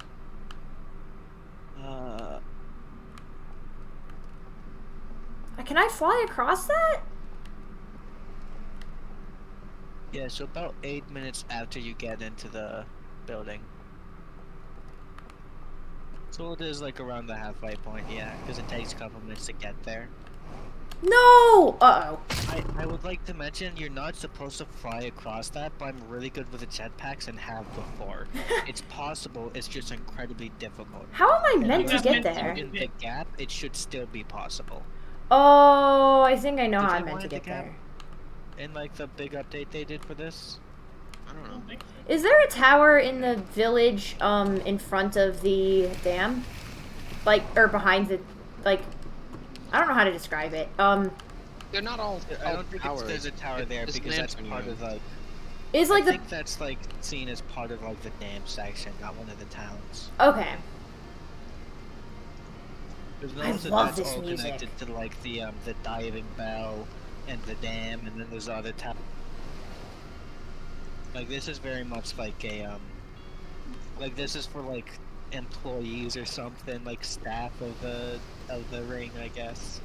Can I fly across that? Yeah, so about 8 minutes after you get into the building. So it is like around the halfway point, yeah, because it takes a couple minutes to get there. No! Uh-oh. I would like to mention you're not supposed to fly across that, but I'm really good with the jetpacks and have before. It's possible, it's just incredibly difficult. How am I And meant to if get you there? In the gap, it should still be possible. Oh, I think I know Did how they I'm meant want to it to get there. In like the big update they did for this? I don't know. Is there a tower in the village, in front of the dam? Like, or behind the, like, I don't know how to describe it. They're not all. I don't think there's a tower there It's because that's lantern part room. of like. is like I the, think that's like seen as part of like the dam section, not one of the towns. okay. There's I also love that's this all music. connected to like the diving bell and the dam, and then there's other towns. Like this is very much like a like this is for like employees or something, like staff of the ring, I guess.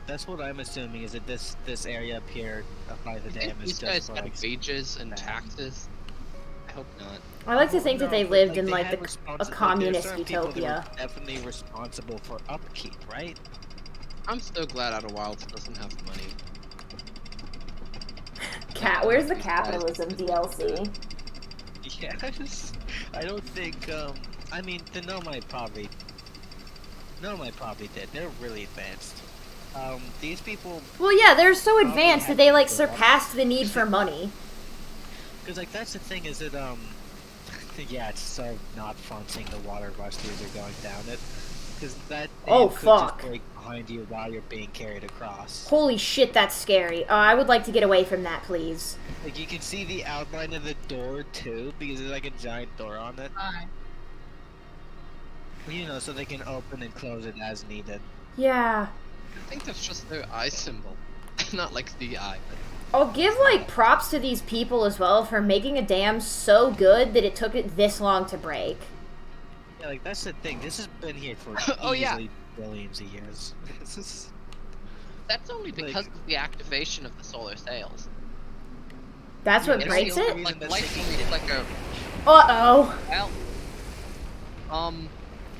That's what I'm assuming is that this area up here up by the I dam think is these just guys for have like wages and staff. taxes. I hope not. I like to think that they No, but, lived in they like had a there's communist certain people that were utopia. definitely responsible for upkeep, right? I'm so glad Outer Wilds doesn't have money. Where's the capitalism DLC? Yes. I don't think. I mean, the Nomai probably did. They're really advanced. These people, Well, yeah, they're so advanced that they like had- surpassed the need for money. because like that's the thing is that yeah, it's so not fun seeing the water rush as you're going down it, because that Oh, dam could fuck. just break behind you while you're being carried across. Holy shit, that's scary. I would like to get away from that, please. Like you can see the outline of the door too, because there's like a giant door on it. Hi. You know, so they can open and close it as needed. Yeah. I think that's just their eye symbol, not like the eye. But I'll give like props to these people as well for making a dam so good that it took it this long to break. Yeah, like that's the thing. This has been here for Oh, yeah. easily billions of years. This is that's only because of the activation of the solar sails. That's what Yeah, breaks it's the it? only reason Like that's lightning taking is like a Uh-oh. well.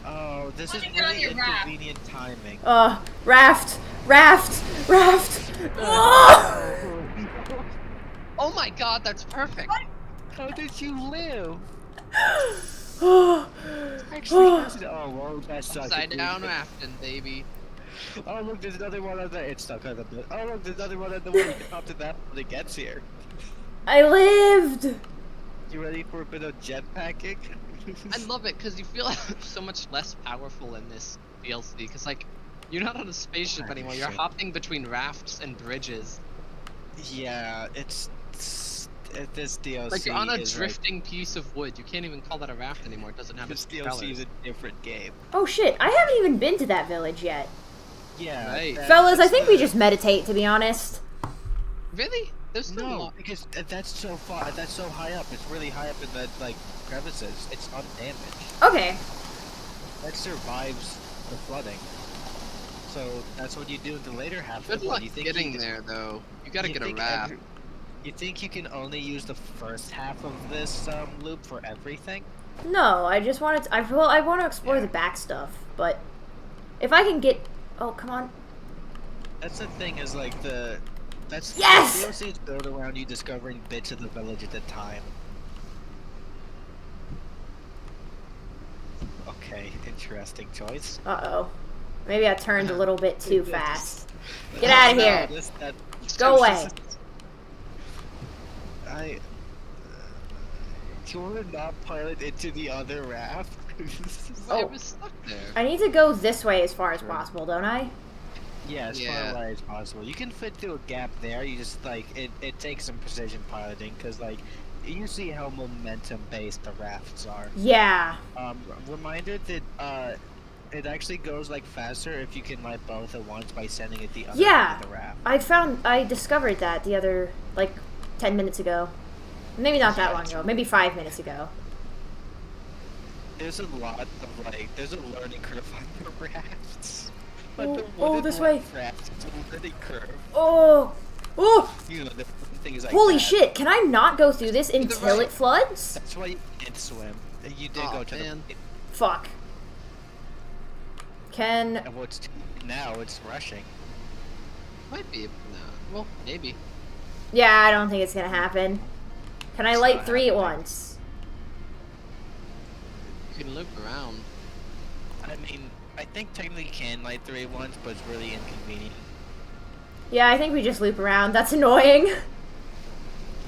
Oh, this is Let me get on really your raft. inconvenient timing. Raft! Oh! Oh my god, that's perfect. How did you live? Oh. Actually, oh, well, that sucks. Upside down rafting, baby. Oh, look, there's another one on the. It's stuck on the. Oh, look, there's another one on the way. You can hop to that when it gets here. I lived! You ready for a bit of jetpacking? I love it because you feel so much less powerful in this DLC. Because like, you're not on a spaceship Ah, anymore. You're shit. hopping between rafts and bridges. Yeah, it's this DLC. Like you're on a is drifting piece of wood. You can't even call that a raft anymore. It doesn't Like, have this its DLC colors. is a different game. Oh shit, I haven't even been to that village yet. Yeah, Right. Fellas, I that's think we the- just meditate, to be honest. Really? There's still a No, lot. because that's so far. That's so high up. It's really high up in the like crevices. It's undamaged. Okay. That survives the flooding. So that's what you do in the later half Good of the luck flood. You think getting you, there though. You gotta you get a think raft. You think you can only use the first half of this loop for everything? No, I just wanted to, I want to explore Yeah. the back stuff, but if I can get, oh, come on. That's the thing. Is like that's Yes! the DLC is built around you discovering bits of the village at a time. Okay, interesting choice. Uh-oh. Maybe I turned a little bit too fast. Get Oh, out of no, here. that- Go away. You want to not pilot into the other raft? Oh. It was stuck there. I need to go this way as far as possible, don't I? Yeah, as Yeah. far away as possible. You can fit through a gap there. You just like it takes some precision piloting because like you see how momentum based the rafts are. Yeah. Reminder that it actually goes like faster if you can light both at once by sending it the other Yeah. end of the raft. I discovered that the other, like, 10 minutes ago. Maybe not that long ago. Maybe 5 minutes ago. There's a lot of like there's a learning curve on the rafts. Oh, the oh, wooden this way. Raft, it's a learning curve. Oh! Oh! You know the thing is like Holy that. shit, can I not go through this until right. it floods? That's why you did swim. You did Aw, go to man. the. Fuck. Can... And what's now? It's rushing. Might be. No. Well, maybe. Yeah, I don't think it's gonna happen. Can I It's light not 3 at happening. once? You can loop around. I mean, I think technically you can light 3 at once, but it's really inconvenient. Yeah, I think we just loop around. That's annoying.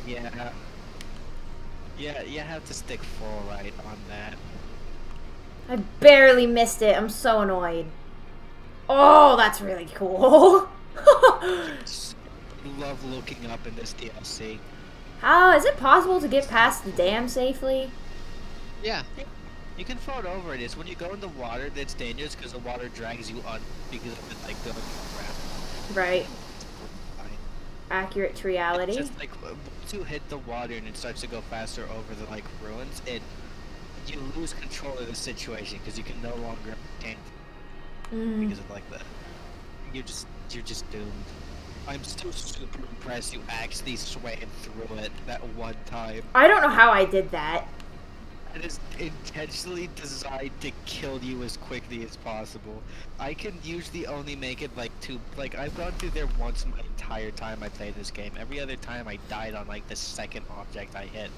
Yeah. Yeah, you have to stick full right on that. I barely missed it. I'm so annoyed. Oh, that's really cool. Just love looking up in this DLC. How is it possible to get past the dam safely? Yeah. You can float over it. It's when you go in the water that's dangerous because the water drags you on because of it like going around. Right. Accurate to reality. It's just like once you hit the water and it starts to go faster over the like ruins, you lose control of the situation because you can no longer maintain Mm. because of like that. You're just doomed. I'm still super impressed you actually swam through it that one time. I don't know how I did that. It is intentionally designed to kill you as quickly as possible. I can usually only make it like like I've gone through there once my entire time I played this game. Every other time I died on like the second object I hit.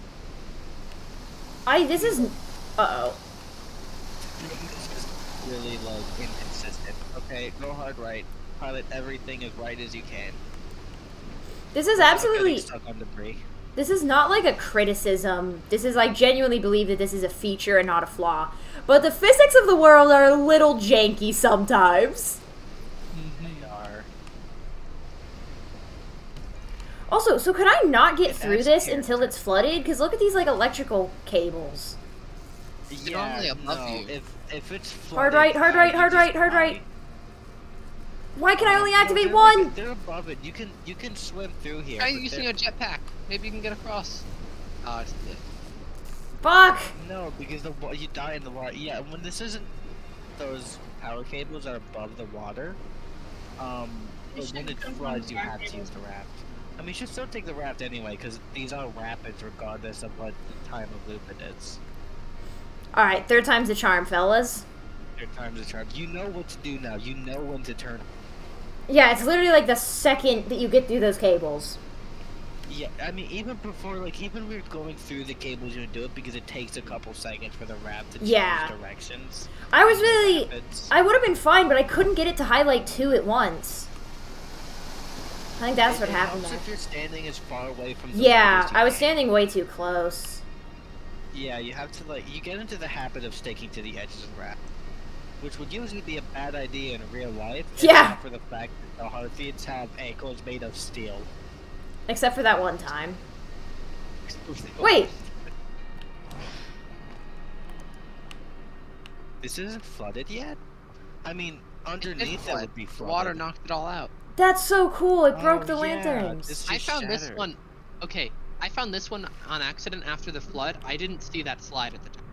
This is... Uh-oh. This is really like inconsistent. Okay, go hard right. Pilot everything as right as you can. This is Without absolutely... getting stuck on debris. This is not like a criticism. This is, I genuinely believe that this is a feature and not a flaw. But the physics of the world are a little janky sometimes. They are. Also, so could I not get It through adds this character. until it's flooded? Because look at these, like, electrical cables. normally above no, you. If it's Hard flooded, right, hard right, you hard just right, hard die. right. Why can I only No, activate they're one? Like, they're above it. You can swim through here. Try but using they're- a jetpack. Maybe you can get across. Oh, it's lit. Fuck! No, because you die in the water. Yeah, when this isn't those power cables are above the water, You but should when it come from floods, the you power have to cables. use the raft. I mean, you should still take the raft anyway, because these are rapids regardless of what time of loop it is. Alright, third time's the charm, fellas. Your time's a charm. You know what to do now. You know when to turn. Yeah, it's literally like the second that you get through those cables. Yeah, I mean, even before, like, even when we're going through the cables, you do it because it takes a couple seconds for the raft to change Yeah. directions. I was really... Rapids. I would have been fine, but I couldn't get it to highlight 2 at once. I think that's what It happened helps there. if you're standing as far away from the Yeah, water as you I was can. standing way too close. Yeah, you have to, like, you get into the habit of sticking to the edges of raft, which would usually be a bad idea in real life. Yeah. Except for the fact that the Heartbeats have ankles made of steel. Except for that one time. Wait! This isn't flooded yet? I mean, It underneath it flooded. would be The flooded. water knocked it all out. That's so cool, it broke Oh, the yeah, lanterns. this I just found this shattered. one. Okay, I found this one on accident after the flood. I didn't see that slide at the time.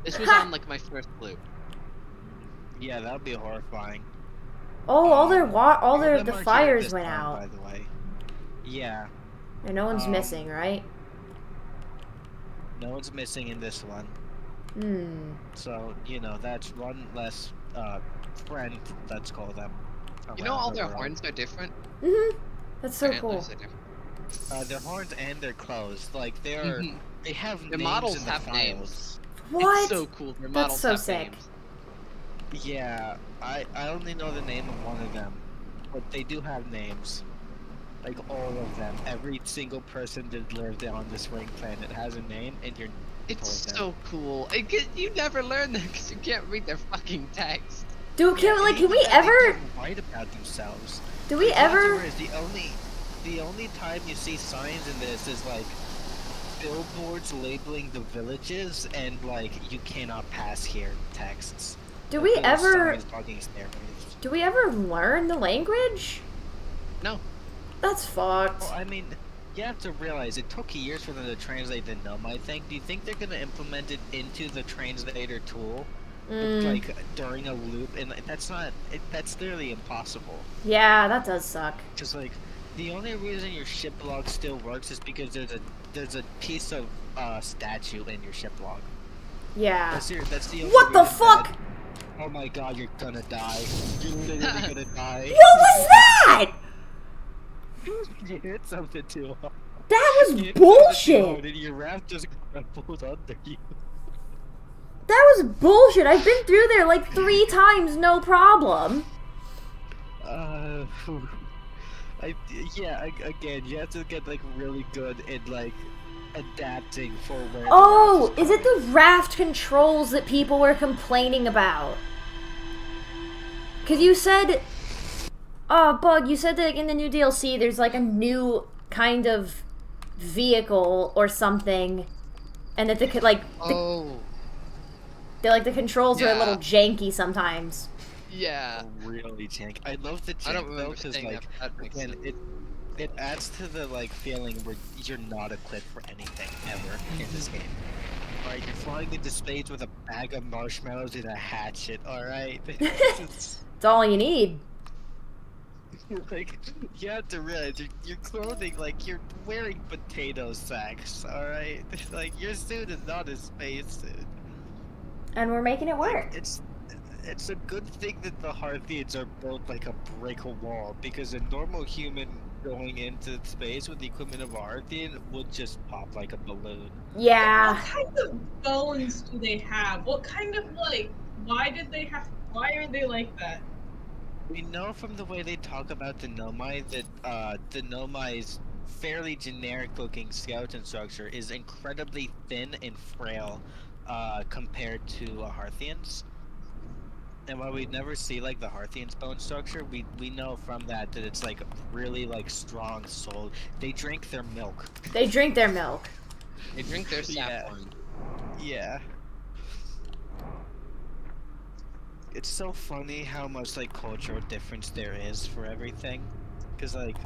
This was on like my first loop. Yeah, that would be horrifying. Oh, all their All the of them are here fires this went time, out. By the way. Yeah, And no one's Um, missing, right? no one's missing in this one. Hmm. So, you know, that's one less friend, let's call them. You know, around all the their world. horns are different. Mm-hmm. That's so Their cool. antlers are different. Their horns and their clothes, like they Mhm. have Their names models in the have files. names. What? It's so cool. Their That's models so have sick. names. Yeah, I only know the name of one of them, but they do have names. Like all of them, every single person that lived on this ring planet has a name, and you're It's told them. so cool. You never learn that because you can't read their fucking text. Dude, can, Yeah, like, can even we then, they ever... don't write about themselves? Do we The fact of the ever... matter is, the only time you see signs in this is like billboards labeling the villages and like you cannot pass here texts. Do Like, we those ever... signs talking stairways. Do we ever learn the language? No. That's fucked. Well, I mean, you have to realize it took years for them to translate the Gnome, I think. Do you think they're gonna implement it into the translator tool? Like during a loop, and that's not. That's literally impossible. Yeah, that does suck. Because like, the only reason your ship log still works is because there's a piece of statue in your ship log. Yeah. That's the only What the reason fuck? that- oh my god, you're gonna die. You're literally gonna die. What was that? You hit something too hard. That You was hit something too bullshit. hard and your raft just crumpled under you. That was bullshit. I've been through there like 3 times, no problem. Again, you have to get like really good in like adapting for where. Oh, the raft is it going. the raft controls that people were complaining about? Because you said... Oh, Bug, you said that in the new DLC there's like a new kind of vehicle or something. And that the Oh. the controls are a little Yeah. janky sometimes. Yeah. Really jank. I love the jank I don't though, remember because saying like that. That makes again, sense. it adds to the like feeling where you're not equipped for anything ever in this game. Alright, you're flying into space with a bag of marshmallows and a hatchet. All right. It's all you need. Like, you have to realize your clothing, like, you're wearing potato sacks, alright? Like, your suit is not a spacesuit. And we're making it work. Like, it's a good thing that the Harthians are built like a brick wall, because a normal human going into space with the equipment of a Harthian would just pop like a balloon. Yeah. What kind of bones do they have? What kind of why are they like that? We know from the way they talk about the Nomai that the Nomai's fairly generic looking skeleton structure is incredibly thin and frail compared to a Harthian's. And while we never see like the Harthian's bone structure, we know from that it's like really like strong soul. They drink their milk. They drink their milk. They drink their Yeah. saffron. Yeah. It's so funny how much like cultural difference there is for everything, because like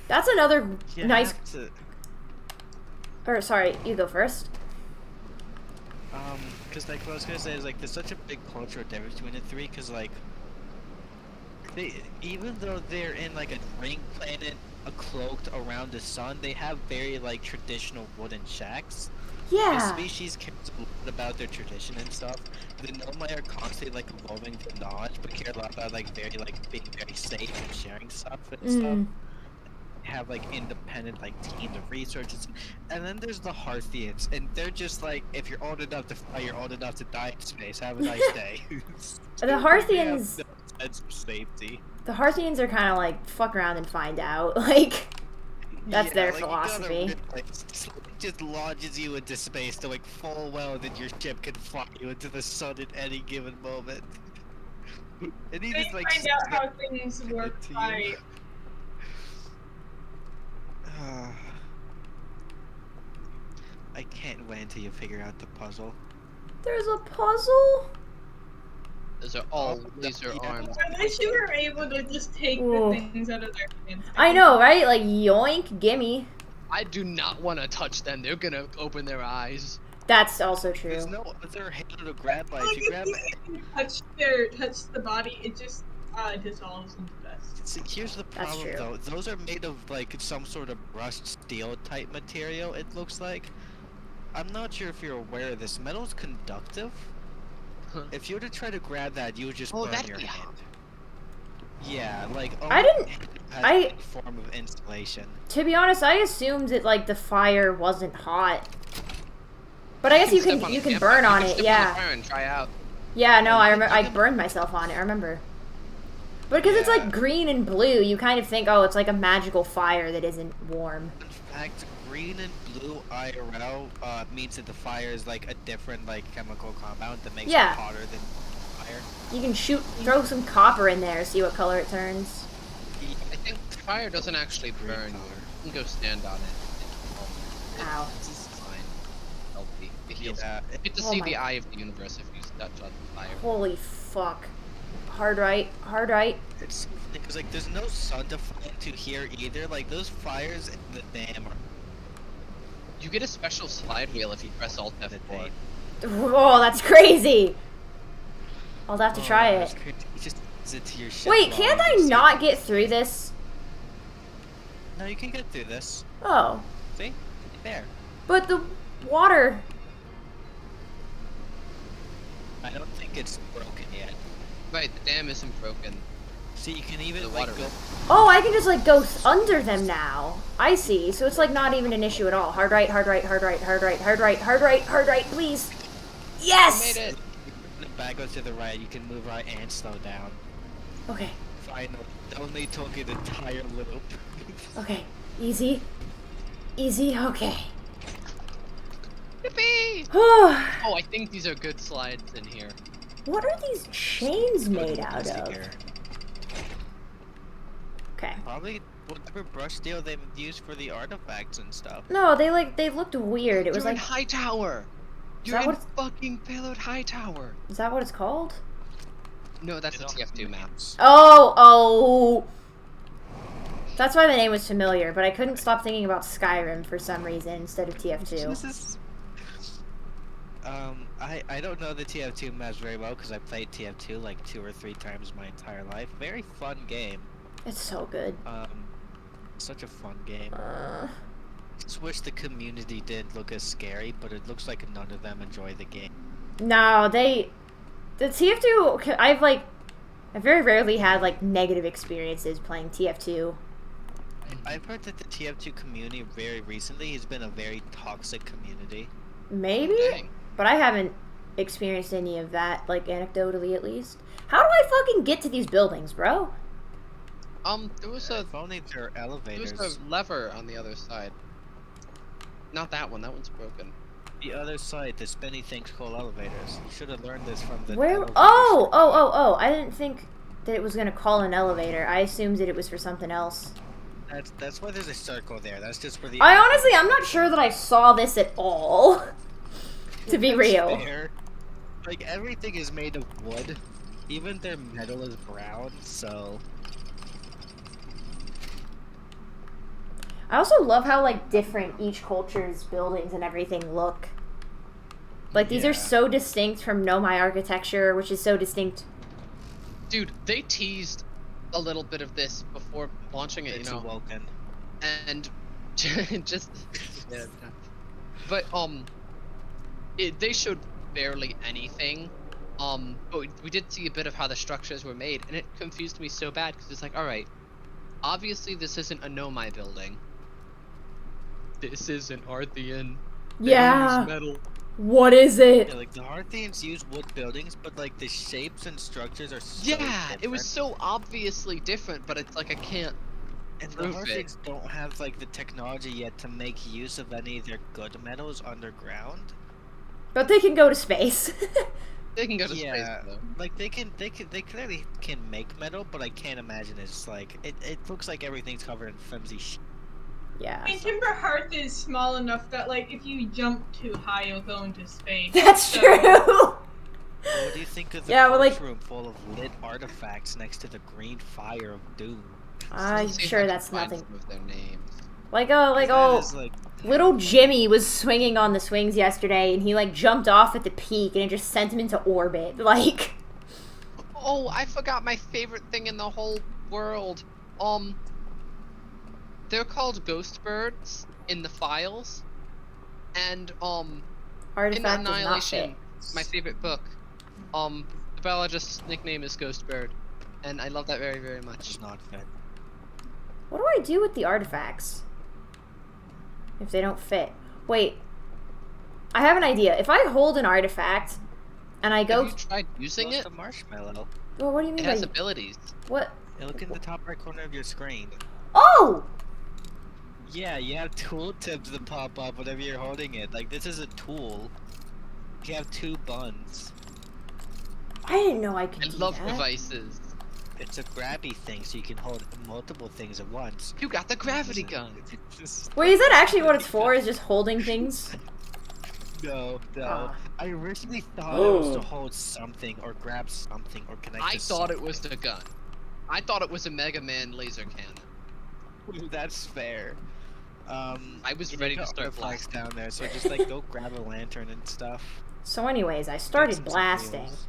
That's another you nice. have to, Or sorry, you go first. because like what I was gonna say is like there's such a big cultural difference between the three, because like they, even though they're in like a ring planet, cloaked around the sun, they have very like traditional wooden shacks. The Yeah. species cares a lot about their tradition and stuff. The Nomai are constantly like evolving their knowledge, but care a lot about like being very safe and sharing stuff and stuff. Mm. Have like independent like teams of researchers, and then there's the Harthians, and they're just like, if you're old enough to fly, you're old enough to die in space. Have a nice day. The They have Harthians. no sense of safety. The Harthians are kind of like fuck around and find out. Like that's their like, you gotta philosophy. realize, it just launches you into space, knowing full well that your ship can fly you into the sun at any given moment. And he They just like find out how snap things it work to you. by I can't wait until you figure out the puzzle. There's a puzzle. Those are all Oh, laser yeah. arms. I wish you were able to just take Ooh. the things out of their hands. I know, right? Like yoink, gimme. I do not want to touch them. They're gonna open their eyes. That's also true. There's no other handle to grab by. Like If you grab if you touch the body, it just dissolves into dust. See, here's the That's problem true. though. Those are made of like some sort of brushed steel type material, it looks like. I'm not sure if you're aware of this. Metal's conductive. Huh. If you were to try to grab that, you would just Oh, burn that'd your be hand. Yeah, like I didn't- has I- a form of insulation. To be honest, I assumed that like the fire wasn't hot. But I guess you step can on you a can campfire. burn You on can it, step on the yeah. fire and try out. Yeah, no, You I can- remember you I can- burned myself on it, I remember. But because it's Yeah. like green and blue, you kind of think, oh, it's like a magical fire that isn't warm. In fact, green and blue IRL means that the fire is like a different like chemical compound that makes Yeah. it hotter than fire. You can throw some copper in there, see what color it turns. I think fire doesn't actually burn you. You can go stand on it. Ow. It's fine. Healthy. It heals. Yeah, You get to Oh see my- the eye of the universe if you touch on fire. Holy fuck. Hard right, hard right. it's because like there's no sun to fly into here either. Like those fires in the dam are You get a special slide wheel if you press Alt the F4. dam. Oh, that's crazy. I'll have to Oh, try that's it. crazy. You just adds it to your ship Wait, log, can't you I see- not get through this? No, you can get through this. Oh, See? There. but the water. I don't think it's broken yet. Right, the dam isn't broken. See, you can even The like water go. Oh, I can just like go under them now. I see. So it's like not even an issue at all. Hard right, hard right, hard right, hard right, hard right, hard right, hard right, please. Yes. Made it. The back goes to the right. You can move right and slow down. Okay. Finally, only took an entire loop. Okay. Easy. Easy. Okay. Yippee! Oh, Oh, I think these are good slides in here. what are these chains made out Let's see of? here. Okay. Probably whatever brush steel they've used for the artifacts and stuff. No, they looked weird. It was You're in like, High Tower. You're that in what it's- fucking Payload High Tower. is that what it's called? No, that's the It all TF2 map. means- Oh. That's why the name was familiar, but I couldn't stop thinking about Skyrim for some reason instead of TF2. This is. I don't know the TF2 maps very well because I played TF2 like 2 or 3 times my entire life. Very fun game. It's so good. Such a fun game. Uh, Just wish the community didn't look as scary, but it looks like none of them enjoy the game. no, the TF2. I very rarely had like negative experiences playing TF2. I've heard that the TF2 community very recently has been a very toxic community. Maybe, Dang. but I haven't experienced any of that, like anecdotally at least. How do I fucking get to these buildings, bro? There was a If only there are elevators. lever on the other side. Not that one. That one's broken. The other side, the spinny things called elevators. You should have learned this from the. Where? elevator Oh! I didn't think that it was gonna call an elevator. I assumed that it was for something else. That's why there's a circle there. That's just where the. I'm not sure that I saw this at all. To be That's real. fair. Like everything is made of wood. Even their metal is brown, so. I also love how like different each culture's buildings and everything look. Like these Yeah. are so distinct from Nomai architecture, which is so distinct. Dude, they teased a little bit of this before launching it, It's you know, Vulcan. and just. Yeah. But they showed barely anything. But we did see a bit of how the structures were made, and it confused me so bad because it's like, all right, obviously this isn't a Nomai building. This is an Arthean. They Yeah. use metal. What is it? Yeah, like the Harthians use wood buildings, but like the shapes and structures are so Yeah, it was different. so obviously different, but it's like I can't. And the prove it. Harthians don't have like the technology yet to make use of any of their good metals underground. But they can go to space. They can go to Yeah. space though. Like they clearly can make metal, but I can't imagine it's like it looks like everything's covered in flimsy Yeah. And Timber Hearth is small enough that, like, if you jump too high, you'll go into space. That's So- true. What do you think of the Yeah, well, like- room full of lit artifacts next to the green fire of doom? I'm See if I sure can that's find nothing. some of their names. That is, like, Little Jimmy was swinging on the swings yesterday, and he like jumped off at the peak, and it just sent him into orbit. Like, Oh, I forgot my favorite thing in the whole world. They're called ghost birds in the files, and in artifact does not Annihilation, fit. my favorite book, the biologist's nickname is Ghost Bird, and I love that very, very much. does not fit. What do I do with the artifacts if they don't fit? Wait, I have an idea. If I hold an artifact and I go, Have you tried using What's it? the marshmallow? well, what do you It mean has by abilities. what? Hey, look in the top right corner of your screen. Oh, Yeah, you have tool tips that pop up whenever you're holding it. Like this is a tool. You have 2 buns. I didn't know I could I do love that. devices. It's a grabby thing, so you can hold multiple things at once. You got the gravity gun. Wait, is that actually what it's for? Is just holding things? No. Ah. I originally thought it was to hold something or grab something or connect. I to thought it something. was the gun. I thought it was a Mega Man laser cannon. That's fair. I was you ready got to start artifacts blasting. down there, so just like go grab a lantern and stuff. So, anyways, I Get started some blasting. wheels.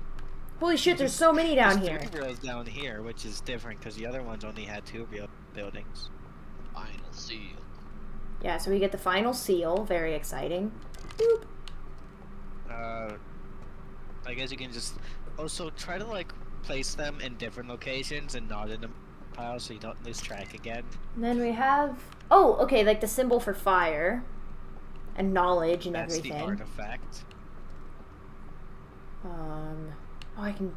Holy shit, there's so many down There's here. 3 reels down here, which is different because the other ones only had 2 real buildings. Final seal. Yeah, so we get the final seal. Very exciting. Boop. I guess you can just also try to like place them in different locations and not in a pile so you don't lose track again. And then we have... Oh, okay, like the symbol for fire. And knowledge and That's everything. the artifact. Oh, I can...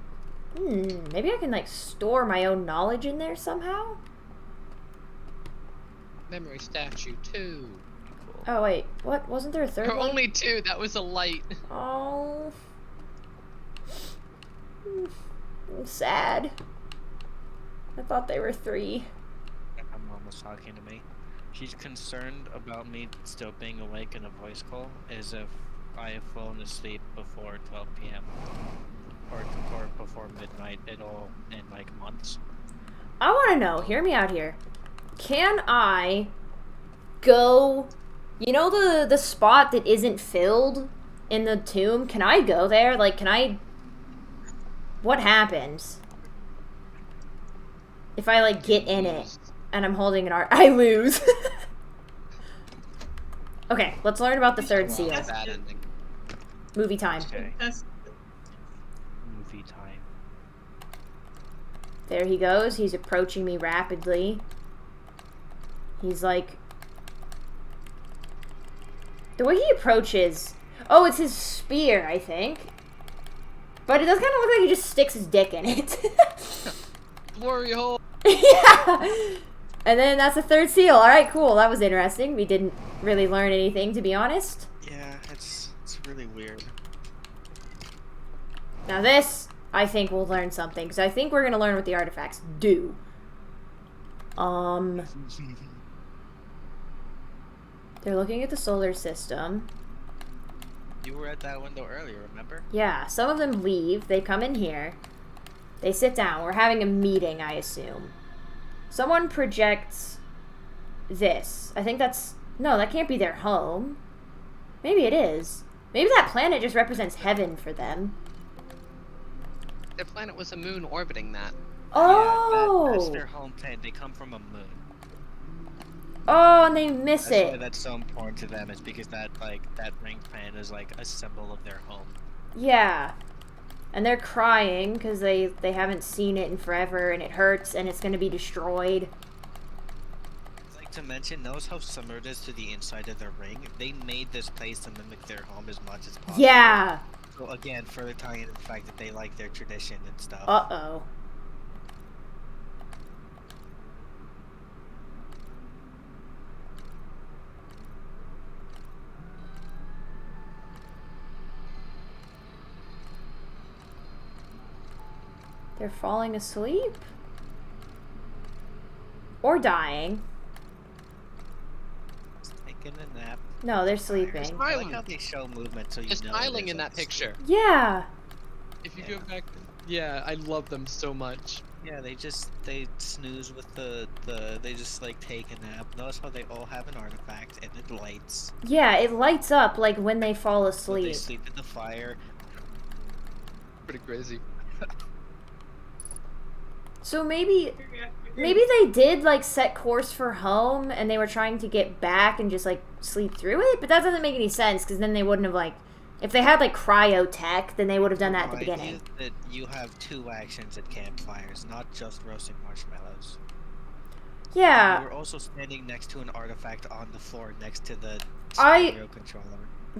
maybe I can, like, store my own knowledge in there somehow? Memory statue 2. Cool. Oh, wait. What? Wasn't there a third There are one? only 2. That was a light. Oh. I'm sad. I thought they were 3. My mom was talking to me. She's concerned about me still being awake in a voice call as if I have fallen asleep before 12 p.m. or before midnight at all in like months. I want to know, hear me out here. Can I go, you know the spot that isn't filled in the tomb. Can I go there? Like, can I... What happens? If I, like, get in it and I'm holding an art... I lose. Okay, let's learn about the third seal. Bad ending. Movie time. Okay. That's Movie time. There he goes. He's approaching me rapidly. He's like... The way he approaches... Oh, it's his spear, I think. But it does kind of look like he just sticks his dick in it. Glory hole. Yeah! And then that's the third seal. Alright, cool. That was interesting. We didn't really learn anything, to be honest. Yeah, it's really weird. Now this, I think we'll learn something. Because I think we're going to learn what the artifacts do. They're looking at the solar system. You were at that window earlier, remember? Yeah, some of them leave. They come in here. They sit down. We're having a meeting, I assume. Someone projects this. I think that's... No, that can't be their home. Maybe it is. Maybe that planet just represents heaven for them. Their planet was a moon orbiting that. Oh! Yeah, that's their home planet. They come from a moon. Oh, and they miss That's why it. that's so important to them. Is because that ring planet is like a symbol of their home. Yeah. And they're crying because they haven't seen it in forever and it hurts and it's going to be destroyed. I'd like to mention, notice how similar it is to the inside of the ring. They made this place to mimic their home as much as possible. Yeah. So again, further tying in the fact that they like their tradition and stuff. Uh-oh. They're falling asleep? Or dying. Taking a nap. No, they're sleeping. I like how they show movement so you Just know. smiling there's in that like- picture. Yeah. If you go back, yeah, I love them so much. Yeah, they snooze with they just like take a nap. Notice how they all have an artifact and it lights. Yeah, it lights up like when they fall But asleep. they sleep in the fire. Pretty crazy. So maybe they did like set course for home and they were trying to get back and just like sleep through it, but that doesn't make any sense because then they wouldn't have like if they had like cryo tech, then they would have done that at the Idea beginning. That you have two actions at campfires, not just roasting marshmallows. Yeah, You were also standing next to an artifact on the floor next to the I- stereo controller.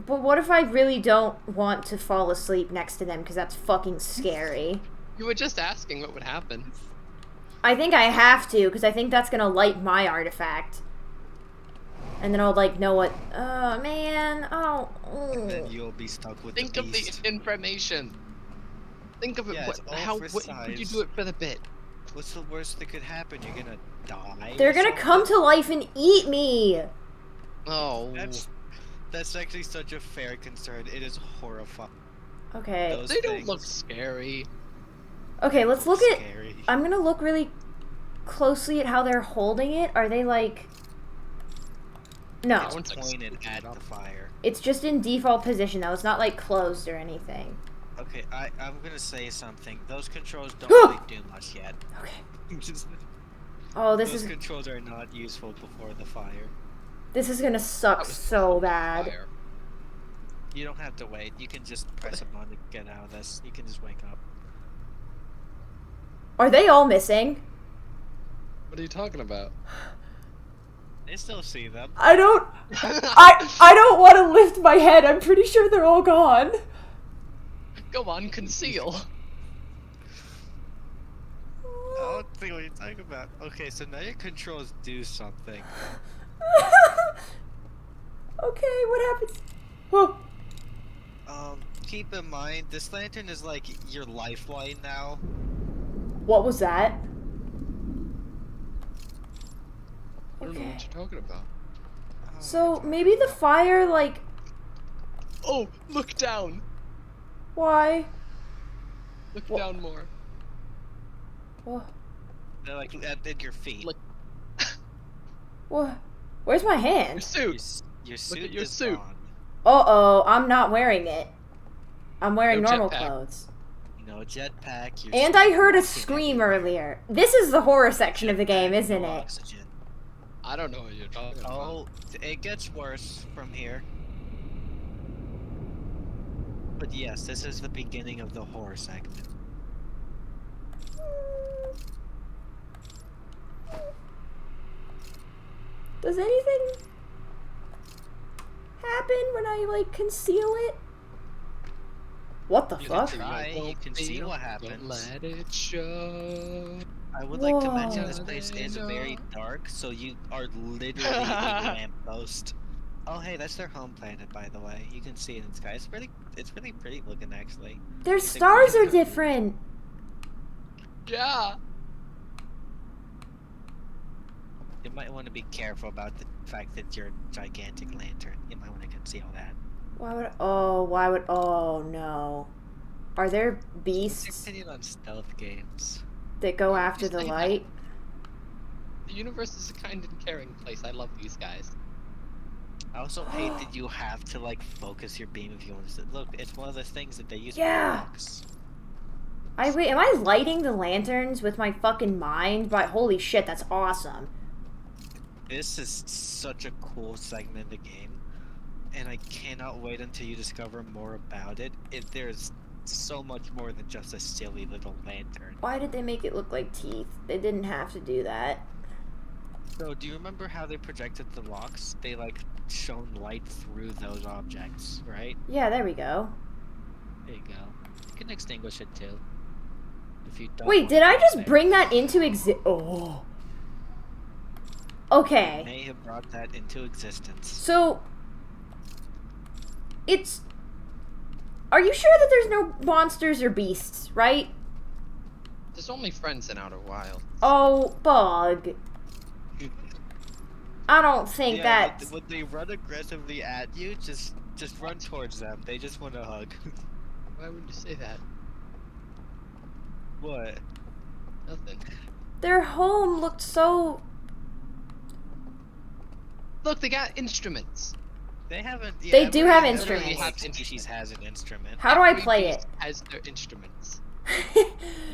but what if I really don't want to fall asleep next to them because that's fucking scary? You were just asking what would happen. I think I have to because I think that's gonna light my artifact. And then I'll like know what. Oh man! Oh. And then you'll be stuck with Think the of beast. the information. Think of it. Yeah, What, it's all how? for What could you size. do it for the bit? What's the worst that could happen? You're gonna die. They're or gonna come something? to life and eat me. Oh. That's actually such a fair concern. It is horrifying. Okay. Those They don't things look scary. Okay, let's look at. scary. I'm gonna look really closely at how they're holding it. Are they like? No, That one's like pointed scooching at it up. the fire. it's just in default position though. It's not like closed or anything. Okay, I'm gonna say something. Those controls don't really do much yet. Okay. Just- Oh, this Those is controls are not useful before the fire. gonna suck That was so bad. Fire. You don't have to wait. You can just press a button to get out of this. You can just wake up. Are they all missing? What are you talking about? They still see them. I don't. I don't want to lift my head. I'm pretty sure they're all gone. Go on, conceal. I don't think what you're talking about. Okay, so now your controls do something. Okay, what happens? Oh, Keep in mind, this lantern is like your lifeline now. what was that? I don't know what you're talking about. Oh So my God. maybe the fire, like, Oh, look down. why? Look Wha- down more. What? They're like at your feet. Look. What? Where's my Your hand? Your, suit. your suit at your is suit. gone. Uh-oh, I'm not wearing it. I'm wearing No normal jetpack. clothes. No jetpack. You're And I heard a walking scream everywhere. earlier. This is the horror section of the game, Jetpack, isn't no it? oxygen. I don't know what you're talking about. Oh, it gets worse from here. But yes, this is the beginning of the horror segment. Does anything happen when I, like, conceal it? What the You fuck? can try, you can see what Don't happens. let it show. I would like to mention Whoa. this place is very dark, so you are literally a lamppost. Oh hey, that's their home planet, by the way. You can see it in the sky. It's really pretty looking, actually. Their It's a stars green are moon. different. Yeah. You might want to be careful about the fact that you're a gigantic lantern. You might want to conceal that. Oh no. Are there What's your beasts opinion on stealth games? that go after You the say that. light? The universe is a kind and caring place. I love these guys. I also hate that you have to like focus your beam if you want to. Look, it's one of those things that they use Yeah. for blocks. Wait, am I lighting the lanterns with my fucking mind? But holy shit, that's awesome. This is such a cool segment of the game, and I cannot wait until you discover more about it. There's so much more than just a silly little lantern. Why did they make it look like teeth? They didn't have to do that. So, do you remember how they projected the locks? They like shone light through those objects, right? Yeah, there we go. There you go. You can extinguish it too. If you don't. Wait, want did it I just there. bring that into Oh. Okay. May have brought that into existence. So, it's... Are you sure that there's no monsters or beasts, right? There's only friends in Outer Wild. Oh, bug. I don't think Yeah, that's... when they run aggressively at you, just run towards them. They just want a hug. Why would you say that? What? Nothing. Their home looked so... Look, they got instruments. They haven't. They do have every instruments. like, species has an instrument. How do I Every play beast it? Has their instruments.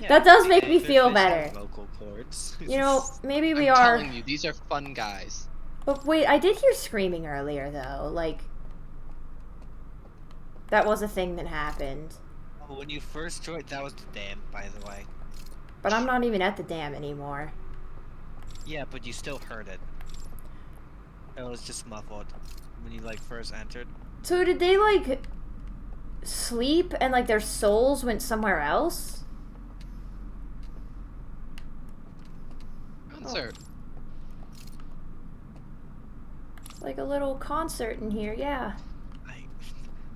That does make me They feel just have better. Vocal cords. You know, maybe we I'm are... telling you, these are fun guys. But wait, I did hear screaming earlier, though. Like... That was a thing that happened. Oh, when you first joined, that was the dam, by the way. But I'm not even at the dam anymore. Yeah, but you still heard it. It was just muffled when you like first entered. So did they, like, sleep and, like, their souls went somewhere else? Concert. It's like a little concert in here, yeah.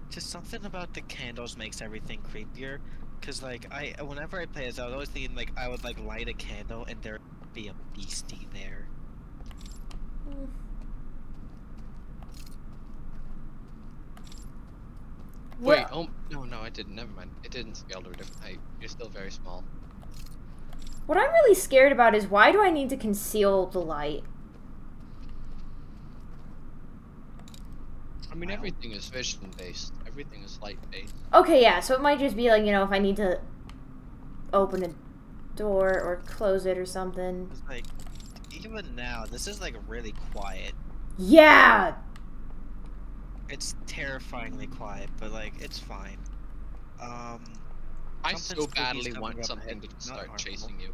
Just something about the candles makes everything creepier. Cause like whenever I play this, I was always thinking like I would like light a candle and there'd be a beastie there. Hmm. Wait, Well, no, I didn't. Never mind. It didn't scale to a different height. You're still very small. what I'm really scared about is why do I need to conceal the light? I mean, Wow. everything is vision based. Everything is light based. Okay, yeah, so it might just be like, you know, if I need to open a door or close it or something. It's like even now, this is like really quiet. Yeah! It's terrifyingly quiet, but like it's fine. I Something so spooky's badly coming want up something ahead, to not start harmful. chasing you.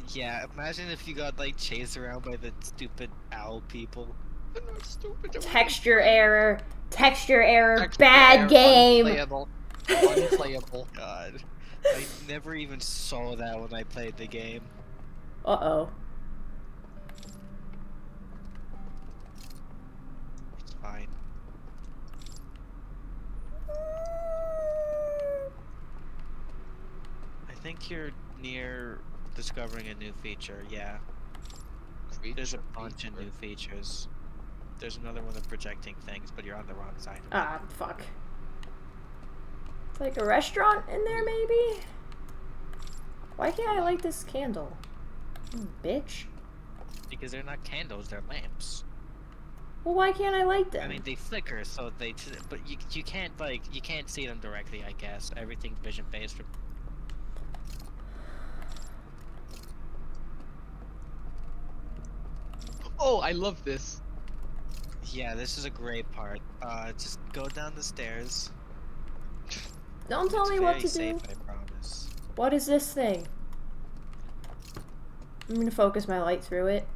Yeah, imagine if you got like chased around by the stupid owl people. They're not stupid. they're Texture error. Texture error. Texture Bad error, game. Unplayable. Unplayable. God, I never even saw that when I played the game. Uh-oh. It's fine. I think you're near discovering a new feature. Yeah, there's a bunch of new features. There's another one of projecting things, but you're on the wrong side. of it. Ah, fuck. It's like a restaurant in there, maybe? Why can't I light this candle? Bitch. Because they're not candles, they're lamps. Well, why can't I light them? I mean, they flicker, so but you can't you can't see them directly. I guess everything's vision based. Oh, I love this. Yeah, this is a great part. Just go down the stairs. Don't tell It's me what very to safe, do. I promise. What is this thing? I'm gonna focus my light through it.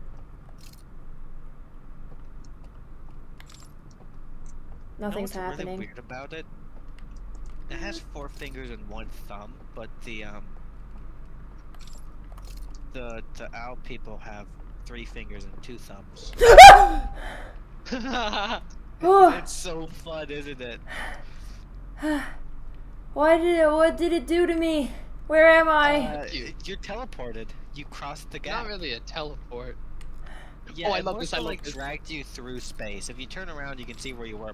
Nothing's You know what's happening. really weird about it? It has 4 fingers and 1 thumb, but the owl people have 3 fingers and 2 thumbs. Oh, It's so fun, isn't it? what did it do to me? Where am I? You're teleported. You crossed the gap. Not really a teleport. Yeah, Oh, I it love more this, so, I love like this. dragged you through space. If you turn around, you can see where you were.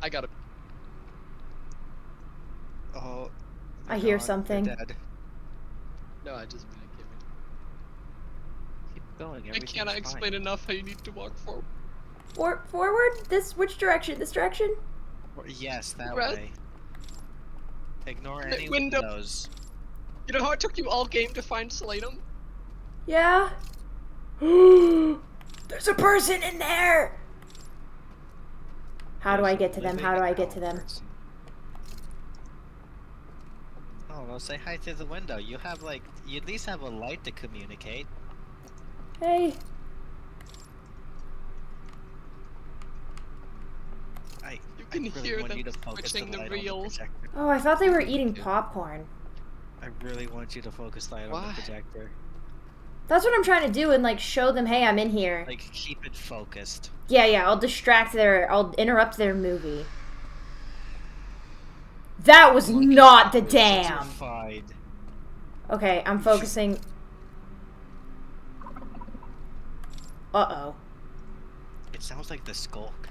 I got it. Oh. I they're hear gone. They're something. dead. No, I just meant give it. Keep going. I cannot explain enough how you need to walk forward. Forward? Which direction? This direction? Yes, that Right. way. Ignore That any window. windows. You know how it took you all game to find Selenum? Yeah? There's a person in there! How do I get to them? How do I get to them? Oh, well, say hi through the window. You have you at least have a light to communicate. Hey. You can really hear want them you to focus switching the light on reels. projector. Oh, I thought they were eating Yeah. popcorn. I really want you to focus light on Why? the projector. That's what I'm trying to do and like show them, hey, I'm in here. Like, keep it focused. Yeah, I'll interrupt their movie. That was not the dam! Terrified. Okay, I'm focusing. Uh-oh. It sounds like the skulk.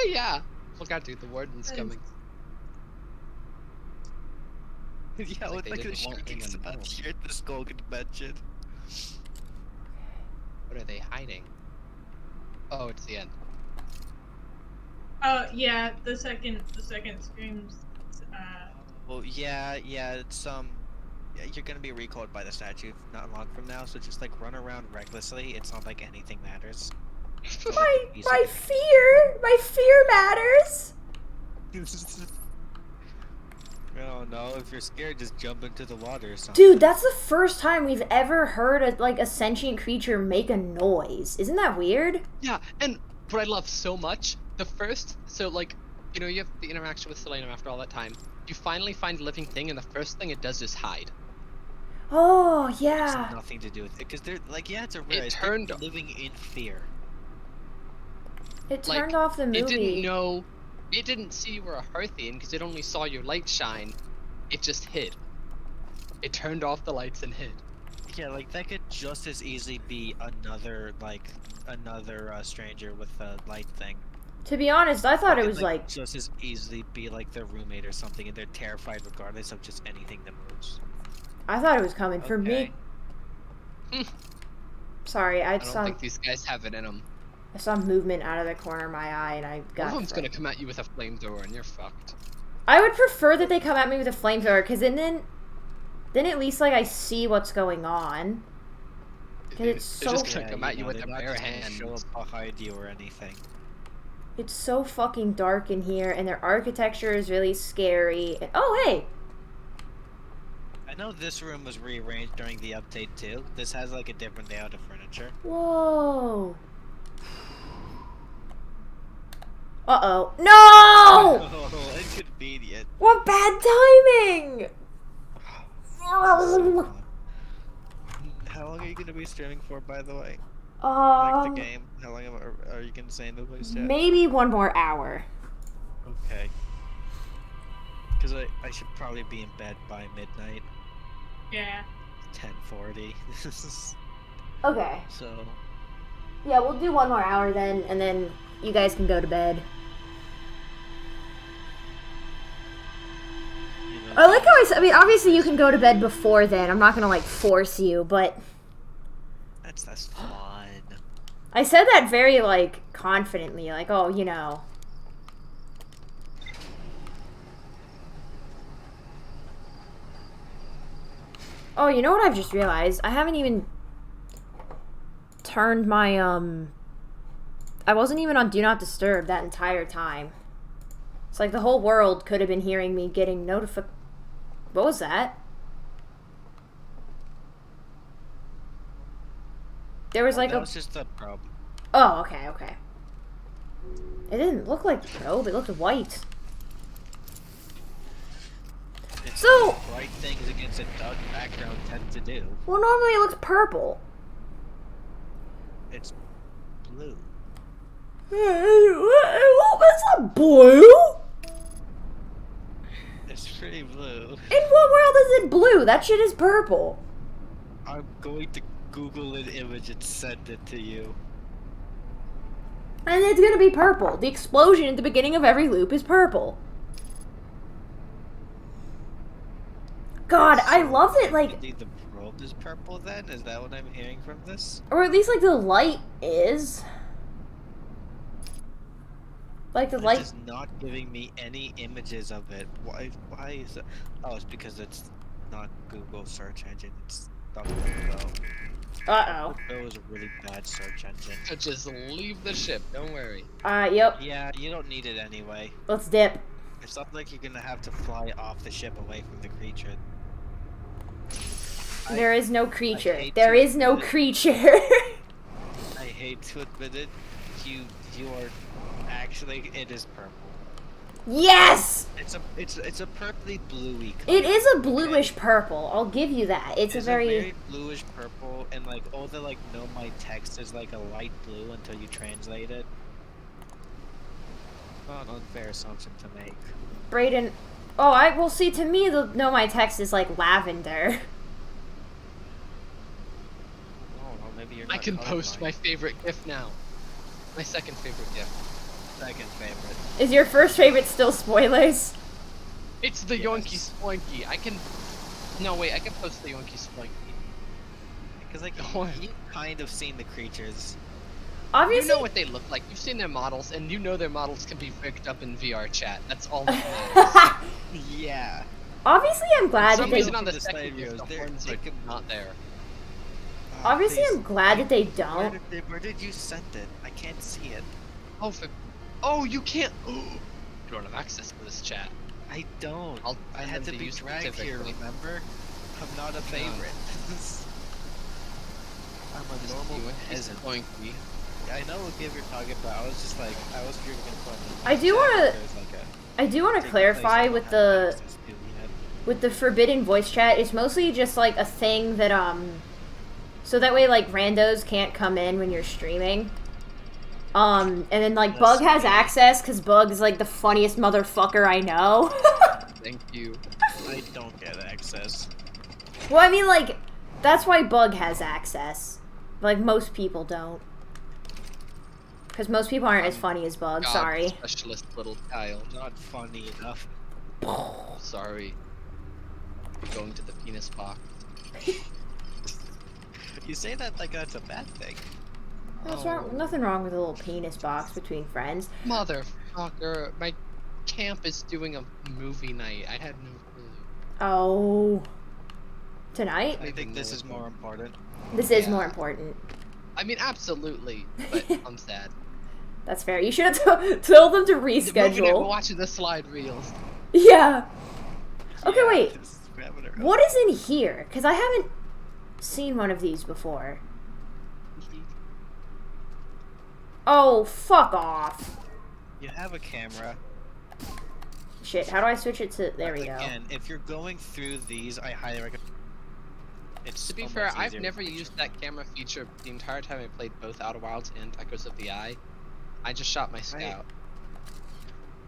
Yeah. Look out, dude. The warden's coming. Yeah, Like it's they like a didn't want shocking anyone to know. sound here the skull convention. What are they hiding? Oh, it's the end. Oh yeah, the second screams. Well, yeah, it's yeah, you're gonna be recalled by the statue not long from now, so just like run around recklessly. It's not like anything matters. My fear matters! Oh no, if you're scared, just jump into the water or something. Dude, that's the first time we've ever heard a sentient creature make a noise. Isn't that weird? Yeah, and what I love so much, so like, you know, you have the interaction with Selenum after all that time. You finally find a living thing, and the first thing it does is hide. Oh, It's yeah. nothing to do with it, because they're like, yeah, it's a rare. It's turned- living in fear. It Like, turned off the movie. It didn't know, it didn't see you were a Hearthian because it only saw your light shine. It just hid. It turned off the lights and hid. Yeah, like that could just as easily be another stranger with a light thing. To be honest, I thought it could, was like just as easily be like their roommate or something, and they're terrified regardless of just anything that moves. I thought it was coming for me. Hmm. Sorry, I I don't saw think these guys have it in them. movement out of the corner of my eye, and I One got. of them's gonna frightened. come at you with a flamethrower, and you're fucked. I would prefer that they come at me with a flamethrower, because then at least like I see what's going on. Because it's They're so just gonna come at you with they're their not bare just gonna hands. show up behind you or anything. it's so fucking dark in here, and their architecture is really scary. And, oh hey, I know this room was rearranged during the update too. This has like a different layout of furniture. whoa. Uh-oh. No! Oh, inconvenient. What bad timing! How long are you gonna be streaming for, by the way? Like Um, the game? How long are you gonna stay in the voice chat? maybe one more hour. Okay. Because I should probably be in bed by midnight, Yeah. 10:40. Okay. So Yeah, we'll do one more hour then, and then you guys can go to bed. you know, I like how I mean, obviously you can go to bed before then. I'm not gonna like force you, but that's fun. I said that very, like, confidently, like, oh, you know. Oh, you know what I've just realized? I haven't even turned my, I wasn't even on Do Not Disturb that entire time. It's like the whole world could have been hearing me getting What was that? There was like that a... was just a probe. Oh, okay, okay. It didn't look like probe, it looked white. It's So- what bright things against a dark background tend to do. Well, normally it looks purple. It's blue. What's a blue? It's pretty blue. In what world is it blue? That shit is purple. I'm going to Google an image and send it to you. And it's gonna be purple. The explosion at the beginning of every loop is purple. God, I love it, like... Maybe the probe is purple then? Is that what I'm hearing from this? Or at least, like, the light is. Like, the It's light... just not giving me any images of it. Why is it? Oh, it's because it's not Google search engine. It's DuckDuckGo. Uh-oh. DuckDuckGo is a really bad search engine. So just leave the ship. Don't worry. Yep. Yeah, you don't need it anyway. Let's dip. It's not like you're gonna have to fly off the ship away from the creature. There is no creature. hate There to is no admit it. creature. I hate to admit it, you are actually, it is purple. Yes! It's a purpley bluey color. It is a bluish purple. I'll give you that. It's a very... bluish purple, and like all the like my text is like a light blue until you translate it. Not an unfair assumption to make. Brayden... Oh, I will see, to me, my text is like lavender. Oh, well, maybe you're I not can post colorblind. my favorite GIF now. My second favorite GIF. Second favorite. Is your first favorite still spoilers? It's the Yes. Yonky Spoinky. I can... No, wait, I can post the Yonky Spoinky. Because like Oh. you've kind of seen the creatures. You Obviously... know what they look like. You've seen their models, and you know their models can be rigged up in VR chat. That's all that matters. Yeah. Obviously, I'm For glad some that reason they... on the The second GIF, videos, the they're- horns they are can- not there. Obviously, Please. I'm glad that they Where don't. where did you send it? I can't see it. Oh, oh, you can't... you don't have access to this chat. I don't. I send had them to to be you dragged here, specifically. remember? I'm not a favorite. I'm a normal peasant. Spoinky. I know what game you're talking about. I was just like, I was you're gonna put in I do chat wanna- if there's, like, a I do want to big clarify place I with don't the... have access to yet. with the forbidden voice chat, it's mostly just like a thing that so that way like randos can't come in when you're streaming. And then like Bug has access because Bug is like the funniest motherfucker I know. Thank you. I don't get access. Well, I mean like that's why Bug has access. Like most people don't. Because most people aren't as funny as Bug, God, sorry. Specialist little child. Not funny enough. Sorry. Going to the penis box. You say that like that's a bad thing. What's wrong? Nothing wrong with a little penis box between friends. Motherfucker, my camp is doing a movie night. I had no clue. Oh. Tonight? I think this is more important. This is Yeah. more important. I mean, absolutely, but I'm sad. That's fair. You should have told them to The movie night, we're reschedule. watching the slide reels. Yeah. Okay, Yeah, wait. this is grabbing it What is in here? Because I haven't seen one of these before. Oh, fuck off. You have a camera. Shit, how do I switch it to... There we go. Again, if you're going through these, I highly recommend. It's To be so fair, much I've easier never to picture. used that camera feature the entire time I played both Outer Wilds and Echoes of the Eye. I just shot my scout.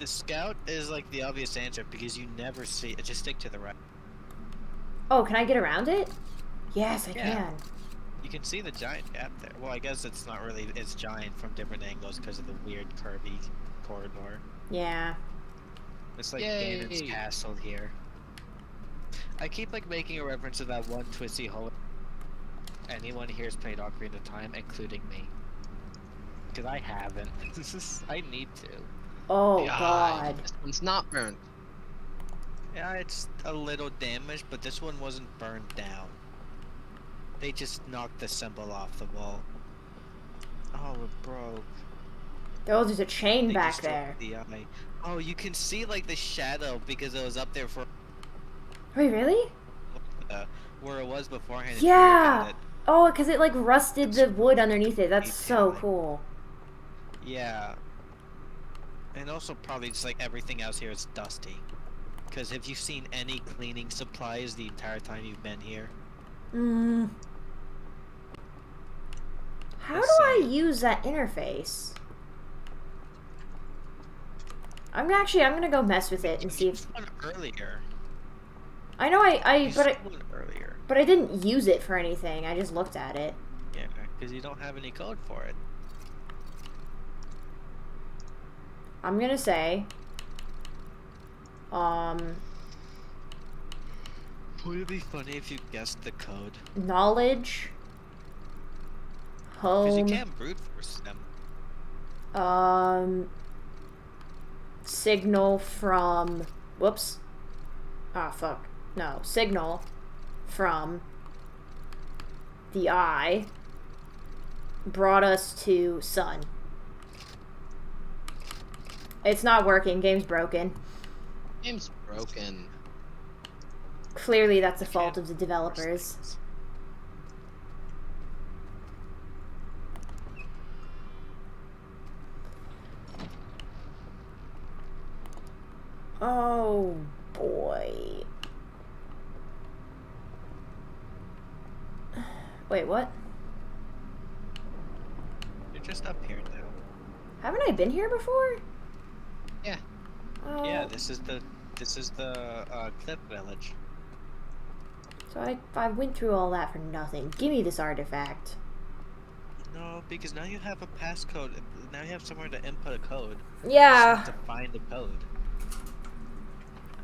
The scout is like the obvious answer because you never see it. Just stick to the right. Oh, can I get around it? Yes, I Yeah. can. You can see the giant gap there. Well, I guess it's not really. It's giant from different angles because of the weird curvy corridor. Yeah. It's like Yay. Ganon's castle here. I keep like making a reference to that one twisty hole. Anyone here has played Ocarina of Time, including me. Because I haven't. I need to. Oh god. This one's not burned. Yeah, it's a little damaged, but this one wasn't burned down. They just knocked the symbol off the wall. Oh, it broke. Oh, there's a chain They back destroyed there. the eye. Oh, you can see like the shadow because it was up there for Wait, really? where it was beforehand. if you Yeah. look at it. Oh, because it like rusted the wood underneath it. That's so Detailing. cool. Yeah. And also probably just like everything else here is dusty. Because have you seen any cleaning supplies the entire time you've been here? Hmm. How Let's do I see. use that interface? I'm gonna go mess with it and see if You used one earlier. I know You but used one earlier. I didn't use it for anything. I just looked at it. Yeah, because you don't have any code for it. I'm gonna say, Would it be funny if you guessed the code? knowledge, Because you home, can't brute force them. signal from, whoops, ah fuck, no, signal from the eye brought us to sun. It's not working, game's broken. Game's broken. Clearly that's the fault of the developers. Oh boy. Wait, what? You're just up here now. Haven't I been here before? Yeah. Oh, Yeah, this is the Cliff Village. so I went through all that for nothing. Give me this artifact. No, because now you have a passcode. Now you have somewhere to input a code. You just Yeah. have to find the code.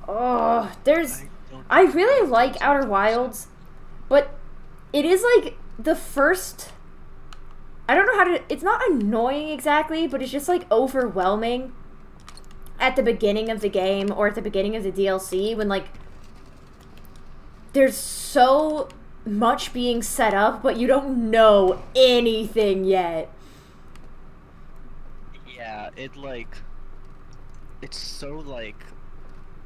Oh, there's. don't I think really that's like 100%. Outer Wilds, but it is like the first. I don't know how to. It's not annoying exactly, but it's just like overwhelming at the beginning of the game or at the beginning of the DLC when like there's so much being set up, but you don't know anything yet. Yeah, it's so like,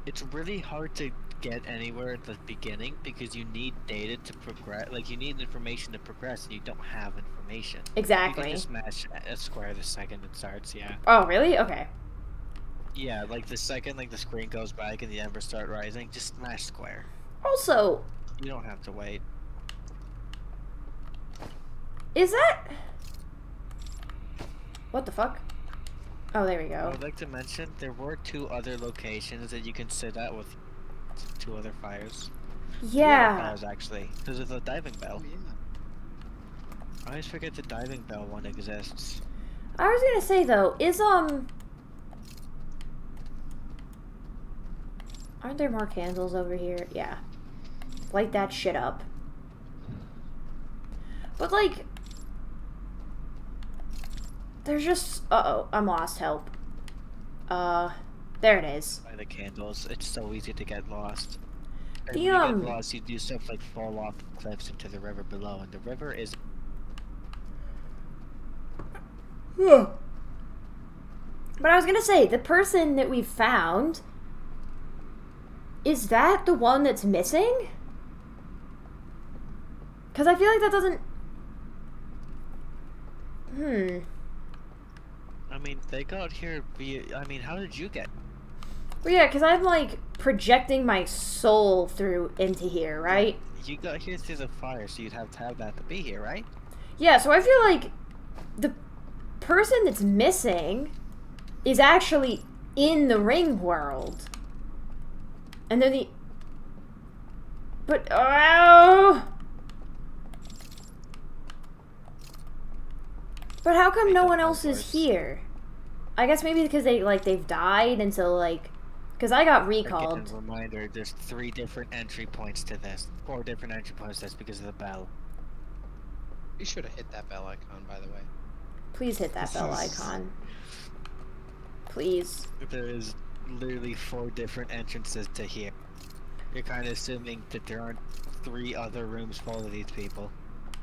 it's really hard to get anywhere at the beginning because you need data to progress. Like you need information to progress, and you don't have information. You Exactly. can just mash a square the second it starts. Yeah. Oh, really? Okay. Yeah, like the second like the screen goes back and the embers start rising, just smash square. Also, You don't have to wait. is that. What the fuck? Oh, there we I go. would like to mention there were 2 other locations that you can sit at with 2 other fires. 3 other Yeah. fires actually, because of the diving bell. Oh, yeah. I always forget the diving bell one exists. I was gonna say though, aren't there more candles over here? Yeah. Light that shit up. But like, there's just, uh-oh, I'm lost, help. There it is. By the candles, it's so easy to get lost. And The, when you get lost, you do stuff like fall off cliffs into the river below, and the river is But I was gonna say, the person that we found, is that the one that's missing? Because I feel like that doesn't... I mean, they got here via. I mean, how did you get? Well, yeah, because I'm, like, projecting my soul through into here, right? You got here through the fire, so you'd have to have that to be here, right? Yeah, so I feel like the person that's missing is actually in the ring world. And they're the... But, oh! But how come I no don't one know else is words. here? I guess maybe because they've died, and so, like... Because I got Again, recalled. reminder: there's 3 different entry points to this. 4 different entry points to this because of the bell. You should have hit that bell icon, by the way. Please hit that bell icon. Please. There is literally 4 different entrances to here. You're kind of assuming that there aren't 3 other rooms full of these people.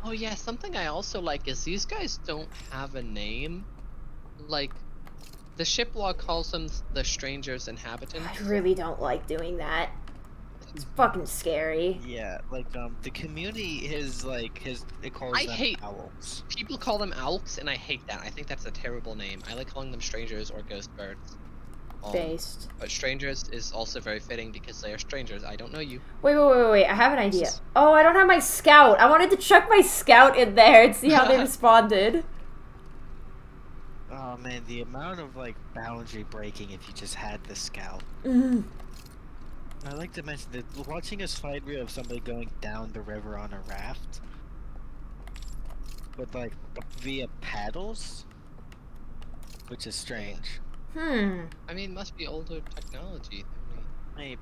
Oh yeah, something I also like is these guys don't have a name. Like, the ship log calls them the Stranger's Inhabitants. I really don't like doing that. It's fucking scary. Yeah, like the community is like it calls I them hate- owls. People call them Alks, and I hate that. I think that's a terrible name. I like calling them Strangers or Ghost Birds. Based. But Strangers is also very fitting because they are strangers. I don't know you. Wait. I have an idea. Oh, I don't have my scout. I wanted to chuck my scout in there and see how they responded. Oh man, the amount of like boundary breaking if you just had the scout. Mm. I'd like to mention that watching a slide reel of somebody going down the river on a raft with like via paddles, which is strange. Hmm. I mean, must be older technology. I mean,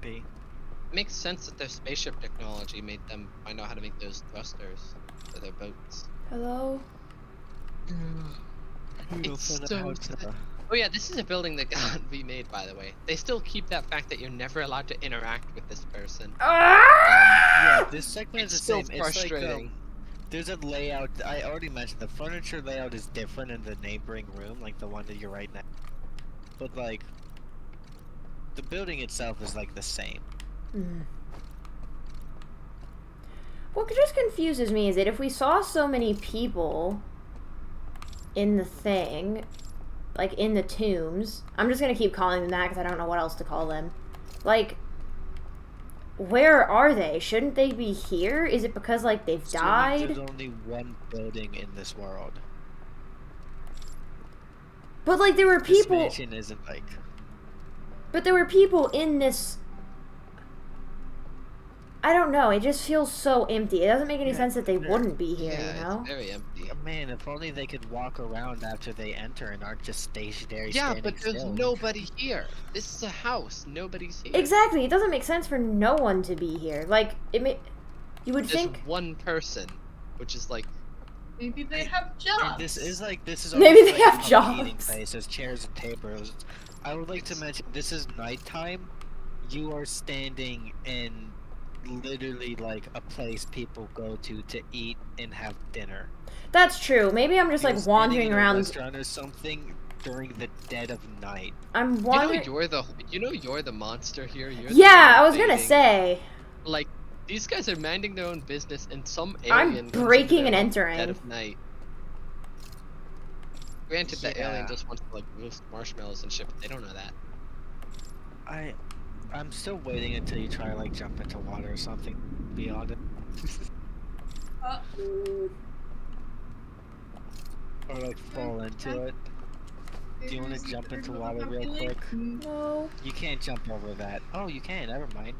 Maybe. it makes sense that their spaceship technology made them find out how to make those thrusters for their boats. Hello? It's so sad. Oh yeah, this is a building that got remade, by the way. They still keep that fact that you're never allowed to interact with this person. Ah! Yeah, this segment is It's the still same. frustrating. It's like there's a layout. I already mentioned the furniture layout is different in the neighboring room, like the one that you're right now. But like, the building itself is like the same. Mm. What just confuses me is that if we saw so many people in the thing, like in the tombs, I'm just gonna keep calling them that because I don't know what else to call them. Like, where are they? Shouldn't they be here? Is it because like they've Assuming died? There's only one building in this world. But like there were This people. mansion isn't like. But there were people in this. I don't know. It just feels so empty. It doesn't make any Yeah, sense that they yeah. wouldn't be here. Yeah, You know. it's very empty. Man, if only they could walk around after they enter and aren't just stationary. Yeah, standing but there's still. nobody here. This is a house. Nobody's here. Exactly. It doesn't make sense for no one to be here. Like it may. You would There's think. one person, which is like, Maybe they have And jobs. this is Maybe almost they like a have public eating jobs. place. There's chairs and tables. I would like to mention this is nighttime. You are standing in literally like a place people go to eat and have dinner. That's true. Maybe I'm just You're like standing wandering in a around. restaurant or something during the dead of night. I'm wandering. you're the monster here. You're the Yeah, one I was gonna invading. say. Like, these guys are minding their own business, and some I'm alien comes breaking into and their entering. dead of night. Granted, that alien Yeah. just wants to like roast marshmallows and shit, but they don't know that. I'm still waiting until you try to like jump into water or something. Be honest. Or like fall into it. Do you want to jump into water real quick? No. You can't jump over that. Oh, you can. Never mind.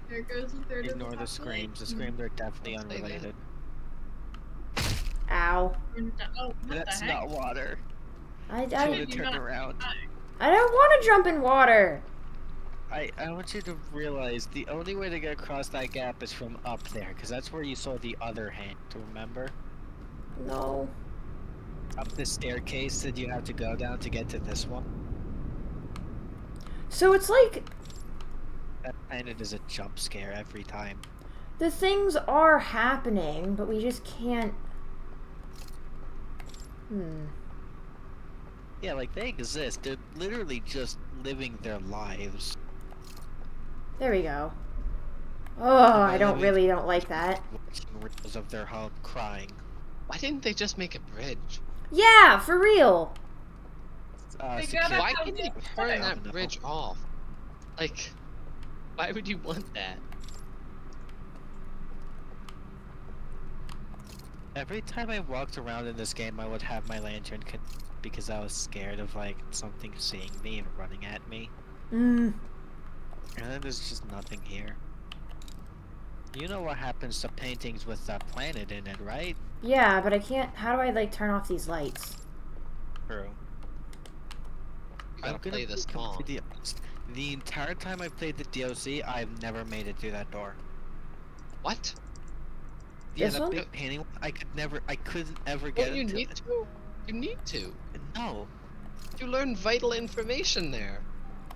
There goes a third of Ignore the screams. The screams are definitely Don't say that. unrelated. Ow. Oh, what That's the heck? not water. I Try to did you turn not- around. I don't want to jump in water. I want you to realize the only way to get across that gap is from up there, because that's where you saw the other hand. Remember? No. Up the staircase that you have to go down to get to this one. So it's like That planet is a jump scare every time. the things are happening, but we just can't. Yeah, like they exist. They're literally just living their lives. There we go. Oh, I don't like that. Watching reels of their home crying. Why didn't they just make a bridge? Yeah, for real. They Secure- gotta- Why how did they they play? turn I that don't know. bridge off? Like, why would you want that? Every time I walked around in this game, I would have my lantern because I was scared of like something seeing me and running at me. Mm. And then there's just nothing here. You know what happens to paintings with that planet in it, right? Yeah, but I can't. How do I like turn off these lights? True. You gotta play this be song. completely honest. The entire time I played the DLC, I've never made it through that door. What? Yeah, This that one? big painting one, I couldn't ever get Well, you into need it. to. You need to. No. You learn vital information there.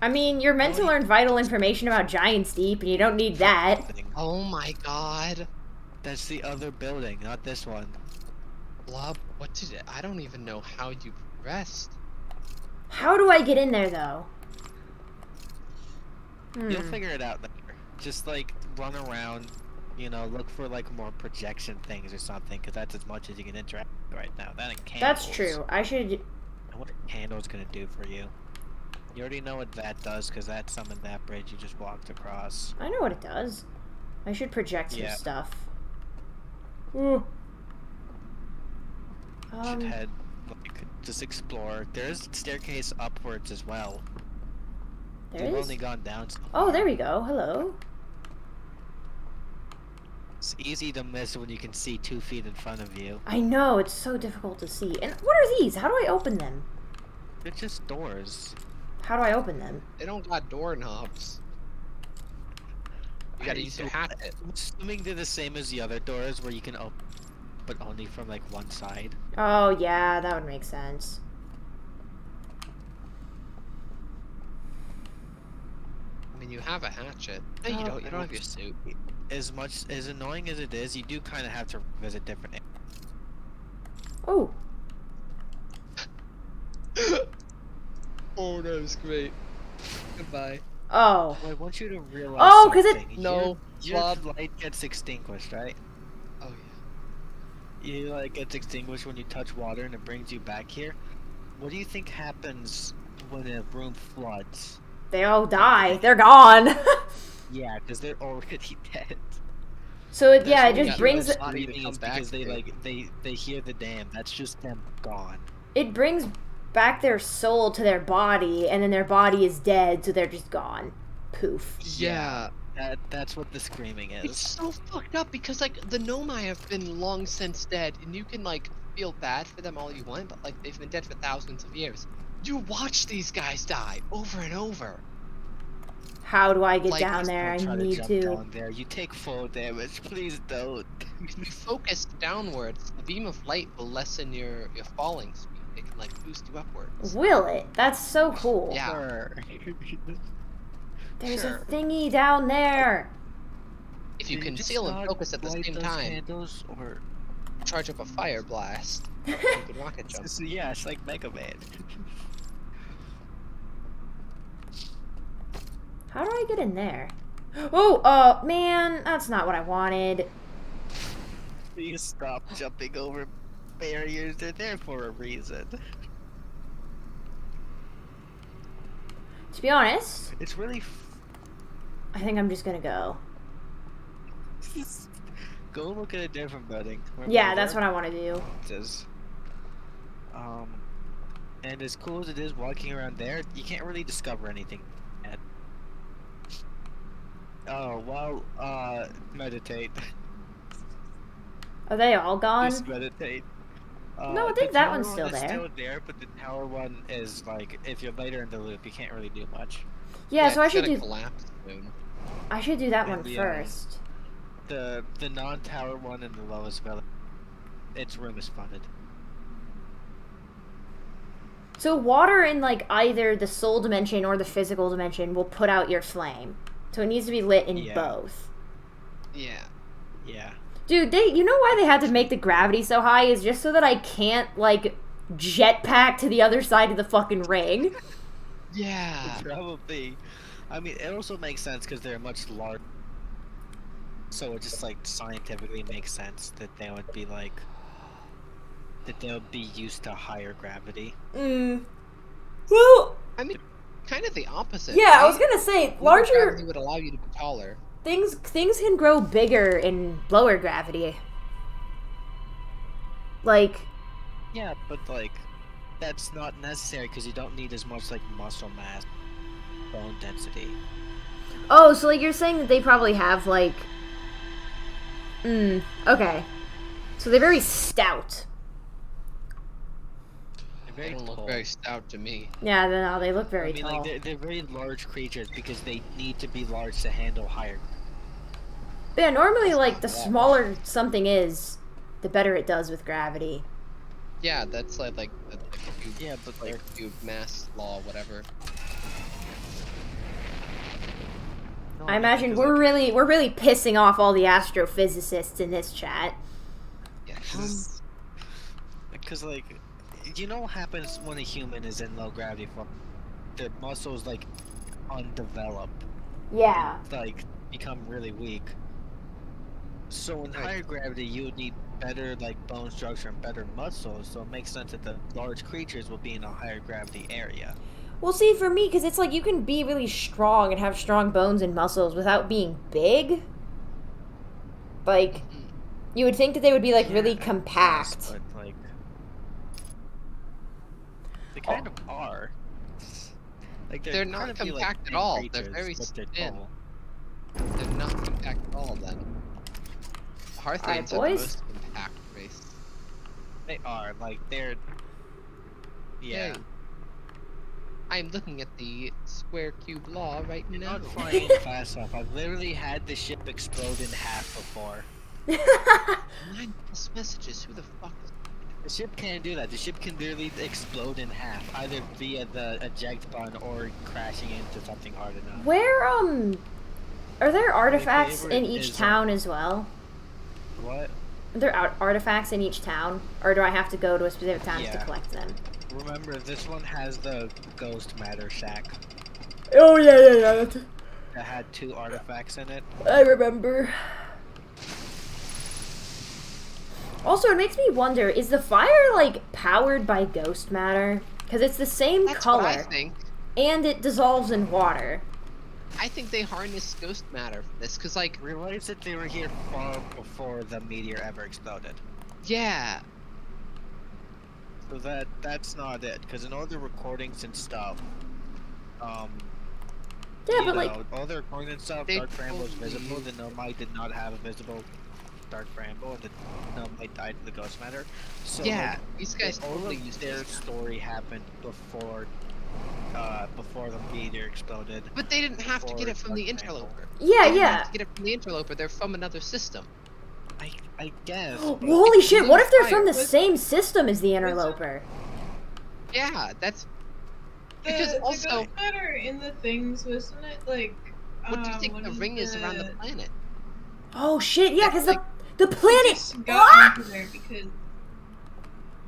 I mean, you're meant to learn vital information about Giant's Deep, and you don't need that. Oh my god. That's the other building, not this one. Blob, what did it? I don't even know how you progressed. How do I get in there, though? You'll figure it out later. Just like run around, you know, look for like more projection things or something, because that's as much as you can interact with right now. That and candles. That's true. I should. And what a candle's gonna do for you? You already know what that does, because that summoned that bridge you just walked across. I know what it does. I should project some Yeah. stuff. Ooh. You should head, like, just explore. There's staircase upwards as well. There You've is? only gone down. Oh, there we go. Hello. It's easy to miss when you can see 2 feet in front of you. I know, it's so difficult to see. And what are these? How do I open them? They're just doors. How do I open them? They don't got doorknobs. You gotta use your hatchet. I'm assuming they're the same as the other doors where you can open, but only from like one side. Oh, yeah, that would make sense. I mean, you have a hatchet. No, you Oh, don't. You don't have your suit. As much as annoying as it is, you do kind of have to visit different. Oh, Oh, that was great. Goodbye. oh. I want you to realize. Oh, 'cause it- something. No, your Bob. light gets extinguished, right? Oh yeah. You like gets extinguished when you touch water, and it brings you back here. What do you think happens when a room floods? They all die. They're gone. Yeah, because they're already dead. So, it, yeah, it That's just what we brings... got. Body to Breathing come is because back they hear the dam. That's just them gone. It brings back their soul to their body, and then their body is dead, so they're just gone. Poof. Yeah. That's what the screaming is. It's so fucked up because like the Nomai have been long since dead, and you can like feel bad for them all you want, but like they've been dead for thousands of years. You watch these guys die over and over. How do I get Like, down just there? I Don't try need jump to. down there. You take full damage. Please don't. If you focus downwards, the beam of light will lessen your falling speed. It can like boost you upwards. Will it? That's so cool. Yeah. Sure. There's Sure. a thingy down there. If you Did just conceal and not focus at the light same those time, candles, or charge up a fire blast. You can rocket jump. yeah, it's like Mega Man. How do I get in there? Oh, man, that's not what I wanted. You stop jumping over barriers. They're there for a reason. To be honest, It's really. I think I'm just gonna go. Go look at a different building. Yeah, that's what I want to do. Is. And as cool as it is walking around there, you can't really discover anything yet. Oh, well, meditate. Are they all gone? Just meditate. No, I the think that tower one's one still is there. still there, but the tower one is like, if you're later in the loop, you can't really do much. Yeah, so I it's should gonna do. collapse soon. I should do that And one the, first. The non-tower one in the lowest village, its room is flooded. So water in like either the soul dimension or the physical dimension will put out your flame. So it needs to be lit in Yeah. both. Yeah. Yeah. Dude, you know why they had to make the gravity so high is just so that I can't like jetpack to the other side of the fucking ring. Yeah. Probably. I mean, it also makes sense because they're much larger. So it just like scientifically makes sense that they would be like, that they would be used to higher gravity. Well, I mean, kind of the opposite. yeah, I was right? gonna say Lower larger gravity would allow you to be taller. things can grow bigger in lower gravity. Like, Yeah, but like, that's not necessary because you don't need as much like muscle mass, bone density. oh, so like you're saying that they probably have like, okay, so they're very stout. They're They very don't tall. look very stout to me. Yeah, no, they look very I mean, tall. like they're very large creatures because they need to be large to handle higher. But yeah, normally, like, the smaller something is, the better it does with gravity. Yeah, that's like the cube, Yeah, but like, cube mass law, whatever. no, I imagine because, we're really pissing off all the astrophysicists in this chat. Yes. Because like, you know what happens when a human is in low gravity form? Their muscles like undevelop, Yeah. like become really weak. So in Right. higher gravity, you would need better like bone structure and better muscles. So it makes sense that the large creatures will be in a higher gravity area. Well, see, for me, because it's like you can be really strong and have strong bones and muscles without being big. Like, you would think that they would be, like, really Yeah, I compact. guess, but like, they kind of are. Like They're not kind of be, like, compact at big all. They're creatures, very but they're thin. tall. They're not compact at all, then. Hearthians are the boys. most compact race. They are like they're. Yeah. Yay. I'm looking at the square cube law right You're now. not flying fast enough. I've literally had the ship explode in half before. 9 plus messages. Who the fuck is... The ship can't do that. The ship can literally explode in half, either via the eject button or crashing into something hard enough. Where, are there artifacts favorite in each is, town as well? What? Are there artifacts in each town? Or do I have to go to a specific town to Yeah. collect them? Remember, this one has the ghost matter shack Oh, yeah. that had 2 artifacts in it. I remember. Also, it makes me wonder, is the fire, like, powered by ghost matter? Because it's the same That's color, what I think. and it dissolves in water. I think they harness ghost matter for this, because, like, Realize that they were here far before the meteor ever exploded. yeah. So that's not it, because in all the recordings and stuff, Yeah, you but, like, know, all the recordings and stuff, They Dark Bramble was totally- visible, the Nomite did not have a visible Dark Bramble, and the Nomite died in the ghost matter. So Yeah, like, these guys all totally of used their this. story happened before the meteor exploded. But they didn't have to get Before it from the Dark Bramble. interloper. yeah, They didn't yeah. have to get it from the interloper. They're from another system. I guess. Well, but- holy shit, what if they're fire. from the Was- same system as the interloper? Yeah, that's The, because the also, ghost matter in the things, wasn't it? Like, what do you think one the of ring is around the planet? Oh shit, yeah, because Like, the It planet. just got Ah! into there because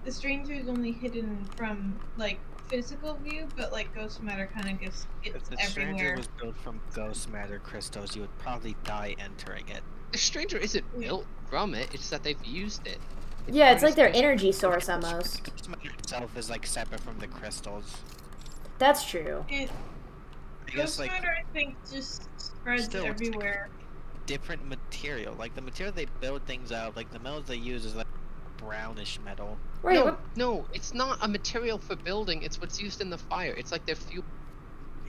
the stranger is only hidden from like physical view, but like ghost matter kind of gets If it's the stranger everywhere. was built from ghost matter crystals, you would probably die entering it. The stranger isn't built from it. It's that they've used it. They've Yeah, it's like their harnessed energy source almost. Ghost matter itself is like separate from the crystals. That's true. And I guess ghost like matter, I think, just spreads Still, it's like- everywhere. different material. Like the material they build things out, like the metals they use is like brownish metal. Wait, no, what? no, it's not a material for building. It's what's used in the fire. It's like their fuel.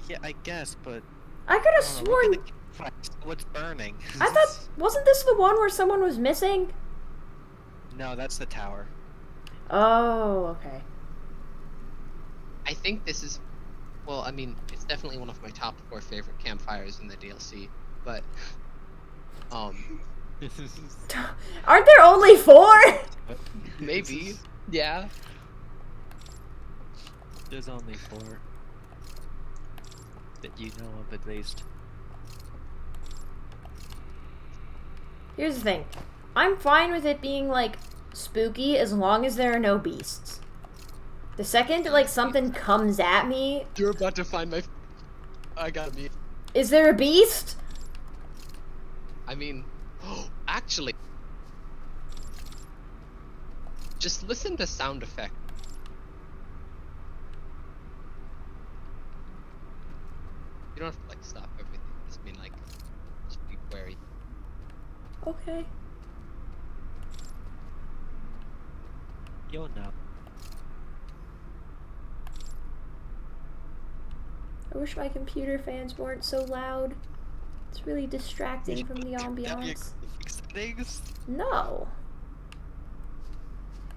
Yeah, I guess, but I could have I don't know, sworn. look at the campfire, see what's burning. I thought. Wasn't this the one where someone was missing? No, that's the tower. Oh, okay. I think this is, well, I mean, it's definitely one of my top 4 favorite campfires in the DLC. But, Aren't there only 4? maybe, yeah. There's only 4 that you know of at least. Here's the thing. I'm fine with it being, like, spooky as long as there are no beasts. The second, like, something comes at me, You're about to find my. I got me. is there a beast? I mean, actually, just listen to sound effect. You don't have to like stop everything. Just mean like, just be wary. Okay. You'll know. I wish my computer fans weren't so loud. It's really distracting from the ambiance. Settings? No.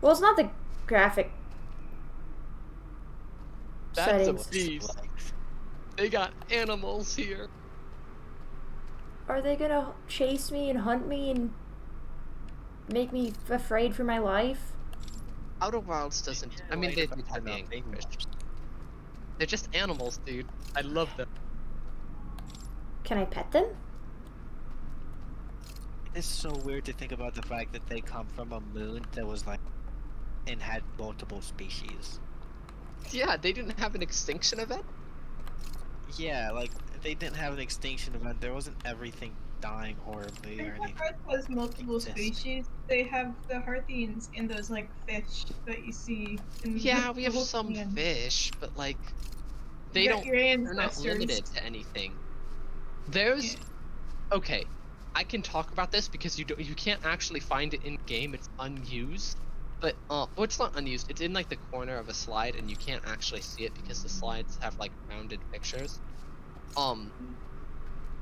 Well, it's not the graphic settings. beast. They got animals here. Are they gonna chase me and hunt me and make me afraid for my life? Outer Wilds doesn't. I mean, they do have anglerfish. They're just animals, dude. I love them. Can I pet them? It's so weird to think about the fact that they come from a moon that was like, and had multiple species. Yeah, they didn't have an extinction event. Yeah, like, they didn't have an extinction event. There wasn't everything dying horribly or anything. Earth has multiple Exist. species. They have the Hearthians and those like fish that you see. In Yeah, the we have whole some can. fish, but like, they You got don't. your They're not ancestors. limited to anything. There's. Yeah. Okay, I can talk about this because you can't actually find it in game. It's unused. But well, it's not unused. It's in like the corner of a slide, and you can't actually see it because the slides have like rounded pictures.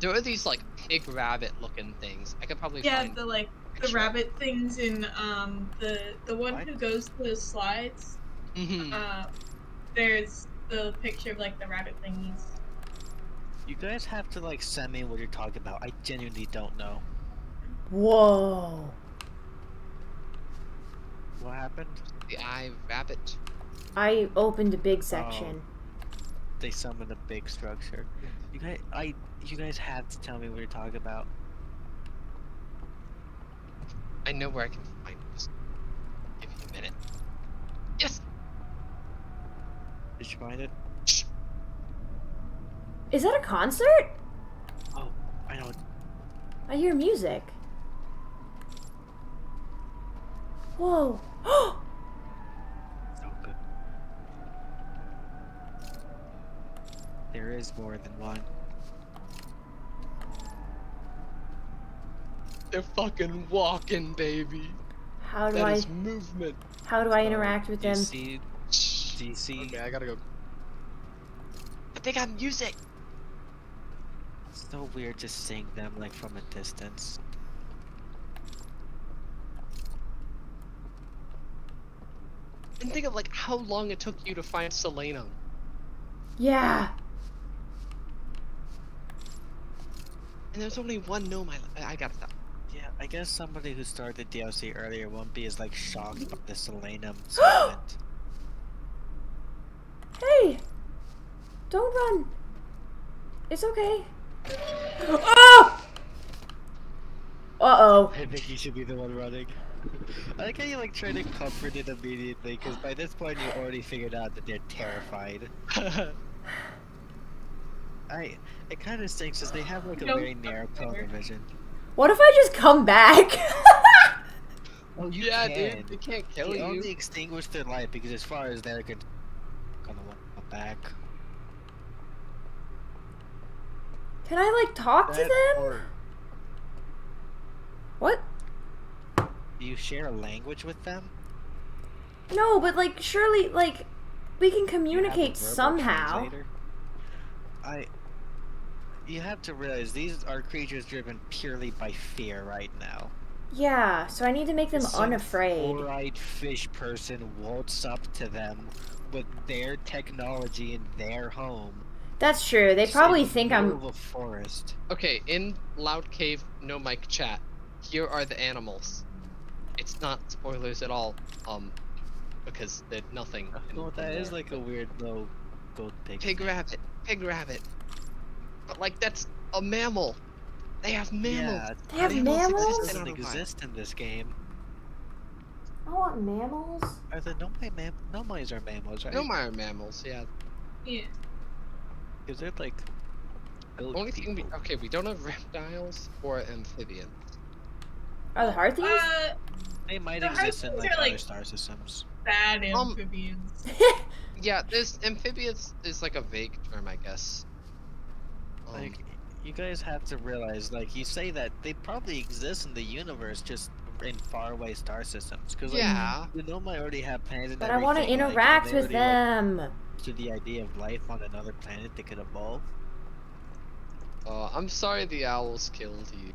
There are these like pig rabbit looking things. I could probably Yeah, find. the like the picture. rabbit things in the one What? who goes to the slides. Mhm. There's the picture of like the rabbit thingies. You guys have to like send me what you're talking about. I genuinely don't know. Whoa. What happened? The eye rabbit. I opened a big section. They summoned a big structure. You guys have to tell me what you're talking about. I know where I can find it. Just give me a minute. Yes. Did you find it? Shh. Is that a concert? Oh, I know. I hear music. Whoa. So good. There is more than one. They're fucking walking, baby. How do That I is movement. how do I interact with Do you them? see? Shh. Do you see? Okay, I gotta go. But they got music. It's so weird just seeing them like from a distance. And think of like how long it took you to find Selena. Yeah. And there's only one gnome. I gotta stop. Yeah, I guess somebody who started DLC earlier won't be as like shocked by the Selenum segment. Hey. Don't run. It's okay. Oh! Uh-oh. I think you should be the one running. I like how you like try to comfort it immediately, because by this point you already figured out that they're terrified. It kind of stinks because they have like a Don't very narrow tunnel vision. What if I just come back? Oh, you Yeah, can. dude, they can't kill They you. only extinguish their light because as far as they're gonna walk back. Can I like talk to That them? or What? do you share a language with them? No, but like surely like we can Do you have a communicate verbal somehow. translator? You have to realize these are creatures driven purely by fear right now. Yeah, so I need to make them Some unafraid. four-eyed fish person waltz up to them with their technology in their home. That's true. They just probably in the think middle I'm of a forest. Okay, in Loud Cave No Mic chat, here are the animals. It's not spoilers at all, because they're nothing. Well, that is like a weird little goat pig. Pig rabbit, pig rabbit. But like that's a mammal. They have mammals. Yeah, They have Mammals mammals? exist doesn't in Outer Wilds. exist in this game. I want mammals. Are the Nomais are mammals, right? No more mammals, yeah. Yeah. Because they're like goat Only thing people. we don't have reptiles or amphibians. Are the Hearthians? They might the exist in Hearthians like are, other like- star systems. Bad amphibians. Yeah, there's amphibians is like a vague term, I guess. Like, you guys have to realize, like, you say that they probably exist in the universe, just in faraway star systems. Because, like, yeah. the Nomai already have planets and But I want to everything, like, interact they with already, like, them. to the idea of life on another planet that could evolve. I'm sorry the owls killed you.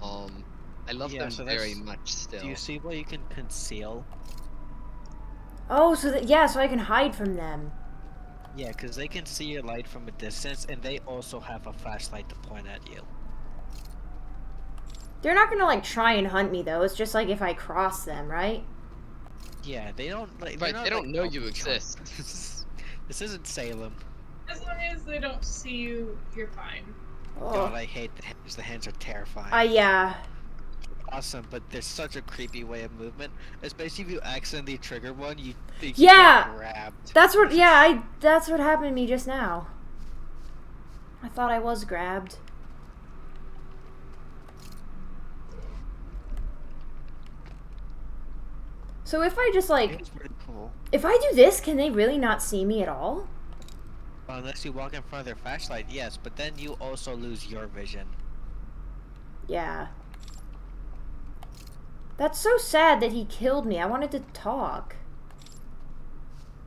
I love Yeah, them so very that's- much still. Do you see what you can conceal? Oh, so that yeah, so I can hide from them. Yeah, because they can see your light from a distance, and they also have a flashlight to point at you. They're not gonna like try and hunt me though. It's just like if I cross them, right? Yeah, they don't like. Right, they're they not, don't like, know oh, you God. exist. This isn't Salem. As long as they don't see you, you're fine. God, Oh. I hate the hands. The hands are terrifying. Yeah. Awesome, but there's such a creepy way of movement. Especially if you accidentally trigger one, you think Yeah! you get grabbed. That's what that's what happened to me just now. I thought I was grabbed. So if I just like It's pretty cool. if I do this, can they really not see me at all? Well, unless you walk in front of their flashlight, yes, but then you also lose your vision. Yeah. That's so sad that he killed me. I wanted to talk.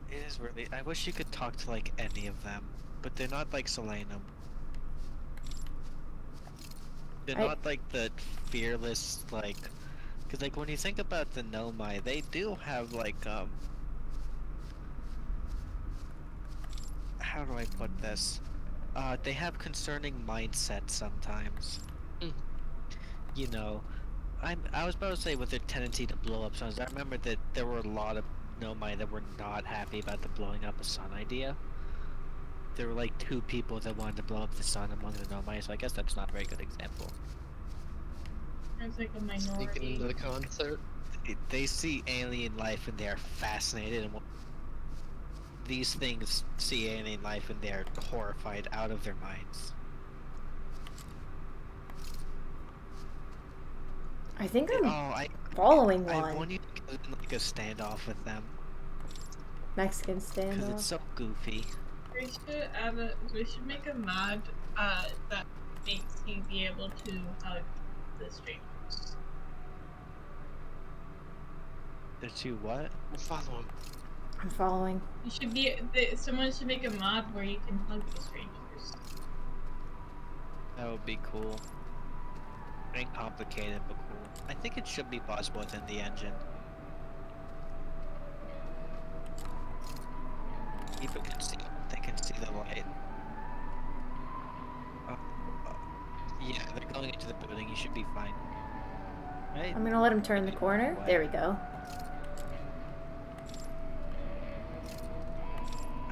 It is really. I wish you could talk to like any of them, but they're not like Solanum. They're not like the fearless like, because like when you think about the Nomai, they do have like how do I put this? They have concerning mindsets sometimes. Mm. You know, I was about to say with their tendency to blow up suns. I remember that there were a lot of Nomai that were not happy about the blowing up a sun idea. There were like 2 people that wanted to blow up the sun among the Nomai, so I guess that's not a very good example. There's like a Sneaking minority. into the concert. They see alien life and they're fascinated, and these things see alien life and they're horrified out of their minds. I think Oh, I'm following I one. want you to get in, like a standoff with them Mexican because standoff. it's so goofy. We should make a mod that makes you be able to hug the strangers. They're too what? We'll follow him. I'm following. You should be. Someone should make a mod where you can hug the strangers. That would be cool. Ain't complicated, but cool. I think it should be possible within the engine. People can see. They can see the light. Yeah, they're going into the building. You should be fine. Right? I'm gonna let him turn the corner. There we go.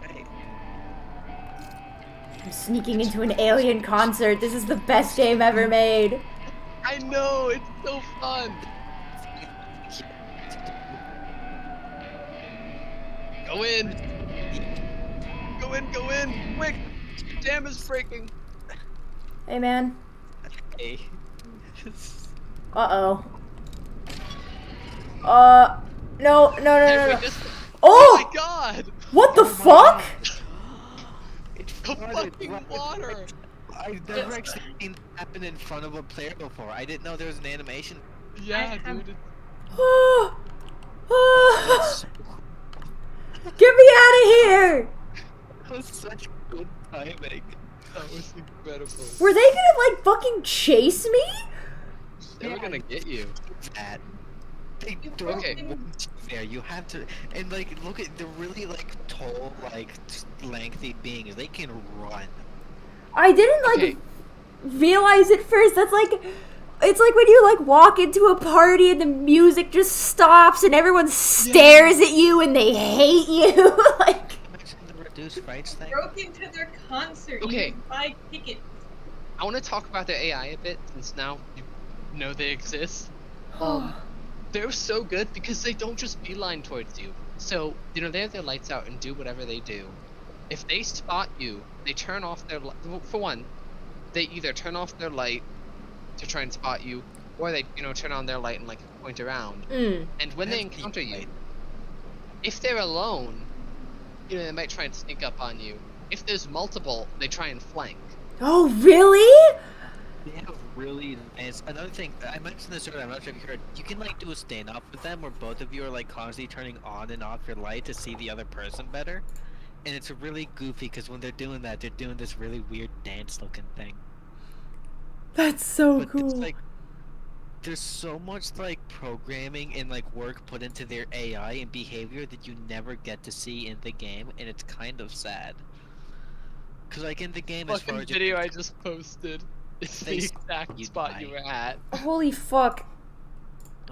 Right. I'm sneaking into an alien concert. This is the best game ever made. I know, it's so fun. Go in. Go in, go in. Quick. Dam is breaking. Hey man. Hey. Uh-oh. No, no, no, Hey, no, we no. just... Oh! my god! What the fuck? It's The fucking water! I've never actually seen that happen in front of a player before. I didn't know there was an animation. Yeah, I have- dude. Oh. Oh. Get me out of here! That was such good timing. That was incredible. Were they gonna like fucking chase me? They were gonna get you. That. They You don't Okay. want you there. You have to, and like, look at the really like tall, like lengthy beings. They can run. I didn't like Okay. realize it first. That's like, it's like when you like walk into a party and the music just stops and everyone stares at you and they hate you. Like, Imagine the reduced frights thing. Broke into their concert. Okay. You can buy tickets. I want to talk about their AI a bit, since now you know they exist. They're so good because they don't just beeline towards you. So, you know, they have their lights out and do whatever they do. If they spot you, they turn off their light. For one, they either turn off their light to try and spot you, or they, you know, turn on their light and like point around. And when they That's the encounter you, light. if they're alone, you know, they might try and sneak up on you. If there's multiple, they try and flank. Oh, really? They have really nice. Another thing, I mentioned this earlier. I'm not sure if you heard. You can like do a standoff with them, where both of you are like constantly turning on and off your light to see the other person better. And it's really goofy because when they're doing that, they're doing this really weird dance-looking thing. That's so But cool. it's like there's so much like programming and like work put into their AI and behavior that you never get to see in the game, and it's kind of sad. Cause like in the game, as far Fucking as video I just posted. It's the They exact you spot you die. were at. Holy fuck.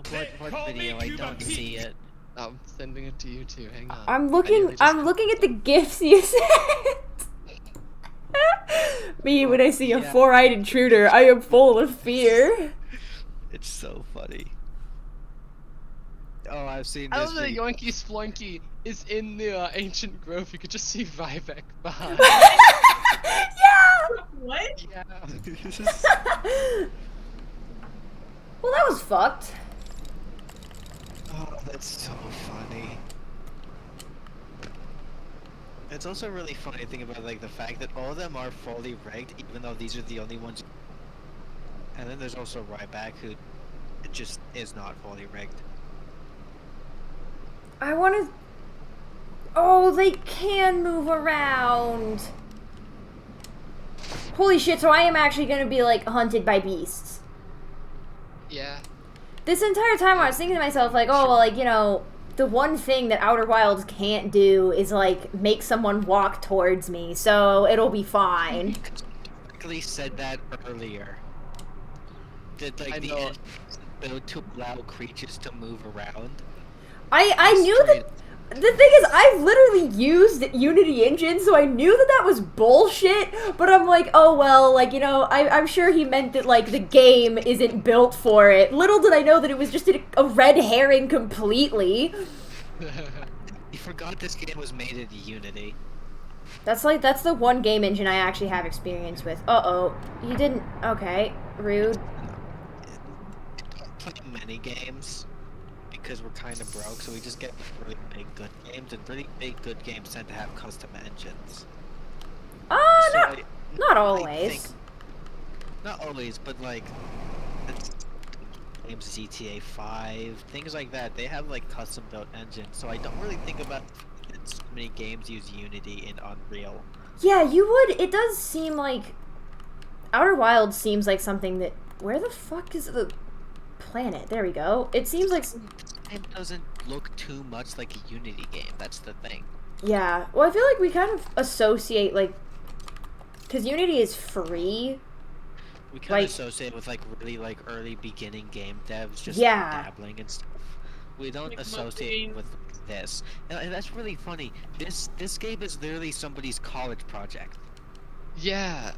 What video? I don't see it. I'm sending it to you too. Hang on. I'm I looking nearly just I'm got looking at the done. gifs you sent. Me when I see a Yeah. four-eyed intruder, I am full of fear. It's so funny. Oh, I've seen I this love that video. Yoinky Sploinky is in the ancient grove. You could just see Ryback behind. Yeah. What? Yeah. Well, that was fucked. Oh, that's so funny. It's also really funny to think about like the fact that all of them are fully rigged, even though these are the only ones. And then there's also Ryback, who just is not fully rigged. I want to. Oh, they can move around. Holy shit! So I am actually gonna be like hunted by beasts. Yeah. This entire time I was thinking to myself, like, oh, well, like, you know, the one thing that Outer Wilds can't do is, like, make someone walk towards me, so it'll be fine. Directly said that earlier. That like I the know. engine is built to allow creatures to move around. I knew that. The thing is, I've literally used Unity Engine, so I knew that that was bullshit, but I'm like, oh well, like, you know, I'm sure he meant that, like, the game isn't built for it. Little did I know that it was just a red herring completely. You forgot this game was made in Unity. That's the one game engine I actually have experience with. Uh-oh. You didn't... Okay. Rude. Don't play many games because we're kind of broke, so we just get really big good games, and really big good games tend to have custom engines. So Not I always. think- not always, but like it's games GTA 5, things like that, they have like custom built engines, so I don't really think about that so many games use Unity in Unreal. Yeah, you would. It does seem like... Outer Wilds seems like something that... Where the fuck is the planet? There we go. It seems like... It doesn't look too much like a Unity game, that's the thing. Yeah. Well, I feel like we kind of associate, like... Because Unity is free. We kind Like- of associate with like really like early beginning game devs just Yeah. dabbling and stuff. We don't Like associate multi- with this, and that's really funny. This game is literally somebody's college project. Yeah.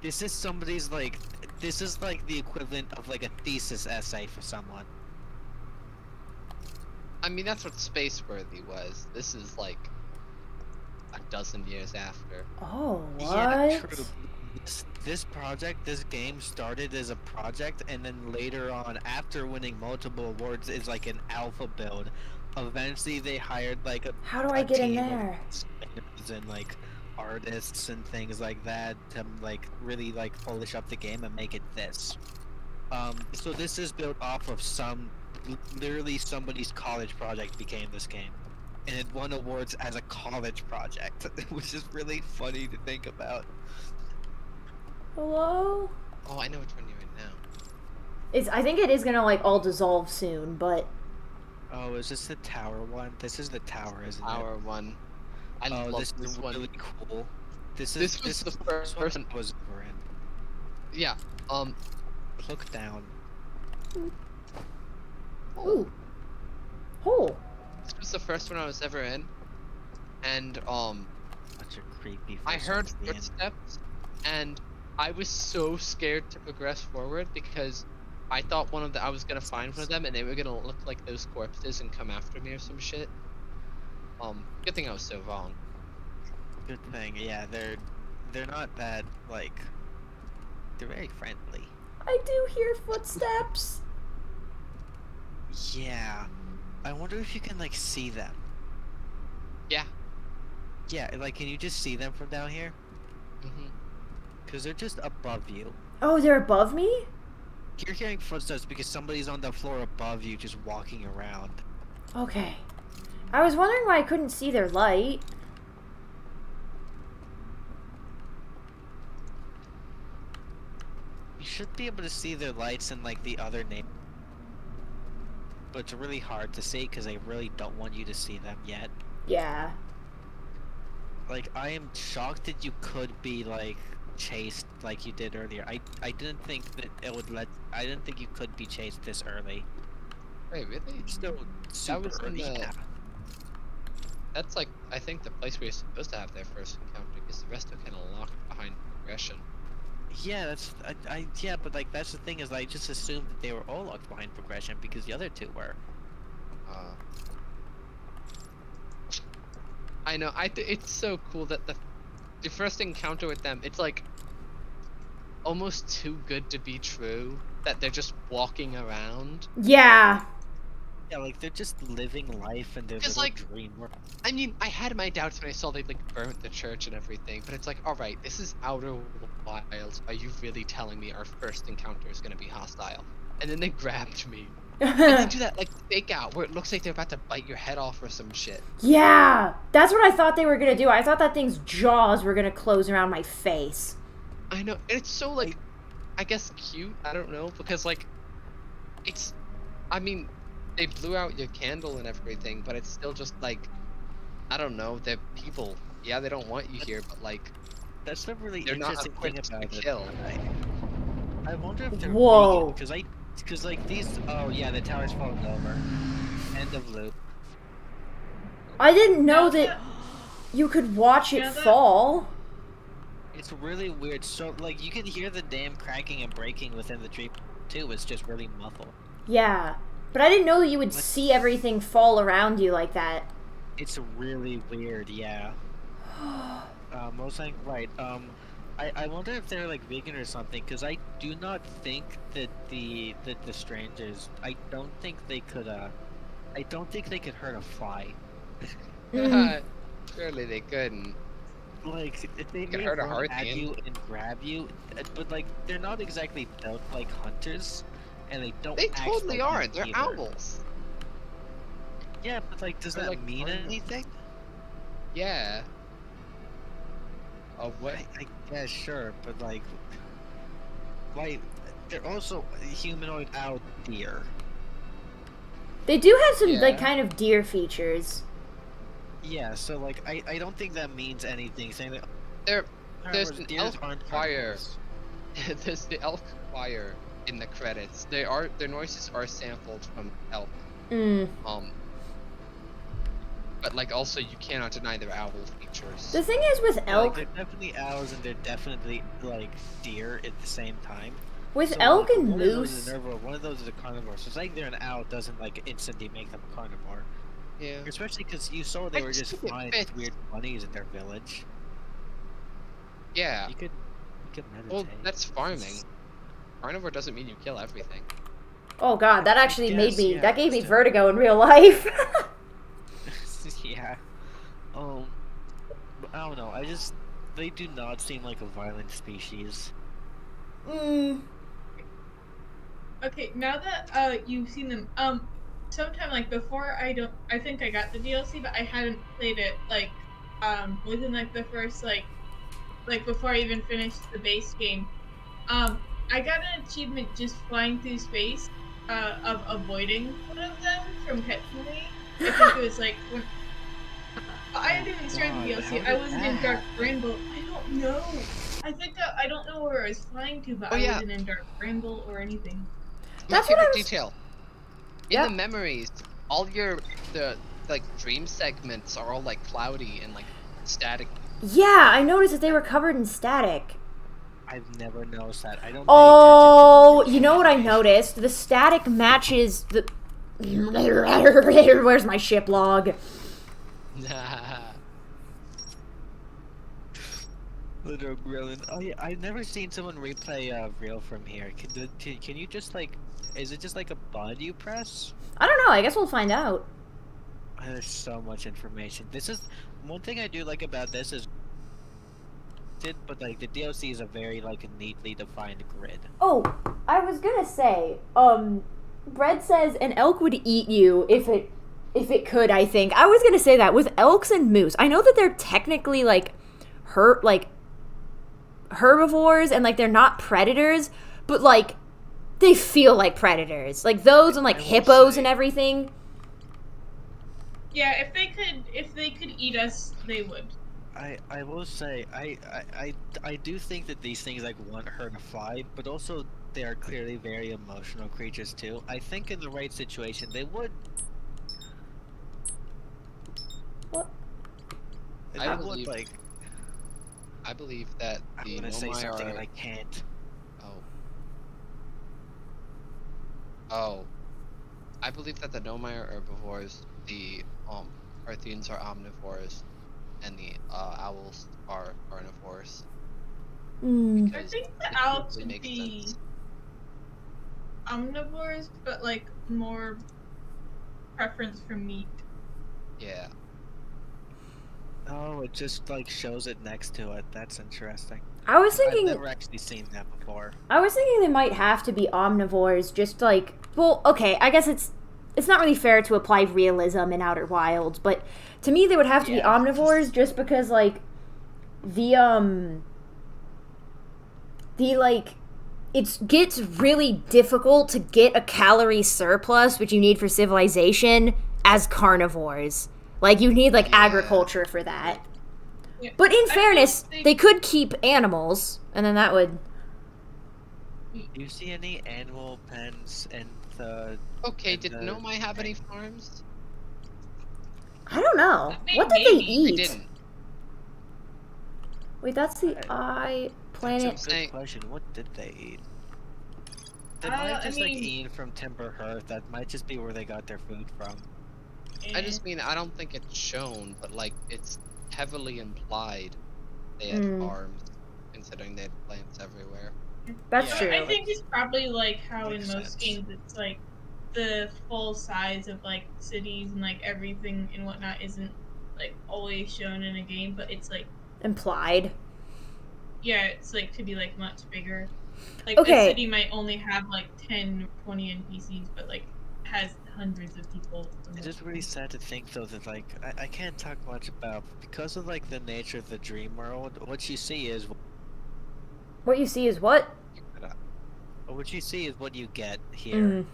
This is somebody's like, this is like the equivalent of like a thesis essay for someone. I mean, that's what Spaceworthy was. This is like a dozen years after. Oh, what? Yeah, true. This project, this game started as a project, and then later on, after winning multiple awards, is like an alpha build. Eventually, they hired like a How do I get in team of there? designers and like artists and things like that to like really like polish up the game and make it this. So this is built off of literally somebody's college project became this game, and it won awards as a college project, which is really funny to think about. Hello? Oh, I know which one you're in now. I think it is gonna, like, all dissolve soon, but... Oh, is this the tower one? This is the tower, isn't Our one. I it? Oh, love this this is one. really cool. This This was the first one person. was over in. Yeah. Look down. Ooh. Oh. This was the first one I was ever in, and Such a creepy. I first heard one to be in. footsteps, and I was so scared to progress forward because I thought I was gonna find one of them, and they were gonna look like those corpses and come after me or some shit. Good thing I was so wrong. Good thing, yeah. They're not that like. They're very friendly. I do hear footsteps. Yeah. I wonder if you can like see them. Yeah. Yeah, like can you just see them from down here? Mm-hmm. Because they're just above you. Oh, they're above me? You're hearing footsteps because somebody's on the floor above you just walking around. Okay. I was wondering why I couldn't see their light. You should be able to see their lights in like the other name. But it's really hard to see because they really don't want you to see them yet. Yeah. Like, I am shocked that you could be like chased like you did earlier. I didn't think that it would let. I didn't think you could be chased this early. Wait, really? Still super was in early. the- Yeah. That's like, I think the place where you're supposed to have their first encounter, because the rest are kind of locked behind progression. Yeah, that's yeah, but like that's the thing is I just assumed that they were all locked behind progression because the other two were. I know. It's so cool that the first encounter with them, it's like almost too good to be true that they're just walking around. Yeah. Yeah, like they're just living life and their 'Cause, little like, dream world. I mean, I had my doubts when I saw they like burnt the church and everything, but it's like, all right, this is Outer Wilds. Are you really telling me our first encounter is gonna be hostile? And then they grabbed me. And they do that like fake out where it looks like they're about to bite your head off or some shit. Yeah, that's what I thought they were gonna do. I thought that thing's jaws were gonna close around my face. I know, and it's so like, I guess cute. I don't know, because like, it's, I mean, they blew out your candle and everything, but it's still just like, I don't know. They're people. Yeah, they don't want you here, but like, That's the really they're not interesting thing equipped to about it. kill. I wonder if they're Whoa. because like these. Oh yeah, the tower's falling over. End of loop. I didn't know Now that you could watch it Yeah, that- fall. It's really weird. So like you can hear the dam cracking and breaking within the tree too. It's just really muffled. Yeah, but I didn't know that you would What? see everything fall around you like that. It's really weird. Yeah. Most like right. I wonder if they're like vegan or something, because I do not think that the strangers. I don't think they could. I don't think they could hurt a fly. Mm. Surely they couldn't. Like if they Could may hurt a run at Hearthian. you and grab you, but like they're not exactly built like hunters, and they don't. They act totally like are. them They're either. owls. Yeah, but like, does They're, that like, mean carnivores. anything? Yeah. Oh, what? I guess sure, but like they're also humanoid owl deer. They do have some like Yeah. kind of deer features. Yeah, so like I don't think that means anything. Saying that There's carnivores, an deers elk aren't choir. carnivores. There's the elk choir in the credits. Their noises are sampled from elk. Mm. But like also you cannot deny their owl features. The thing is with Yeah, like, elk, they're definitely owls and they're definitely like deer at the same time. with So, elk like, and one of those is moose, an herbivore, one of those is a carnivore. So saying they're an owl doesn't like instantly make them a carnivore. Yeah. Especially because you saw they I were just just think it finding fits. weird bunnies in their village. Yeah. You could meditate. Well, that's farming. Carnivore doesn't mean you kill everything. oh god, that actually made guess, me, yeah, that gave me still. vertigo in real life. Yeah. But I don't know. They do not seem like a violent species. Mm. Okay, now that you've seen them, sometime like before I think I got the DLC, but I hadn't played it like within like the first like before I even finished the base game. I got an achievement just flying through space of avoiding one of them from catching me. I think it was like when I didn't start the God, DLC. how I did wasn't that in Dark happen? Bramble. I don't know. I think I don't know where I was flying to, but Oh, I yeah. wasn't in Dark Bramble or anything. That's My what I favorite was- detail. In Yeah. the memories, all the like dream segments are all like cloudy and like static. Yeah, I noticed that they were covered in static. I've never noticed that. I don't. Oh, pay attention to the you know what I animation. noticed? The static matches the. Where's my ship log? Little grilling. Oh yeah, I've never seen someone replay Real from here. Can you just like? Is it just like a button you press? I don't know. I guess we'll find out. There's so much information. This is one thing I do like about this is, but like the DLC is a very like neatly defined grid. Oh, I was gonna say, Bread says an elk would eat you if it could, I think. I was gonna say that with elks and moose. I know that they're technically like herbivores and like they're not predators, but like they feel like predators. Like those and like I will hippos say- and everything. Yeah, if they could eat us, they would. I will say I do think that these things like want her to fly, but also they are clearly very emotional creatures too. I think in the right situation they would. What? They I would believe- like. I believe that I'm the gonna say Nomai something are. and I can't. Oh. I believe that the Nomai are herbivores, the Parthians are omnivores, and the owls are carnivores. Mm. I Because think the it owls totally would makes be sense. omnivores, but like more preference for meat. Yeah. Oh, it just like shows it next to it. That's interesting. I was I've thinking never actually seen that before. they might have to be omnivores, just like, well, okay, I guess it's not really fair to apply realism in Outer Wilds, but to me they would have to be Yeah. omnivores just because like the like it gets really difficult to get a calorie surplus, which you need for civilization, as carnivores. Like you need like Yeah. agriculture for that. Yeah. But in I fairness, think they could keep animals, and then that would. Do you see any animal pens in the? Okay, And did the Nomai have any thing. farms? I don't know. I mean, What did they maybe. eat? They didn't. Wait, that's the eye planet. That's a good Saying- question. What did they eat? They I might just like mean- eat from Timber Hearth. That might just be where they got their food from. I just mean I don't think it's shown, but like it's heavily implied they had Mm. farms, considering they had plants everywhere. That's Yeah. true. I think it's probably like how in Makes most sense. games it's like the full size of like cities and like everything and whatnot isn't like always shown in a game, but it's like Implied. yeah, it's like could be like much bigger. Like Okay. a city might only have like 10 or 20 NPCs, but like has hundreds of people. It's just really sad to think though that like I can't talk much about because of like the nature of the dream world. What you see is What you see is what? what you see is what you get here. Mm.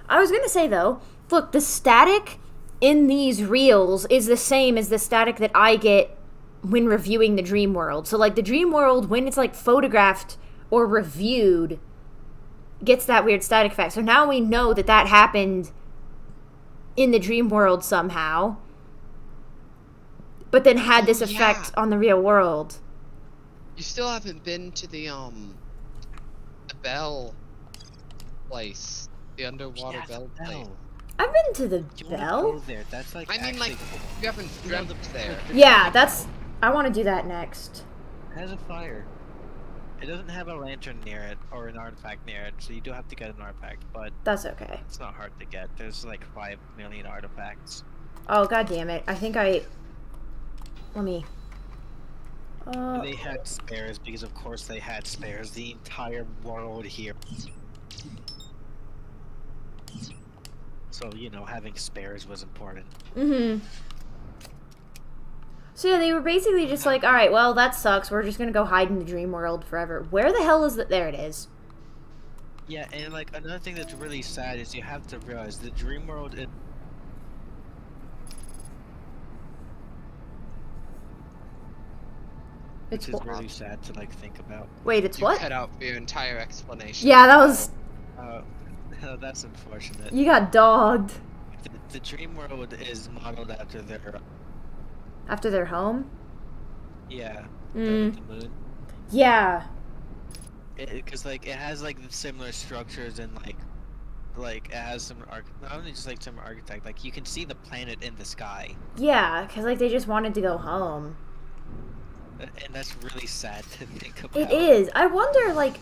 I was gonna say though, look, the static in these reels is the same as the static that I get when reviewing the dream world. So like the dream world, when it's like photographed or reviewed, gets that weird static effect. So now we know that that happened in the dream world somehow, but then had this Oh, effect yeah. on the real world. You still haven't been to the Bell place, the underwater Yeah, Bell the place. bell. I've been to the You wanna Bell. go there? That's like I mean, like, actually cool. you haven't You know, dreamt there. Yeah, that's. I want to do that next. It has a fire. It doesn't have a lantern near it or an artifact near it, so you do have to get an artifact, but That's okay. it's not hard to get. There's like 5 million artifacts. Oh god damn it! I think I. Let me. They had spares because of course they had spares. The entire world here. So, you know, having spares was important. Mm-hmm. So yeah, they were basically just like, all right, well that sucks. We're just gonna go hide in the dream world forever. Where the hell is that? There it is. Yeah, and like another thing that's really sad is you have to realize the dream world is It's is what? really sad to like think about. Wait, it's You what? cut out for your entire explanation. Yeah, that was. That's unfortunate. You got dogged The dream world is modeled after their after their home. yeah, Mm. the moon. Yeah. Because like it has like similar structures and like it has some not only just like some architect, like you can see the planet in the sky, Yeah, because like they just wanted to go home. and that's really sad to think about. It is. I wonder, like,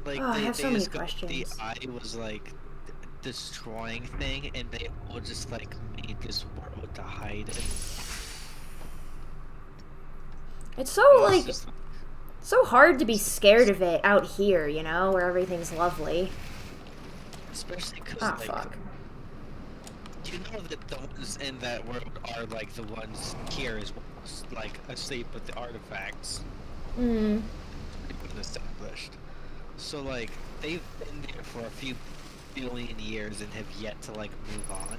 Like Oh, I have so many just got- the questions. eye was like destroying thing, and they all just like made this world to hide in. it's so And it's like just, so hard to be scared of it out here, you know, where everything's lovely. especially because Ah, like fuck. you know that the ones in that world are like the ones here as well, like asleep with the artifacts. Mm. Been established. So like they've been there for a few billion years and have yet to like move on.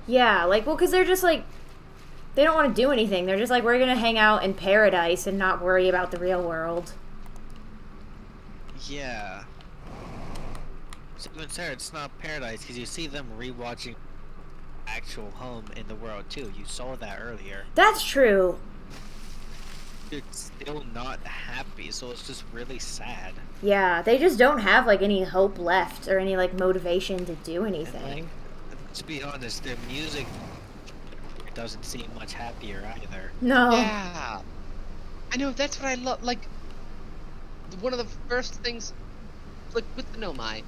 Yeah, like, well, because they're just like, They don't want to do anything. They're just like, we're gonna hang out in paradise and not worry about the real world. Yeah. So, Sarah, it's not paradise because you see them rewatching actual home in the world too. You saw that earlier. That's true. They're still not happy, so it's just really sad. Yeah, they just don't have like any hope left or any like motivation to do And, anything. like, to be honest, their music doesn't seem much happier either. No. Yeah. I know, that's what I love. Like, one of the first things, like with the Nomai,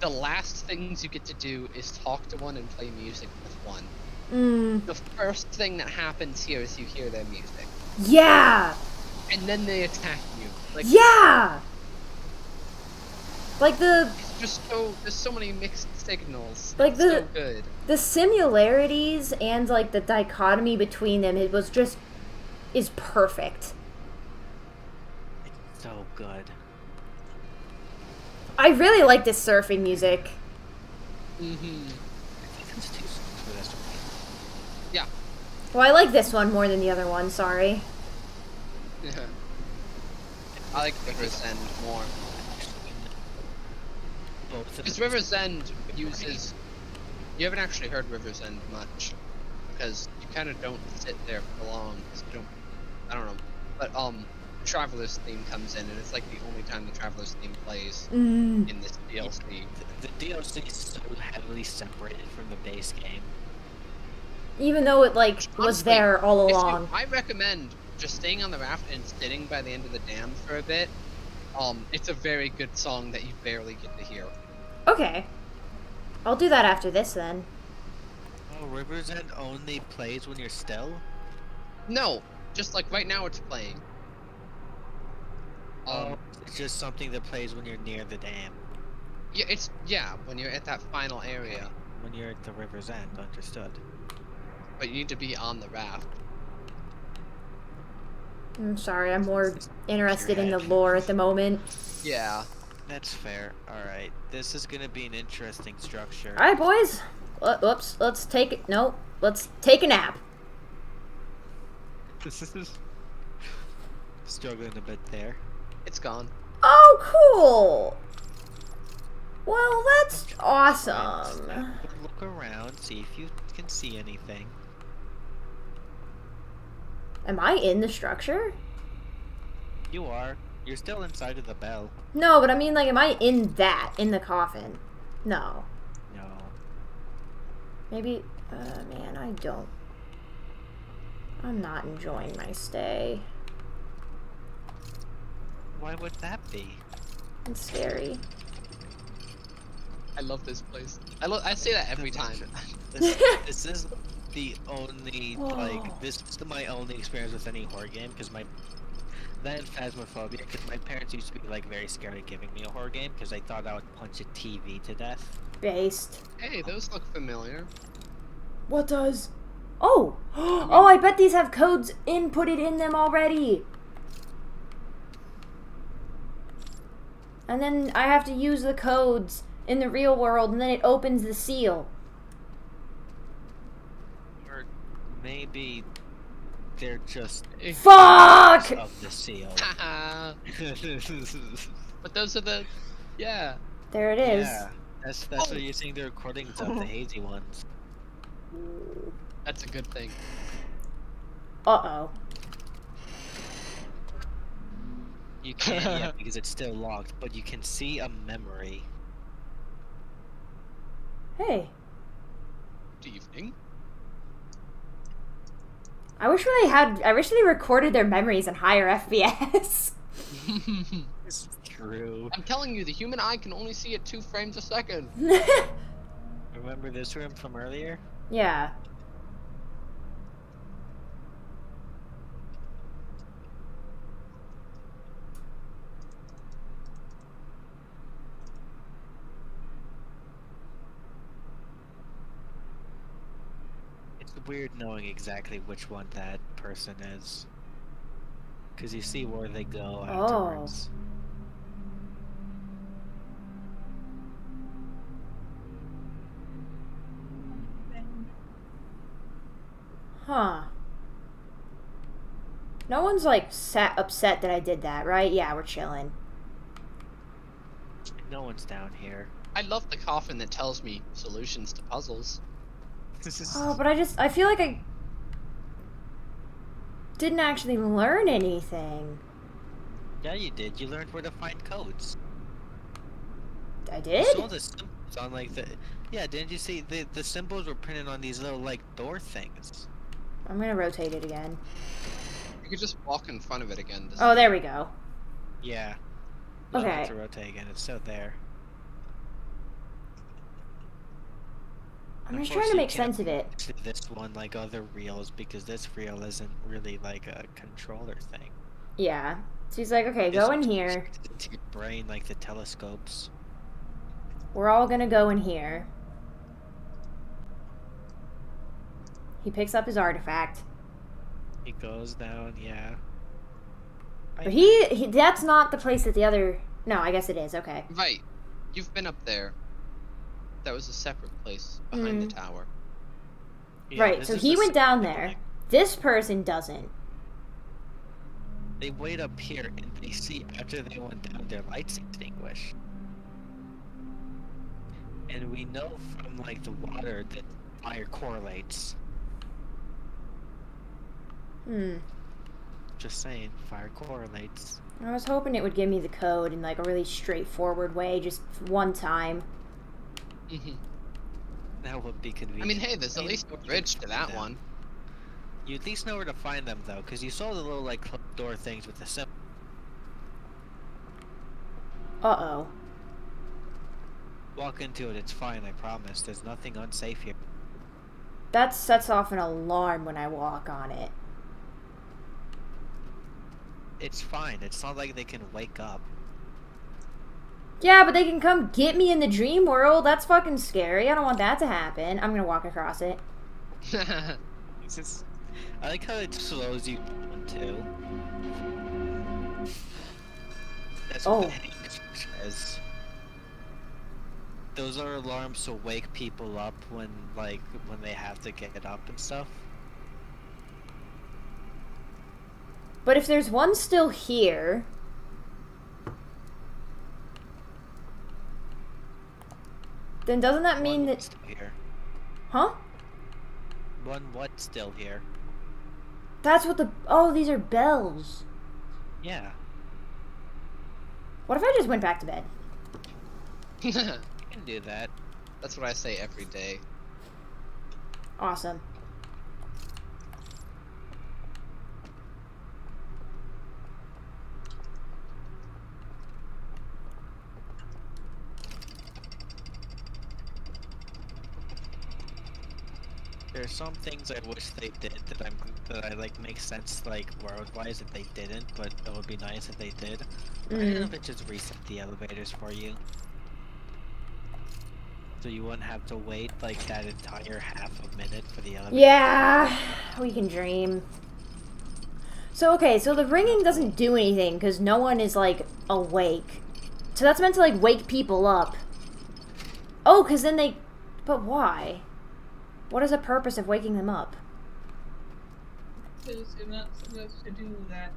the last things you get to do is talk to one and play music with one. The first thing that happens here is you hear their music. Yeah. And then they attack you. Like, Yeah. Like the it's just so, there's so many mixed signals. Like It's the- so good. similarities and like the dichotomy between them, it was just is perfect. It's so good. I really like this surfing music. Mm-hmm. I think it's too soon for this one. Yeah. Well, I like this one more than the other one, sorry. Yeah. I like River's End more. Both of Because them. River's End uses... You haven't actually heard River's End much. Because you kind of don't sit there for long. 'Cause you don't... I don't know. But, Traveler's theme comes in, and it's like the only time the Traveler's theme plays in this DLC. The DLC is so heavily separated from the base game. Even though it like was Honestly, there all If you- along. I recommend just staying on the raft and sitting by the end of the dam for a bit. It's a very good song that you barely get to hear. Okay. I'll do that after this then. Oh, River's End only plays when you're still? No, just like right now it's playing. It's just something that plays when you're near the dam. Yeah, when you're at that final area, When you're at the River's End, understood. but you need to be on the raft. I'm sorry, I'm more interested in the head. lore at the moment. Yeah. That's fair. Alright, this is gonna be an interesting structure. Alright, boys. Whoops, let's take it. No, let's take a nap. Struggling a bit there. It's gone. Oh, cool. Well, that's awesome. Have a look around, see if you can see anything. Am I in the structure? You are. You're still inside of the bell. No, but I mean, like, am I in the coffin? No. No. Maybe, man, I don't. I'm not enjoying my stay. Why would that be? It's scary. I love this place. I say that every time. This is the only, Whoa. like, this is my only experience with any horror game, because that and Phasmophobia, because my parents used to be, like, very scared of giving me a horror game, because they thought I would punch a TV to death. Based. Hey, those look familiar. What does? Oh! Oh, I bet these have codes inputted in them already! And then I have to use the codes in the real world, and then it opens the seal. Or maybe they're just Fuck! of the seal. Haha. But those are the... Yeah. There it is. Yeah, that's what you're seeing the recordings of, the hazy ones. That's a good thing. Uh-oh. You can't yet because it's still locked, but you can see a memory. Hey. Good evening. I wish they recorded their memories in higher FPS. This is true. I'm telling you, the human eye can only see at 2 frames a second. Remember this room from earlier? Yeah. It's weird knowing exactly which one that person is. Because you see where they go afterwards. Huh. No one's like upset that I did that, right? Yeah, we're chilling. No one's down here. I love the coffin that tells me solutions to puzzles. Oh, but I feel like I didn't actually learn anything. Yeah, you did. You learned where to find codes. I You did? saw the symbols on like the. Yeah, didn't you see the symbols were printed on these little like door things? I'm gonna rotate it again. You could just walk in front of it again. Oh, there we go. Yeah. You don't have Okay. to rotate again. It's still there. I'm just trying to make sense of it. To this one like other reels because this reel isn't really like a controller thing. Yeah. She's like, okay, go in here. It's your brain like the telescopes. We're all gonna go in here. He picks up his artifact. He goes down, yeah. But he that's not the place that the other... No, I guess it is, okay. Right. You've been up there. That was a separate place behind the tower. Yeah, Right, this so is he the went down same there. thing. This person doesn't. They wait up here and they see after they went down their lights extinguish. And we know from like the water that fire correlates. Just saying, fire correlates. I was hoping it would give me the code in like a really straightforward way, just one time. That would be convenient. I mean, hey, there's at Hey, least a you bridge to can that find them. one. You at least know where to find them though, because you saw the little like closed door things with the symbol. Uh-oh. Walk into it, it's fine, I promise. There's nothing unsafe here. That sets off an alarm when I walk on it. It's fine. It's not like they can wake up. Yeah, but they can come get me in the dream world. That's fucking scary. I don't want that to happen. I'm gonna walk across it. It's just, I like how it slows you down too. That's what the Hank says. Those are alarms to wake people up when they have to get up and stuff. But if there's one still here... Then doesn't that mean One that... what's still here. Huh? One what's still here. That's what the... Oh, these are bells. Yeah. What if I just went back to bed? You can do that. That's what I say every day. Awesome. There's some things I wish they did that I like make sense like world-wise that they didn't, but it would be nice if they did. I don't know if it just reset the elevators for you. So you wouldn't have to wait like that entire half a minute for the elevator. Yeah, we can dream. So, okay, so the ringing doesn't do anything because no one is, like, awake. So that's meant to, like, wake people up. Oh, because then they... But why? What is the purpose of waking them up? Because you're not supposed to do that.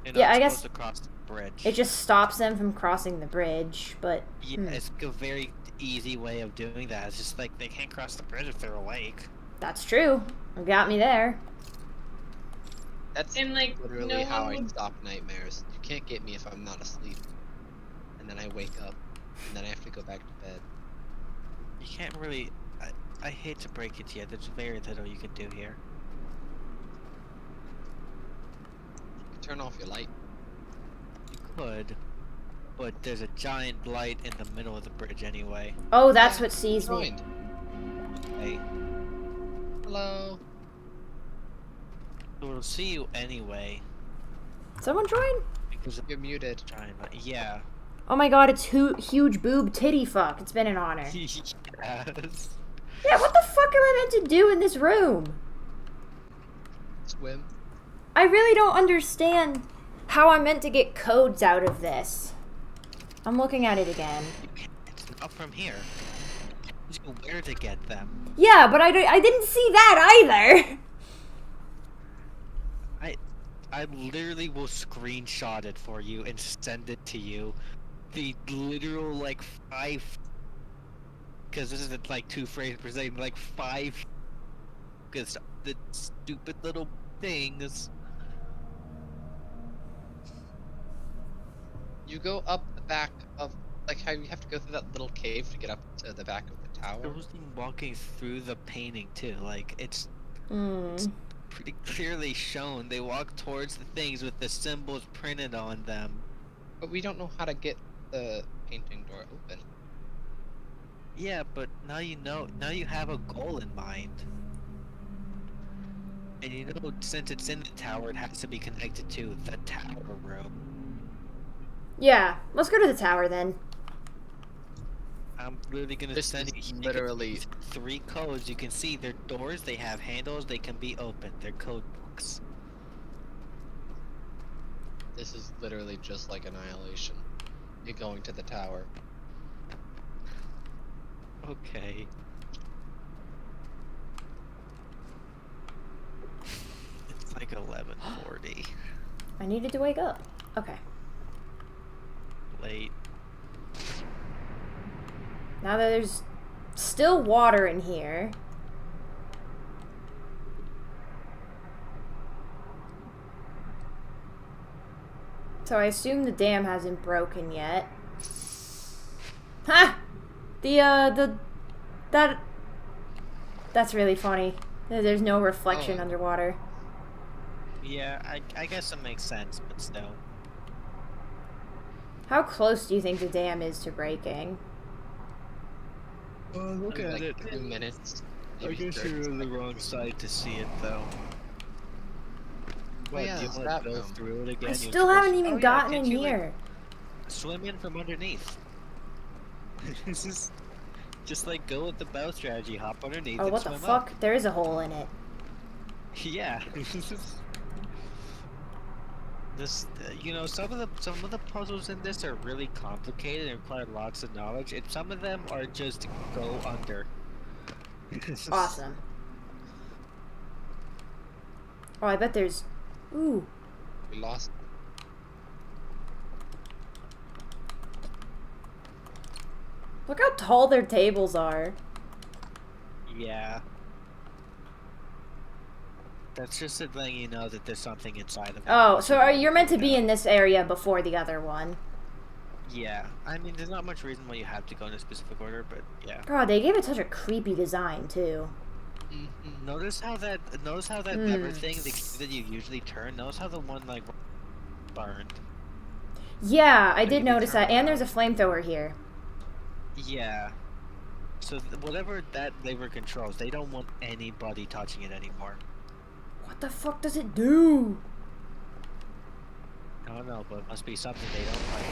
You're Yeah, not I guess- supposed to cross the bridge. It just stops them from crossing the bridge, but... Yeah, it's a very easy way of doing that. It's just like they can't cross the bridge if they're awake. That's true. You got me there. That's And like, literally no how one I would... stop nightmares. You can't get me if I'm not asleep. And then I wake up. And then I have to go back to bed. You can't really... I hate to break it to you, there's very little you can do here. You turn off your light. You could, but there's a giant light in the middle of the bridge anyway. Oh, that's what sees me. Joined. Okay? Hello. So it'll see you anyway. Someone join? Because of You're muted. the giant light. Yeah. Oh my god, it's huge boob titty fuck. It's been an honor. Yes. Yeah, what the fuck am I meant to do in this room? Swim. I really don't understand how I'm meant to get codes out of this. I'm looking at it again. You can't. It's not from here. It tells you where to get them. Yeah, but I didn't see that either. I literally will screenshot it for you and send it to you. The literal like 5, because this isn't like 2 frames per second, like 5, because the stupid little things. You go up the back of, like how you have to go through that little cave to get up to the back of the I tower. was walking through the painting too. Like it's Hmm. pretty clearly shown. They walk towards the things with the symbols printed on them. But we don't know how to get the painting door open. Yeah, but now you know. Now you have a goal in mind. And you know, since it's in the tower, it has to be connected to the tower room. Yeah, let's go to the tower then. I'm literally gonna This send is you literally- 3 codes. You can see they're doors. They have handles. They can be opened. They're code books. This is literally just like Annihilation. You're going to the tower. Okay. It's like 11:40. I needed to wake up. Okay. Late. Now that there's still water in here. So I assume the dam hasn't broken yet. Ha! That's really funny. There's no reflection Oh. underwater. Yeah, I guess it makes sense, but still. How close do you think the dam is to breaking? Look In, like 2 minutes. maybe 30 on the wrong side to see it, though. What, yeah, do you there's want that to go room. through it again? I You still supposed- haven't even Oh, yeah, gotten in can't you, like, here. swim in from underneath. This is just like go with the bow strategy. Hop underneath Oh, and what the swim fuck? There is a hole in it. up. Yeah. This, you know, some of the puzzles in this are really complicated and require lots of knowledge, and some of them are just go under. Awesome. Oh, I bet there's... Ooh. We lost. Look how tall their tables are. Yeah. That's just to letting you know that there's something inside of it. Oh, so you're meant to be in this area before the other one. Yeah. I mean, there's not much reason why you have to go in a specific order, but yeah. God, they gave it such a creepy design, too. Mm-hmm. Notice how that lever thing that you usually turn. Notice how the one like burned. Yeah, I But did you can notice turn that. And around. there's a flamethrower here. Yeah. So whatever that lever controls, they don't want anybody touching it anymore. What the fuck does it do? I don't know, but it must be something they don't like.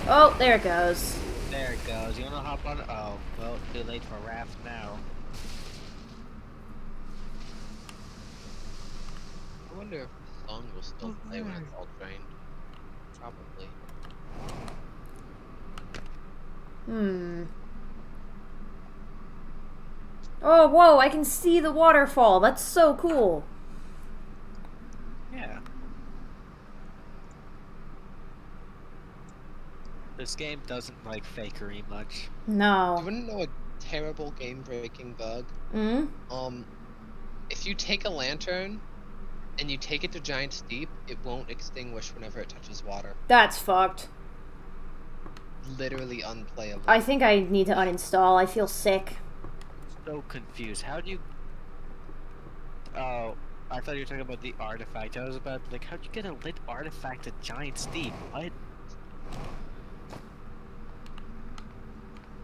Oh, there it goes. There it goes. You wanna hop on it? Oh, well, too late for raft now. I wonder if the song will still play when it's all drained. Probably. Oh, whoa, I can see the waterfall. That's so cool. Yeah. This game doesn't like fakery much. You No. wanna know a terrible game-breaking bug? Hmm? If you take a lantern and you take it to Giant's Deep, it won't extinguish whenever it touches water. That's fucked. Literally unplayable. I think I need to uninstall. I feel sick. So confused. How do you? Oh, I thought you were talking about the artifact. I was about like, how'd you get a lit artifact at Giant Steep? What?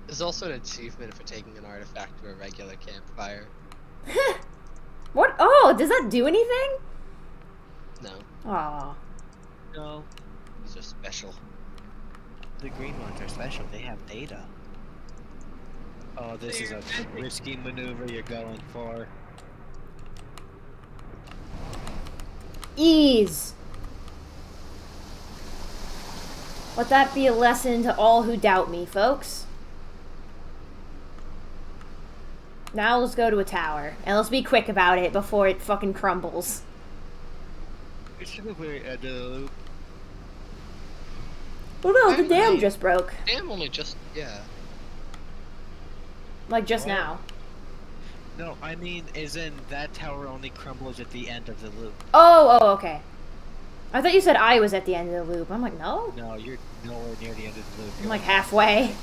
There's also an achievement for taking an artifact to a regular campfire. What? Oh, does that do anything? No, Aw. No, these are special. the green ones are special. They have data. Oh, this is a risky maneuver you're going for. Ease. Let that be a lesson to all who doubt me, folks. Now let's go to a tower. And let's be quick about it before it fucking crumbles. We should have ended the loop. Oh no, the I dam mean- just broke. Damn, only just yeah. Like just What? now. No, I mean, isn't that tower only crumbles at the end of the loop? Oh, okay. I thought you said I was at the end of the loop. I'm like, no. No, you're nowhere near the end of the loop. I'm You're like halfway.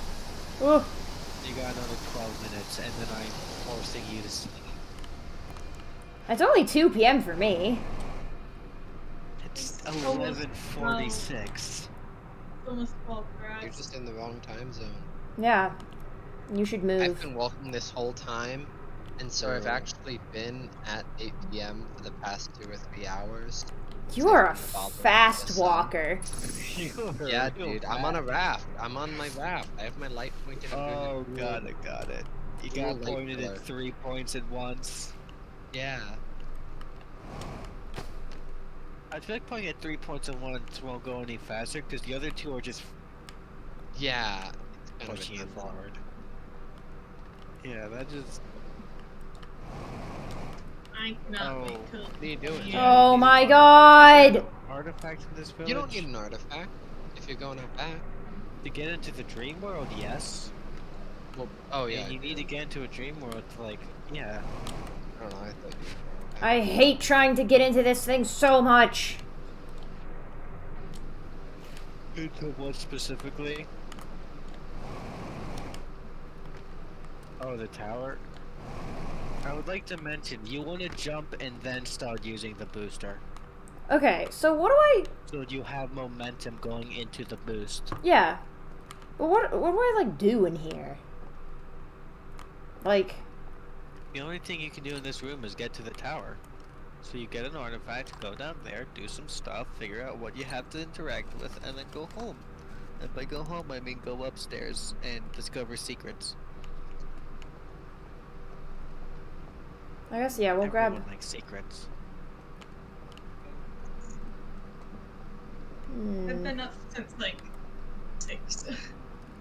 Ooh. You got another 12 minutes, and then I'm forcing you to sleep. It's only 2 p.m. for me. It's almost 11:46. It's almost 12 for You're us. just in the wrong time zone. Yeah. You should I've move. been walking this whole time, and so I've actually been at 8 p.m. for the past 2 or 3 hours. You are a It's bothering me fast to some. walker. Yeah, dude, I'm on a raft. I'm on my raft. I have my light pointed at Oh, the got it. You Cool got light pointed pillar. at 3 points at once. Yeah. I feel like pointing at 3 points at once won't go any faster, because the other 2 are just Yeah. It's kind of pushing you intense. forward. Yeah, that just... I cannot Oh. wait till. What are you doing? Yeah. Oh you my need god! Artifacts in this village? You don't need an artifact if you're going out back. To get into the dream world, yes. Well, oh yeah. And you need to get into a dream world to, like, yeah. I don't know. I thought you. I hate trying to get into this thing so much. Into what specifically? Oh, the tower? I would like to mention, you want to jump and then start using the booster. Okay, so what do I... So you have momentum going into the boost. Yeah. But what do I, like, do in here? Like... The only thing you can do in this room is get to the tower. So you get an artifact, go down there, do some stuff, figure out what you have to interact with, and then go home. And by go home, I mean go upstairs and discover secrets. I guess, yeah, we'll grab... Everyone likes secrets. Hmm. I've been up since like 6.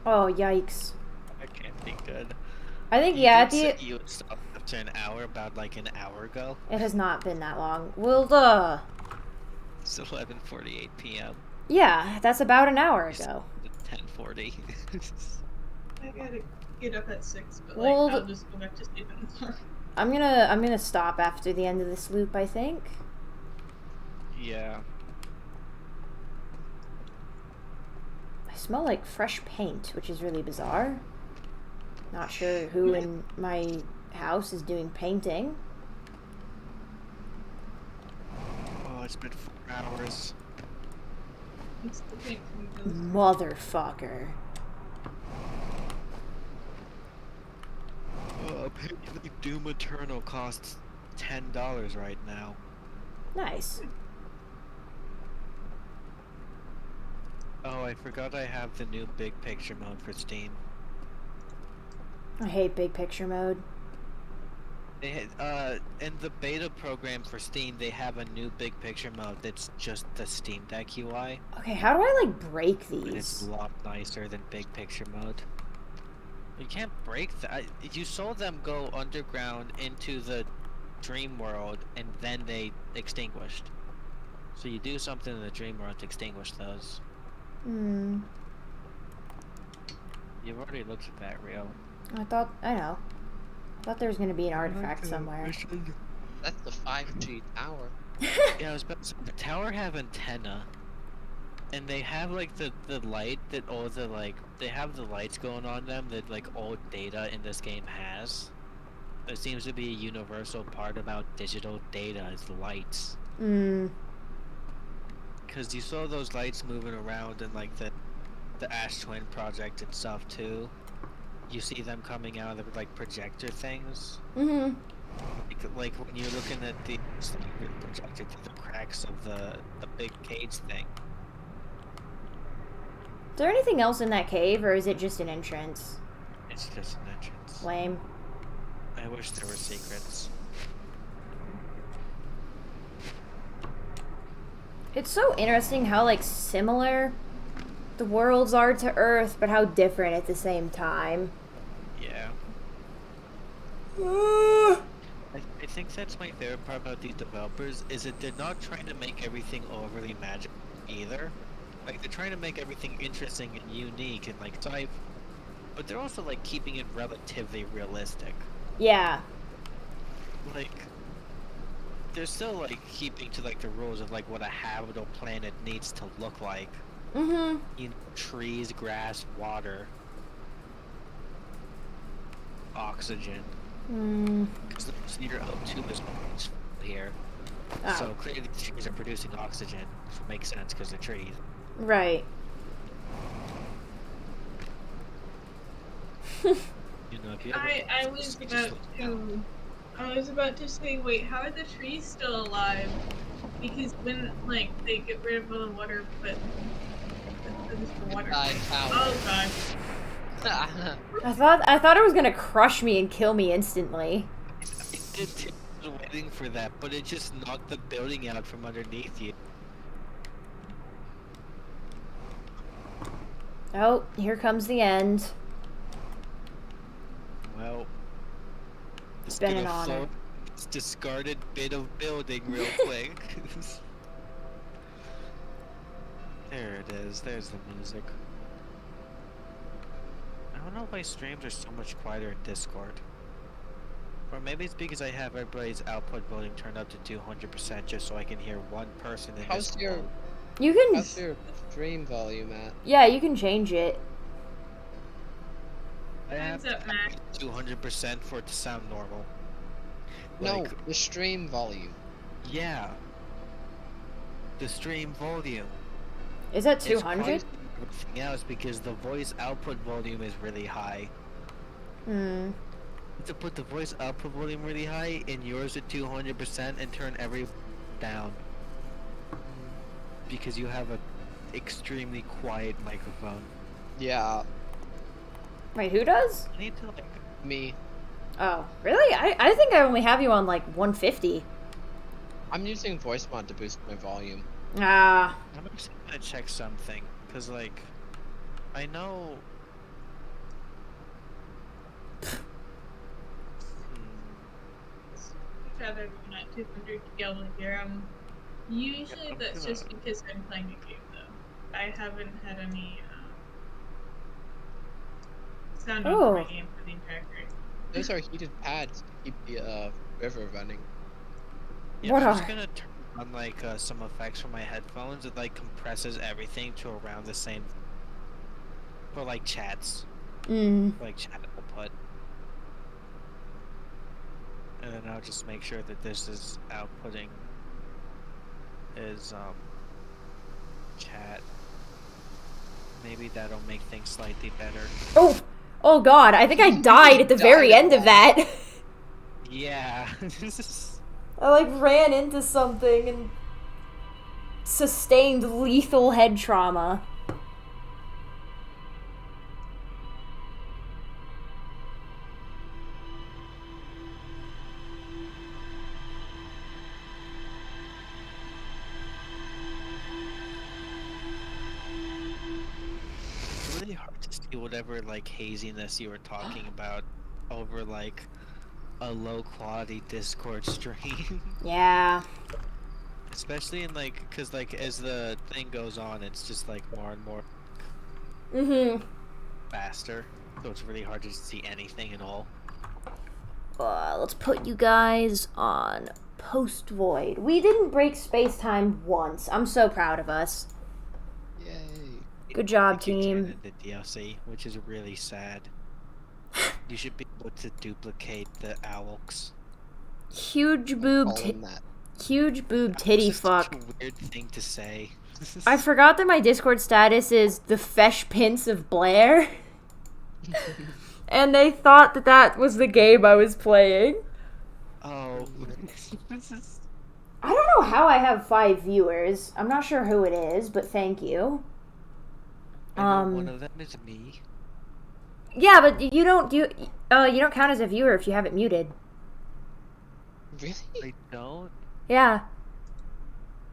Oh, yikes. That can't be good. I think, You yeah, at did the... say you would stop after an hour, about like an hour ago. It has not been that long. Well, It's 11:48 p.m. yeah, that's about an hour ago. 10:40. I gotta get up at 6, but like Well, I'll just go back to sleep in the car. I'm gonna stop after the end of this loop, I think. Yeah. I smell like fresh paint, which is really bizarre. Not sure who in my house is doing painting. Oh, it's been 4 hours. It's the paint from those. Motherfucker. Apparently Doom Eternal costs $10 right now. Nice. Oh, I forgot I have the new big picture mode for Steam. I hate big picture mode. They in the beta program for Steam, they have a new big picture mode that's just the Steam Deck UI, Okay, how do I, like, break and it's these? a lot nicer than big picture mode. You can't break that. You saw them go underground into the dream world, and then they extinguished. So you do something in the dream world to extinguish those. Hmm. You've already looked at that, Rio. I know. Thought there was gonna be an artifact somewhere. That's the 5G tower. Yeah, I was about to say, the tower have antenna, and they have like the light that all the they have the lights going on them that like all data in this game has. There seems to be a universal part about digital data is the lights. Hmm. Cause you saw those lights moving around in like the Ash Twin project and stuff too. You see them coming out of like projector things. Mm-hmm. Like when you're looking at the it's like you're projected through the cracks of the big cage thing. Is there anything else in that cave, or is it just an entrance? It's just an entrance. Lame. I wish there were secrets. It's so interesting how, like, similar the worlds are to Earth, but how different at the same time. Yeah. I think that's my favorite part about these developers is that they're not trying to make everything overly magic either. Like they're trying to make everything interesting and unique and like sci, but they're also like keeping it relatively realistic. Yeah. Like they're still like keeping to like the rules of like what a habitable planet needs to look like. Mm-hmm. You know, trees, grass, water, oxygen. Because the near O2 is always here. Oh. So clearly the trees are producing oxygen, which makes sense because they're trees. Right. You know, if you ever, I was you just about look down. to. I was about to say, wait, how are the trees still alive? Because when like they get rid of all the water, but just the water. Oh gosh. I thought it was gonna crush me and kill me instantly. I did too. I was waiting for that, but it just knocked the building out from underneath you. Oh, here comes the end. Well, It's been an gonna honor. float this discarded bit of building real quick. There it is. There's the music. I don't know why streams are so much quieter in Discord. Or maybe it's because I have everybody's output volume turned up to 200% just so I can hear one person in How's this your- phone. You can. How's your stream volume at? Yeah, you can change it. I have Hands up, Mac. 200% for it to sound normal. No, Like, the stream volume. yeah. The stream volume. Is that It's 200? quite everything else because the voice output volume is really high. Hmm. To put the voice output volume really high and yours at 200% and turn every down. Because you have a extremely quiet microphone. Yeah, Wait, who does? I need to like me. Oh, really? I think I only have you on like 150. I'm using voice mod to boost my volume. Ah. I'm actually gonna check something. Cause like I know Rather than at 200 to be able to hear 'em. Usually Yeah, that's I'm just because I'm playing a game though. I haven't had any sound on my Oh. game for the entire game. Those are heated pads to keep the river running. yeah, What I'm just are- gonna turn on like some effects from my headphones. It like compresses everything to around the same for like chats. Like chat output. And then I'll just make sure that this is outputting is chat. Maybe that'll make things slightly better. Oh. Oh God! I think I died at the very Died end of that. Yeah. This is I like ran into something and sustained lethal head trauma. really hard to see whatever like haziness you were talking about over like a low quality Discord stream. Yeah. Especially in like, cause like as the thing goes on, it's just like more and more Mm-hmm. faster. So it's really hard to see anything at all. Let's put you guys on Post Void. We didn't break space time once. I'm so proud of us. Yay. Good job, They keep turning team. it into DLC, which is really sad. You should be able to duplicate the owls. Huge boob, Call them that. huge boob It's titty just such fuck. a weird thing to say. I forgot that my Discord status is the Fesh Pince of Blair. And they thought that that was the game I was playing. Oh, this is. I don't know how I have 5 viewers. I'm not sure who it is, but thank you. I know one of them is me. Yeah, but you don't count as a viewer if you have it muted. Really? I don't. Yeah.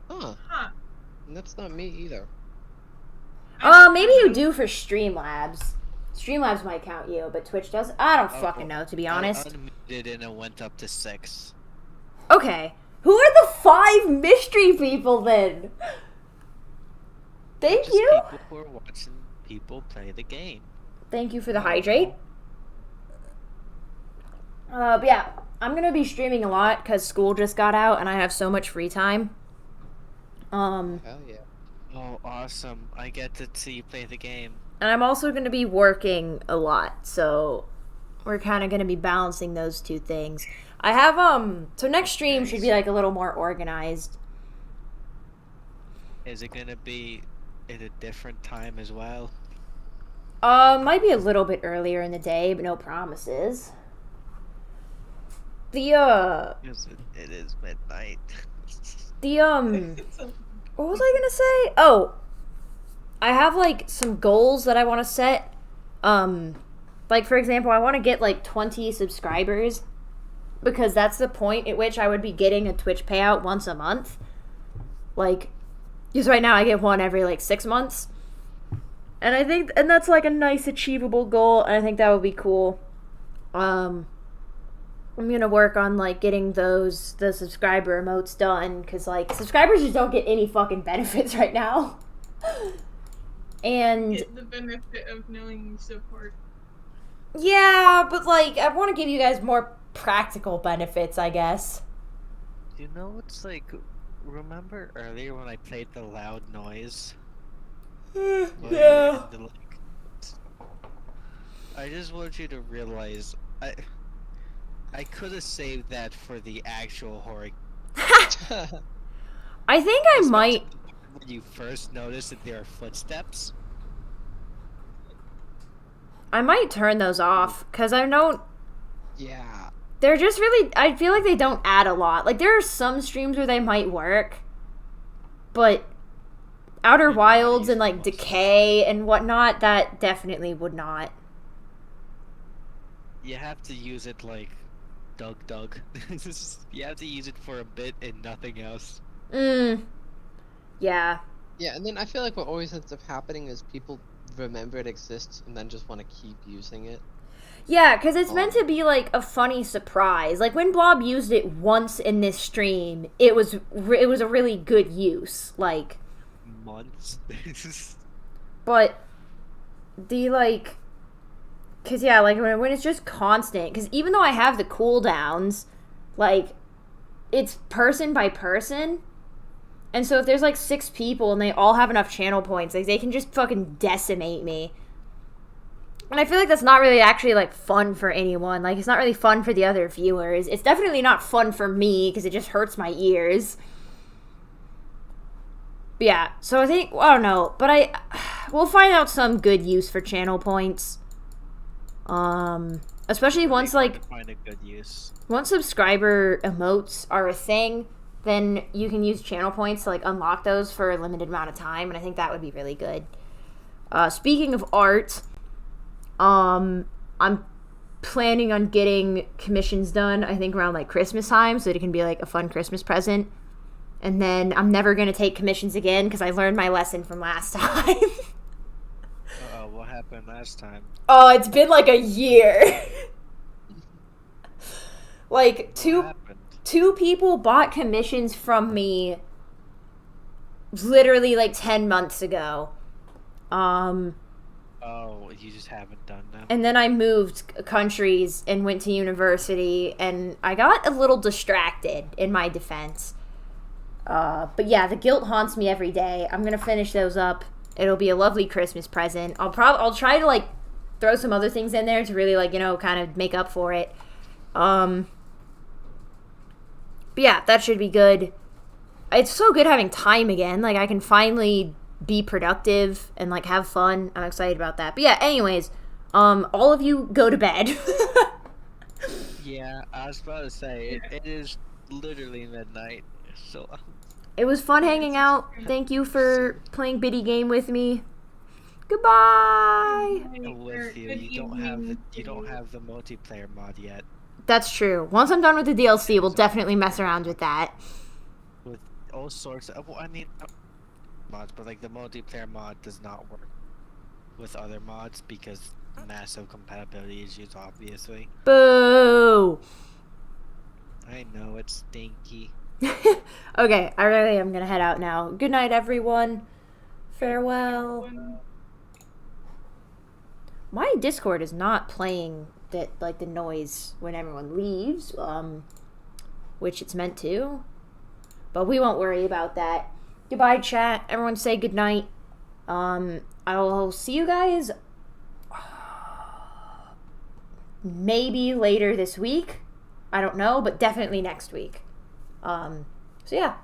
Huh. Huh. That's not me either. Maybe you do for Streamlabs. Streamlabs might count you, but Twitch does. I don't fucking know, to be honest. I unmuted and it went up to 6. Okay. Who are the 5 mystery people then? Thank Just you. people who are watching people play the game. Thank you for the hydrate. But yeah, I'm gonna be streaming a lot because school just got out and I have so much free time. Hell yeah. Oh, awesome! I get to see you play the game. And I'm also gonna be working a lot, so we're kind of gonna be balancing those two things. I have so next stream should be like a little more organized. Is it gonna be at a different time as well? Might be a little bit earlier in the day, but no promises. Yes, it is midnight. What was I gonna say? Oh, I have like some goals that I want to set. Like for example, I want to get like 20 subscribers because that's the point at which I would be getting a Twitch payout once a month. Like, because right now I get one every like 6 months. And I think, and that's like a nice achievable goal, and I think that would be cool. I'm gonna work on like getting the subscriber emotes done, because like subscribers just don't get any fucking benefits right now. And Get the benefit of knowing you support. yeah, but like I want to give you guys more practical benefits, I guess. You know, it's like, remember earlier when I played the loud noise? Yeah. I just want you to realize, I could have saved that for the actual horror. I think I might. When you first notice that there are footsteps. I might turn those off because I don't. Yeah. They're just really. I feel like they don't add a lot. Like there are some streams where they might work, but Outer Wilds and like Decay and whatnot, that definitely would not. You have to use it like Doug. You have to use it for a bit and nothing else. Yeah. Yeah, and then I feel like what always ends up happening is people remember it exists and then just want to keep using it. Yeah, because it's meant to be like a funny surprise. Like when Blob used it once in this stream, it was a really good use. Like, Months. but the like, because yeah, like when it's just constant. Because even though I have the cooldowns, like it's person by person. And so if there's like 6 people and they all have enough channel points, like they can just fucking decimate me. And I feel like that's not really actually like fun for anyone. Like it's not really fun for the other viewers. It's definitely not fun for me because it just hurts my ears. But yeah, so I think, I don't know, but we'll find out some good use for channel points. Especially once like find a good use. Once subscriber emotes are a thing, then you can use channel points to like unlock those for a limited amount of time, and I think that would be really good. Speaking of art, I'm planning on getting commissions done, I think around like Christmas time, so that it can be like a fun Christmas present. And then I'm never going to take commissions again because I learned my lesson from last time. Uh-oh, what happened last time? Oh, it's been like a year. Like What happened? 2 people bought commissions from me literally like 10 months ago. Oh, you just haven't done them? And then I moved countries and went to university, and I got a little distracted in my defense. But yeah, the guilt haunts me every day. I'm gonna finish those up. It'll be a lovely Christmas present. I'll try to like throw some other things in there to really like, you know, kind of make up for it. But yeah, that should be good. It's so good having time again. Like I can finally be productive and like have fun. I'm excited about that. But yeah, anyways, all of you go to bed. Yeah, I was about to say, it is literally midnight, so... It was fun hanging out. Thank you for playing Biddy Game with me. Goodbye. I'm with you. You don't have the multiplayer mod yet. That's true. Once I'm done with the DLC, we'll definitely mess around with that. With all sorts of, well, I mean, mods, but like the multiplayer mod does not work with other mods because massive compatibility issues, obviously. Boo. I know, it's stinky. Okay, I really am gonna head out now. Good night, everyone. Farewell. My Discord is not playing that like the noise when everyone leaves, which it's meant to. But we won't worry about that. Goodbye, chat. Everyone say goodnight. I'll see you guys maybe later this week. I don't know, but definitely next week. So yeah.